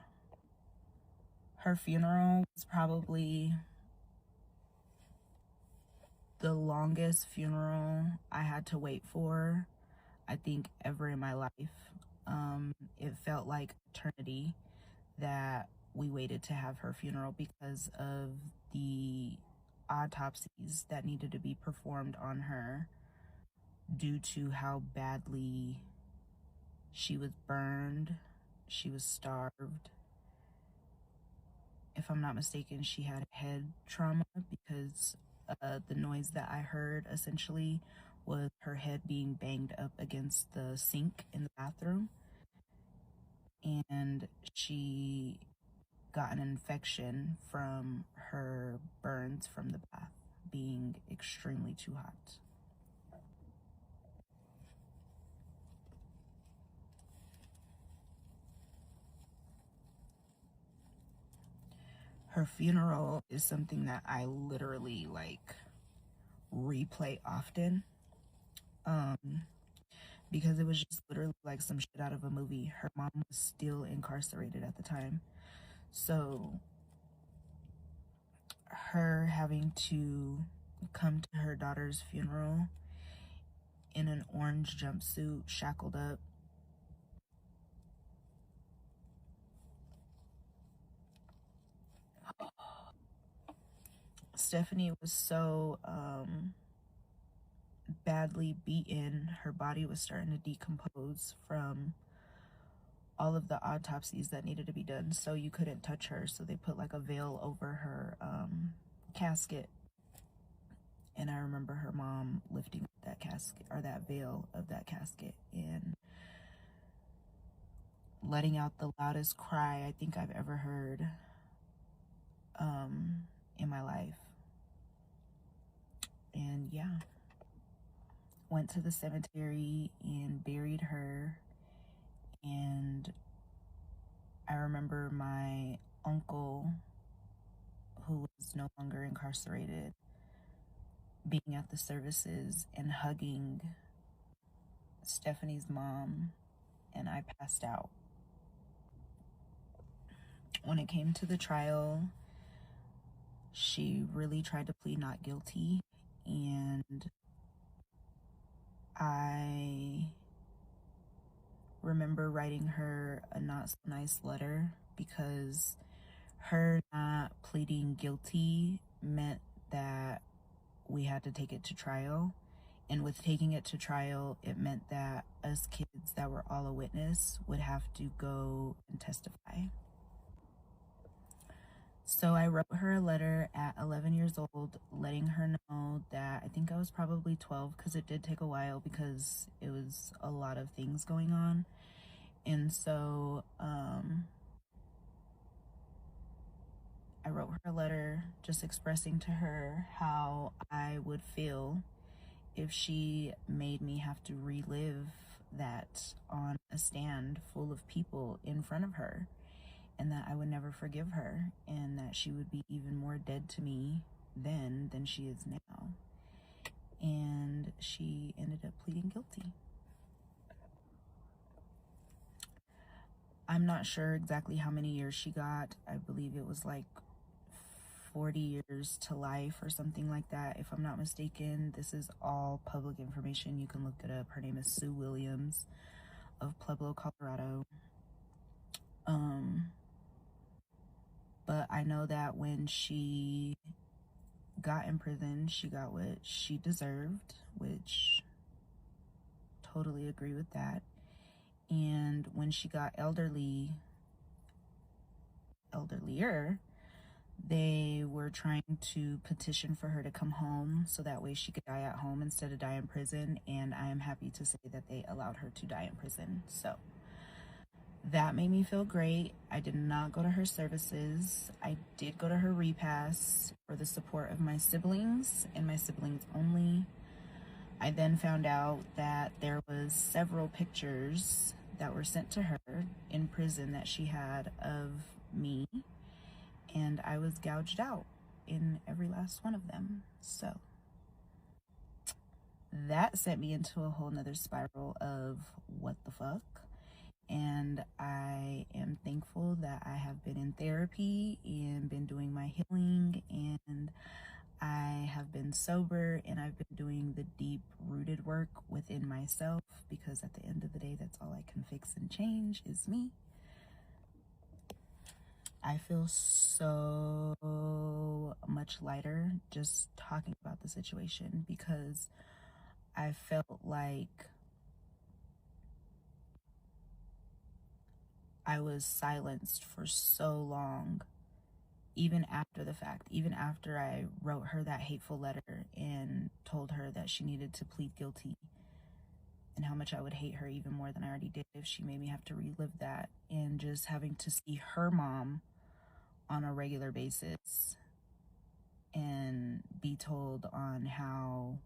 Her funeral was probably the longest funeral I had to wait for, I think, ever in my life. It felt like eternity that we waited to have her funeral because of the autopsies that needed to be performed on her due to how badly she was burned, she was starved. If I'm not mistaken, she had head trauma because the noise that I heard essentially was her head being banged up against the sink in the bathroom. And she got an infection from her burns from the bath being extremely too hot. Her funeral is something that I literally like replay often, because it was just literally like some shit out of a movie. Her mom was still incarcerated at the time, so her having to come to her daughter's funeral in an orange jumpsuit, shackled up, Stephanie was so badly beaten. Her body was starting to decompose from all of the autopsies that needed to be done, so you couldn't touch her. So they put like a veil over her casket. And I remember her mom lifting up that casket, or that veil of that casket, and letting out the loudest cry I think I've ever heard in my life. And yeah, went to the cemetery and buried her. And I remember my uncle, who was no longer incarcerated, being at the services and hugging Stephanie's mom, and I passed out. When it came to the trial, she really tried to plead not guilty, and I remember writing her a not so nice letter because her not pleading guilty meant that we had to take it to trial. And with taking it to trial, it meant that us kids that were all a witness would have to go and testify. So I wrote her a letter at 11 years old, letting her know that I think I was probably 12, because it did take a while because it was a lot of things going on. And so I wrote her a letter just expressing to her how I would feel if she made me have to relive that on a stand full of people in front of her, and that I would never forgive her, and that she would be even more dead to me then than she is now. And she ended up pleading guilty. I'm not sure exactly how many years she got. I believe it was like 40 years to life or something like that, if I'm not mistaken. This is all public information. You can look it up. Her name is Sue Williams of Pueblo, Colorado. But I know that when she got in prison, she got what she deserved, which totally agree with that. And when she got elderlier, they were trying to petition for her to come home so that way she could die at home instead of die in prison. And I am happy to say that they allowed her to die in prison. So That made me feel great. I did not go to her services. I did go to her repass for the support of my siblings and my siblings only. I then found out that there was several pictures that were sent to her in prison that she had of me, and I was gouged out in every last one of them. So that sent me into a whole nother spiral of what the fuck. And I am thankful that I have been in therapy and been doing my healing, and I have been sober, and I've been doing the deep rooted work within myself, because at the end of the day, that's all I can fix and change is me. I feel so much lighter just talking about the situation, because I felt like I was silenced for so long, even after the fact, even after I wrote her that hateful letter and told her that she needed to plead guilty, and how much I would hate her even more than I already did if she made me have to relive that, and just having to see her mom on a regular basis and be told on how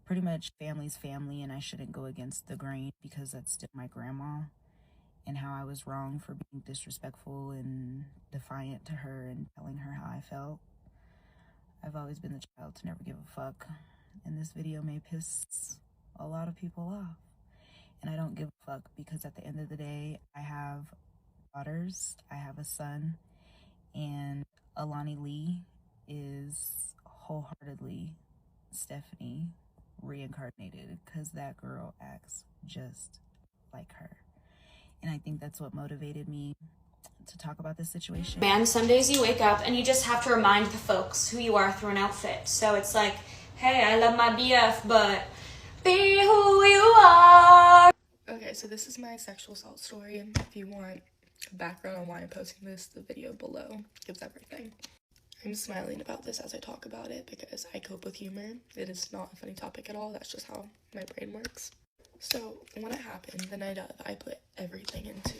pretty much family's family and I shouldn't go against the grain because that's still my grandma, and how I was wrong for being disrespectful and defiant to her and telling her how I felt. I've always been the child to never give a fuck, and this video may piss a lot of people off, and I don't give a fuck, because at the end of the day, I have daughters, I have a son, and Alani Lee is wholeheartedly Stephanie reincarnated, because that girl acts just like her. And I think that's what motivated me to talk about this situation. Man, some days you wake up and you just have to remind the folks who you are through an outfit. So it's like, hey, I love my BF, but be who you are. Okay, so this is my sexual assault story. If you want background on why I'm posting this, the video below gives everything. I'm smiling about this as I talk about it because I cope with humor. It is not a funny topic at all. That's just how my brain works. So when it happened, the night of, I put everything into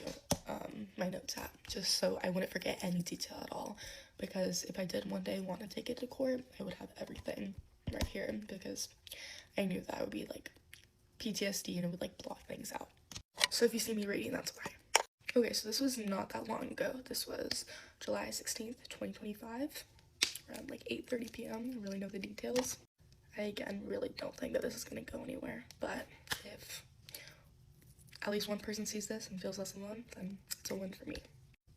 my notes app just so I wouldn't forget any detail at all, because if I did one day want to take it to court, I would have everything right here, because I knew that would be like PTSD and it would like block things out. So if you see me reading, that's why. Okay, so this was not that long ago. This was July 16th, 2025, around like 8:30 p.m. I really know the details. I, again, really don't think that this is going to go anywhere, but if at least one person sees this and feels less alone, then it's a win for me.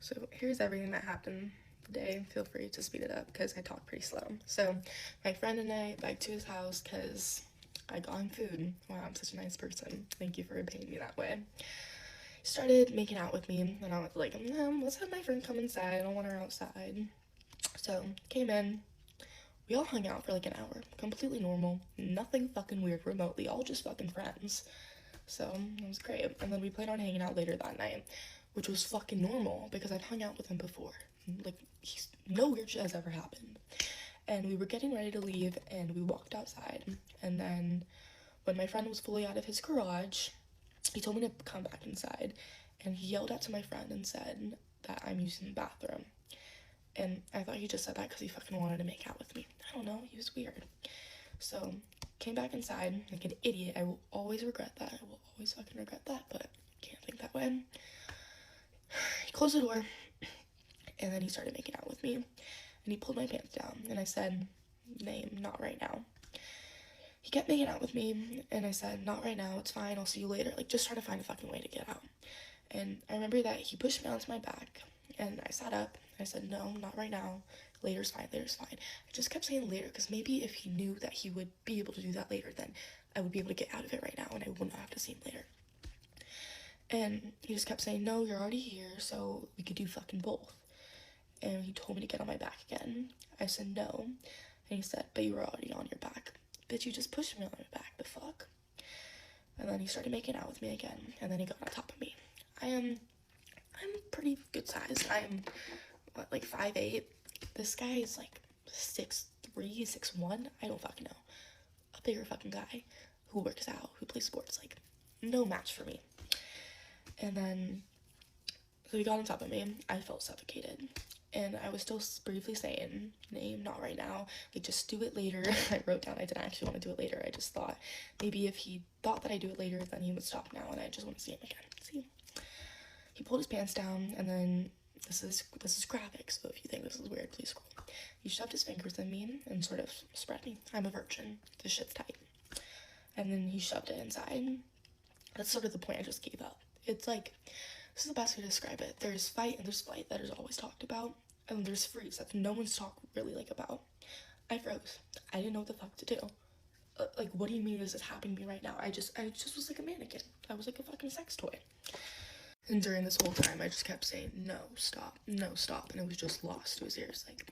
So here's everything that happened today. Feel free to speed it up because I talk pretty slow. So my friend and I biked to his house because I got him food. Wow, I'm such a nice person. Thank you for repaying me that way. He started making out with me, and I was like, let's have my friend come inside. I don't want her outside. So came in. We all hung out for like an hour, completely normal, nothing fucking weird remotely, all just fucking friends. So it was great. And then we planned on hanging out later that night, which was fucking normal because I've hung out with him before. Like, no weird shit has ever happened. And we were getting ready to leave, and we walked outside. And then when my friend was fully out of his garage, he told me to come back inside, and he yelled out to my friend and said that I'm using the bathroom. And I thought he just said that because he fucking wanted to make out with me. I don't know, he was weird. So, came back inside like an idiot. I will always regret that. I will always fucking regret that, but can't think that way. He closed the door, and then he started making out with me. And he pulled my pants down, and I said, name, not right now. He kept making out with me, and I said, not right now, it's fine, I'll see you later. Like, just trying to find a fucking way to get out. And I remember that he pushed me onto my back, and I sat up. I said, no, not right now. Later's fine, later's fine. I just kept saying later, because maybe if he knew that he would be able to do that later, then I would be able to get out of it right now, and I wouldn't have to see him later. And he just kept saying, no, you're already here, so we could do fucking both. And he told me to get on my back again. I said, no. And he said, but you were already on your back. Bitch, you just pushed me on my back, the fuck? And then he started making out with me again, and then he got on top of me. I'm pretty good size. I'm, like 5'8". This guy is like 6'3", 6'1", I don't fucking know. A bigger fucking guy who works out, who plays sports, like, no match for me. And then, so he got on top of me. I felt suffocated. And I was still briefly saying, name, not right now. Like, just do it later. I wrote down I didn't actually want to do it later. I just thought maybe if he thought that I'd do it later, then he would stop now, and I just want to see him again. See? He pulled his pants down, and then this is graphic, so if you think this is weird, please scroll. He shoved his fingers in me and sort of spread me. I'm a virgin. This shit's tight. And then he shoved it inside. That's sort of the point I just gave up. It's like, this is the best way to describe it. There's fight and there's flight that is always talked about. And there's freeze that no one's talked really, like, about. I froze. I didn't know what the fuck to do. Like, what do you mean this is happening to me right now? I just was like a mannequin. I was like a fucking sex toy. And during this whole time, I just kept saying, no, stop, no, stop. And it was just lost to his ears. Like,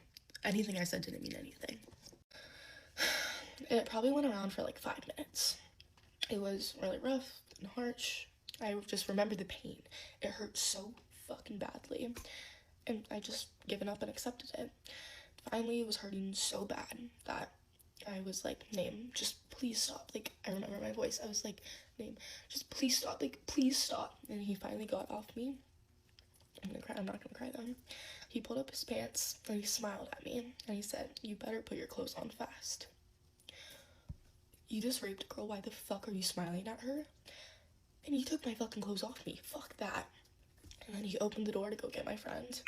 anything I said didn't mean anything. It probably went around for like 5 minutes. It was really rough and harsh. I just remember the pain. It hurt so fucking badly. And I just given up and accepted it. Finally, it was hurting so bad that I was like, name, just please stop. Like, I remember my voice. I was like, name, just please stop. Like, please stop. And he finally got off me. I'm gonna cry. I'm not gonna cry though. He pulled up his pants and he smiled at me and he said, you better put your clothes on fast. You just raped a girl. Why the fuck are you smiling at her? And he took my fucking clothes off me. Fuck that. And then he opened the door to go get my friend.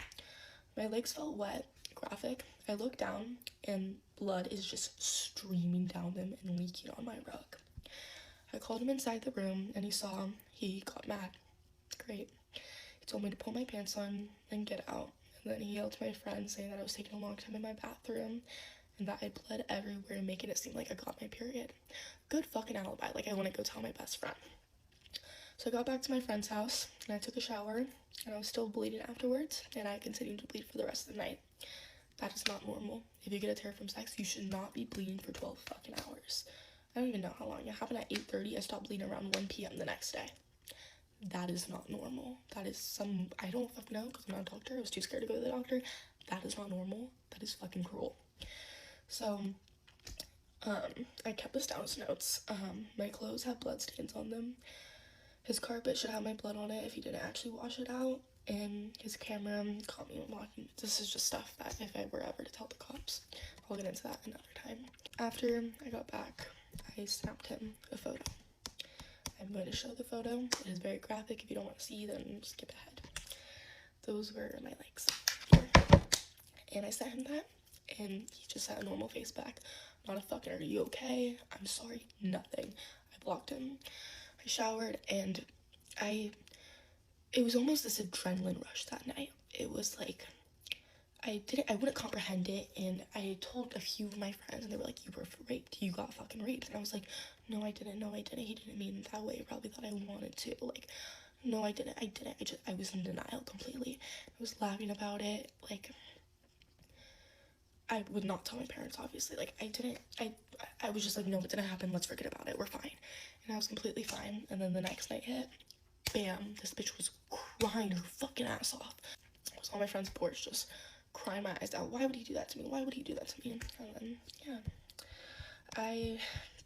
My legs felt wet. Graphic. I looked down and blood is just streaming down them and leaking on my rug. I called him inside the room and he got mad. Great. He told me to pull my pants on and get out. And then he yelled to my friend saying that I was taking a long time in my bathroom and that I bled everywhere, making it seem like I got my period. Good fucking alibi. Like, I want to go tell my best friend. So I got back to my friend's house and I took a shower and I was still bleeding afterwards and I continued to bleed for the rest of the night. That is not normal. If you get a tear from sex, you should not be bleeding for 12 fucking hours. I don't even know how long. It happened at 8:30. I stopped bleeding around 1 p.m. the next day. That is not normal. That is I don't fucking know because I'm not a doctor. I was too scared to go to the doctor. That is not normal. That is fucking cruel. So, I kept this down as notes. My clothes have blood stains on them. His carpet should have my blood on it if he didn't actually wash it out. And his camera caught me walking. This is just stuff that if I were ever to tell the cops, I'll get into that another time. After I got back, I snapped him a photo. I'm going to show the photo. It is very graphic. If you don't want to see, then skip ahead. Those were my legs. And I sent him that, and he just had a normal face back. Not a fucking, are you okay? I'm sorry. Nothing. I blocked him. I showered, and it was almost this adrenaline rush that night. It was like, I wouldn't comprehend it, and I told a few of my friends, and they were like, you were raped, you got fucking raped, and I was like, no, I didn't, he didn't mean it that way, he probably thought I wanted to, like, no, I didn't, I was in denial completely. I was laughing about it, like, I would not tell my parents, obviously, like, I was just like, no, it didn't happen, let's forget about it, we're fine, and I was completely fine, and then the next night hit, bam, this bitch was crying her fucking ass off. I was on my friend's porch just crying my eyes out. Why would he do that to me? Why would he do that to me? And then, yeah, I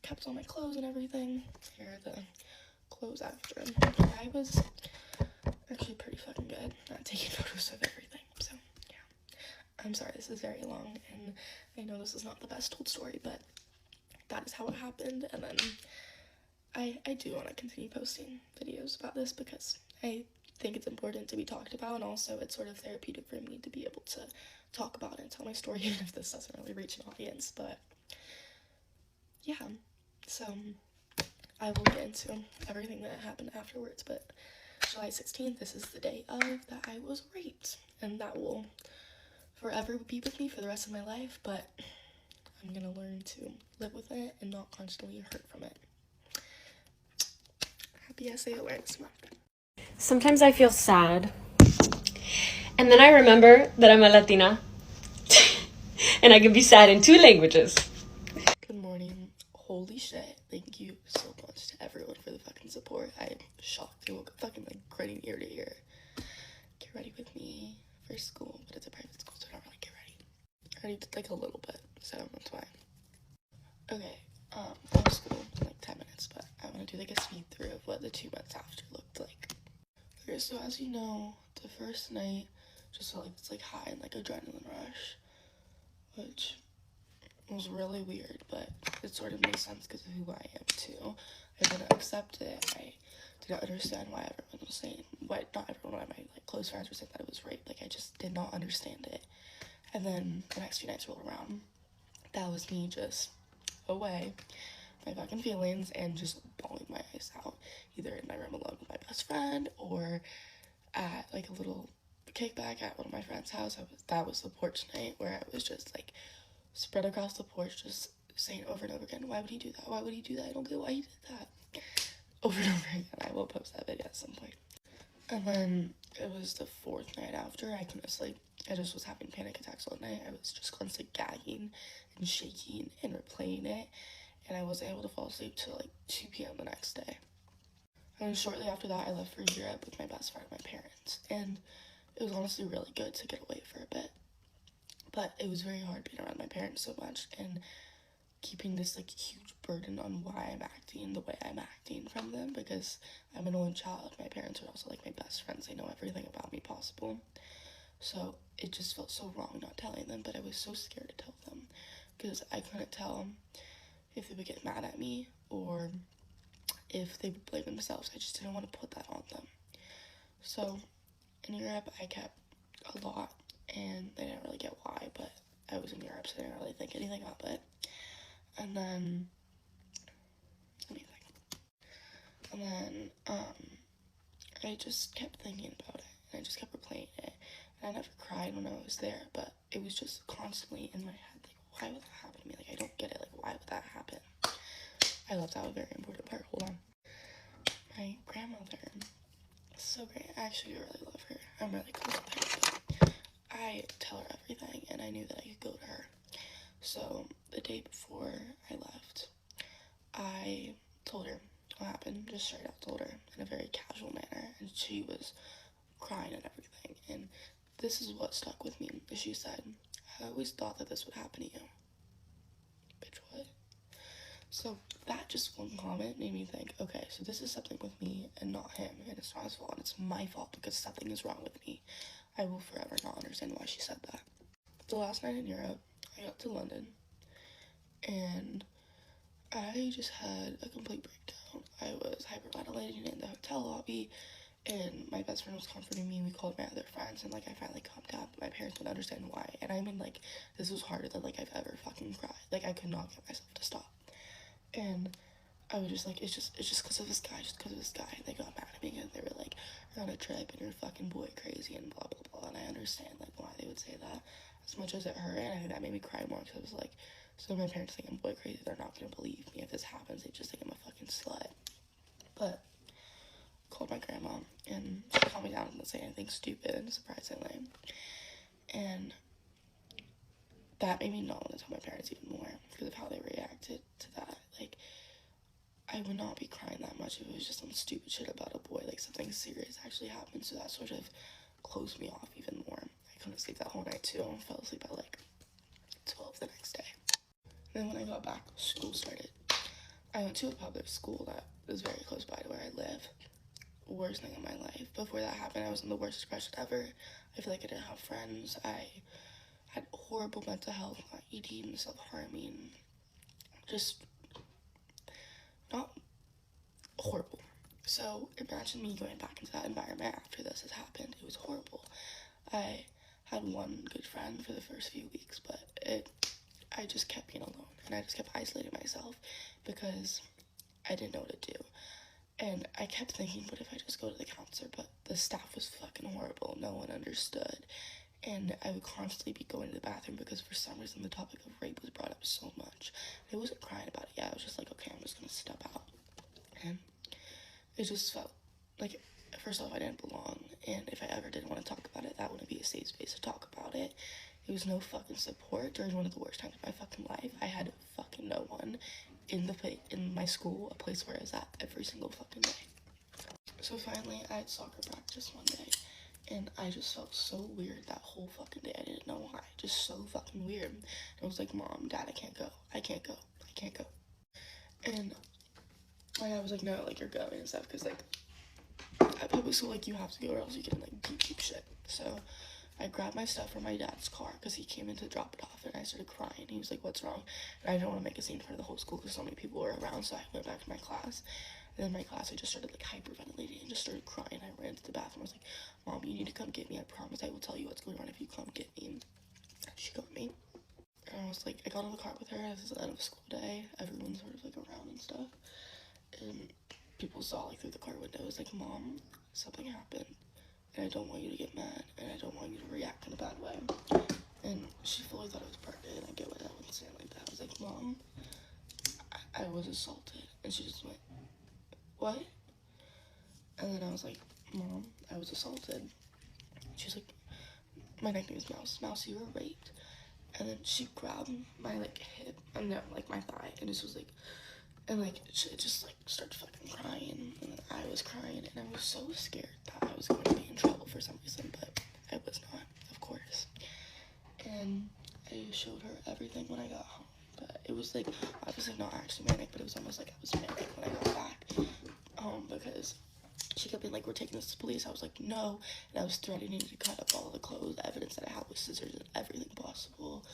kept all my clothes and everything. Here are the clothes after. I was actually pretty fucking good at taking photos of everything. So, yeah. I'm sorry, this is very long, and I know this is not the best told story, but that is how it happened. And then I do want to continue posting videos about this because I think it's important to be talked about, and also it's sort of therapeutic for me to be able to talk about it and tell my story, even if this doesn't really reach an audience. But yeah, so I will get into everything that happened afterwards. But July 16th, this is the day of that I was raped, and that will forever be with me for the rest of my life, but I'm gonna learn to live with it and not constantly hurt from it. Happy SA Awareness Month. Sometimes I feel sad. And then I remember that I'm a Latina. And I can be sad in 2 languages. Good morning. Holy shit. Thank you so much to everyone for the fucking support. I'm shocked. I woke up fucking like grinning ear to ear. Get ready with me for school, but it's a private school, so I don't really get ready. I already did like a little bit, so that's why. Okay, I have school in like 10 minutes, but I want to do like a speed through of what the 2 months after looked like. So as you know, the first night just felt like this like high and like adrenaline rush, which was really weird, but it sort of makes sense because of who I am too. I didn't accept it. I didn't understand why everyone was saying, not everyone, my like close friends were saying that it was rape. Like I just did not understand it. And then the next few nights rolled around. That was me just away, my fucking feelings, and just bawling my eyes out, either in my room alone with my best friend or at like a little kickback at one of my friend's house. That was the porch night where I was just like spread across the porch just saying over and over again, why would he do that? Why would he do that? I don't get why he did that. Over and over again. I will post that video at some point. And then it was the fourth night after. I couldn't sleep. I just was having panic attacks all night. I was just constantly gagging and shaking and replaying it. And I wasn't able to fall asleep till like 2 p.m. the next day. And shortly after that, I left for Europe with my best friend and my parents. And it was honestly really good to get away for a bit. But it was very hard being around my parents so much and keeping this like huge burden on why I'm acting the way I'm acting from them, because I'm an only child. My parents are also like my best friends. They know everything about me possible. So it just felt so wrong not telling them, but I was so scared to tell them because I couldn't tell if they would get mad at me or if they would blame themselves. I just didn't want to put that on them. So in Europe, I kept a lot, and they didn't really get why, but I was in Europe, so I didn't really think anything of it. And then, I just kept thinking about it, and I just kept replaying it, and I never cried when I was there, but it was just constantly in my head, like, why would that happen to me? Like, I don't get it, like, why would that happen? I left out a very important part, hold on. My grandmother is so great. I actually really love her. I'm really close with her. I tell her everything, and I knew that I could go to her. So the day before I left, I told her what happened, just straight out told her in a very casual manner, and she was crying and everything. And this is what stuck with me. She said, I always thought that this would happen to you. Bitch, what? So that just one comment made me think, okay, so this is something with me and not him, and it's not his fault, and it's my fault because something is wrong with me. I will forever not understand why she said that. The last night in Europe, I got to London, and I just had a complete breakdown. I was hyperventilating in the hotel lobby, and my best friend was comforting me. We called my other friends, and like I finally calmed down, but my parents wouldn't understand why. And I mean, like, this was harder than like I've ever fucking cried. Like, I could not get myself to stop. And I was just like, it's just because of this guy, And they got mad at me, and they were like, you're on a trip, and you're fucking boy crazy, and blah, blah, blah. And I understand, like, why they would say that. As much as it hurt, and I think that made me cry more, because I was like, so my parents think I'm boy crazy, they're not gonna believe me if this happens, they just think I'm a fucking slut. But I called my grandma, and she calmed me down and didn't say anything stupid, surprisingly. And that made me not want to tell my parents even more, because of how they reacted to that. Like, I would not be crying that much if it was just some stupid shit about a boy, like something serious actually happened, so that sort of closed me off even more. I couldn't sleep that whole night too, and fell asleep at like 12 the next day. And then when I got back, school started. I went to a public school that was very close by to where I live. Worst thing in my life. Before that happened, I was in the worst depression ever. I feel like I didn't have friends. I had horrible mental health, eating, self-harming, just not horrible. So imagine me going back into that environment after this has happened. It was horrible. I had one good friend for the first few weeks, but I just kept being alone, and I just kept isolating myself because I didn't know what to do. And I kept thinking, what if I just go to the counselor? But the staff was fucking horrible. No one understood. And I would constantly be going to the bathroom because for some reason the topic of rape was brought up so much. I wasn't crying about it yet. I was just like, okay, I'm just gonna step out. And it just felt like, first off, I didn't belong. And if I ever did want to talk about it, that wouldn't be a safe space to talk about it. There was no fucking support during one of the worst times of my fucking life. I had fucking no one in my school, a place where I was at every single fucking day. So finally, I had soccer practice one day, and I just felt so weird that whole fucking day. I didn't know why. Just so fucking weird. And I was like, Mom, Dad, I can't go. And my dad was like, no, like, you're going and stuff, because, like, at public school, like, you have to go or else you get in, like, deep shit. So I grabbed my stuff from my dad's car because he came in to drop it off, and I started crying. He was like, what's wrong? And I didn't want to make a scene in front of the whole school because so many people were around, so I went back to my class. And in my class, I just started, like, hyperventilating and just started crying. I ran to the bathroom. I was like, Mom, you need to come get me. I promise I will tell you what's going on if you come get me. She got me. And I was like, I got in the car with her. This is the end of a school day. Everyone's sort of, like, around and stuff. And people saw, like, through the car window. I was like, Mom, something happened. And I don't want you to get mad, and I don't want you to react in a bad way. And she fully thought I was pregnant, and I get why that would sound like that. I was like, Mom, I was assaulted. And she just went, what? And then I was like, Mom, I was assaulted. She's like, my nickname is Mouse. Mouse, you were raped. And then she grabbed my, like, hip, and then, like, my thigh, and this was like, and, like, she just, like, started fucking crying, and then I was crying, and I was so scared that I was going to be in trouble for some reason, but I was not, of course. And I showed her everything when I got home, but it was, like, obviously not actually manic, but it was almost like I was manic when I got back home, because she kept being like, we're taking this to the police. I was like, no, and I was threatening to cut up all the clothes, evidence that I had with scissors and everything possible.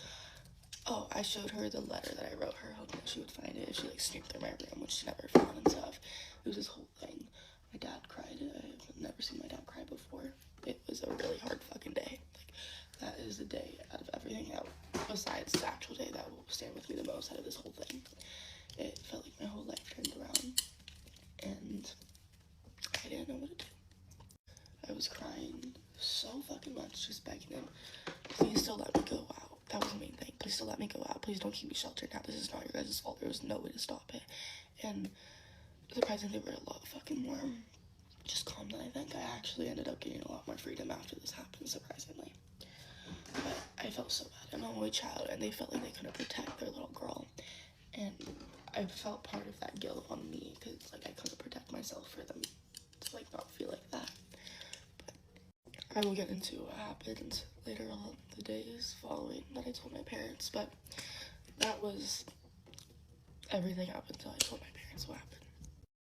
Oh, I showed her the letter that I wrote her, hoping that she would find it if she, like, snooped through my room, which she never found and stuff. It was this whole thing. My dad cried. I've never seen my dad cry before. It was a really hard fucking day. Like, that is the day out of everything out, besides the actual day, that will stand with me the most out of this whole thing. It felt like my whole life turned around, and I didn't know what to do. I was crying so fucking much, just begging him, please still let me go out. That was the main thing. Please still let me go out. Please don't keep me sheltered now. This is not your guys' fault. There was no way to stop it. And surprisingly, they were a lot fucking more just calm than I think. I actually ended up getting a lot more freedom after this happened, surprisingly. But I felt so bad. I'm an only child, and they felt like they couldn't protect their little girl. And I felt part of that guilt on me, because, like, I couldn't protect myself for them to, like, not feel like that. I will get into what happened later on the days following that I told my parents, but that was everything up until I told my parents what happened.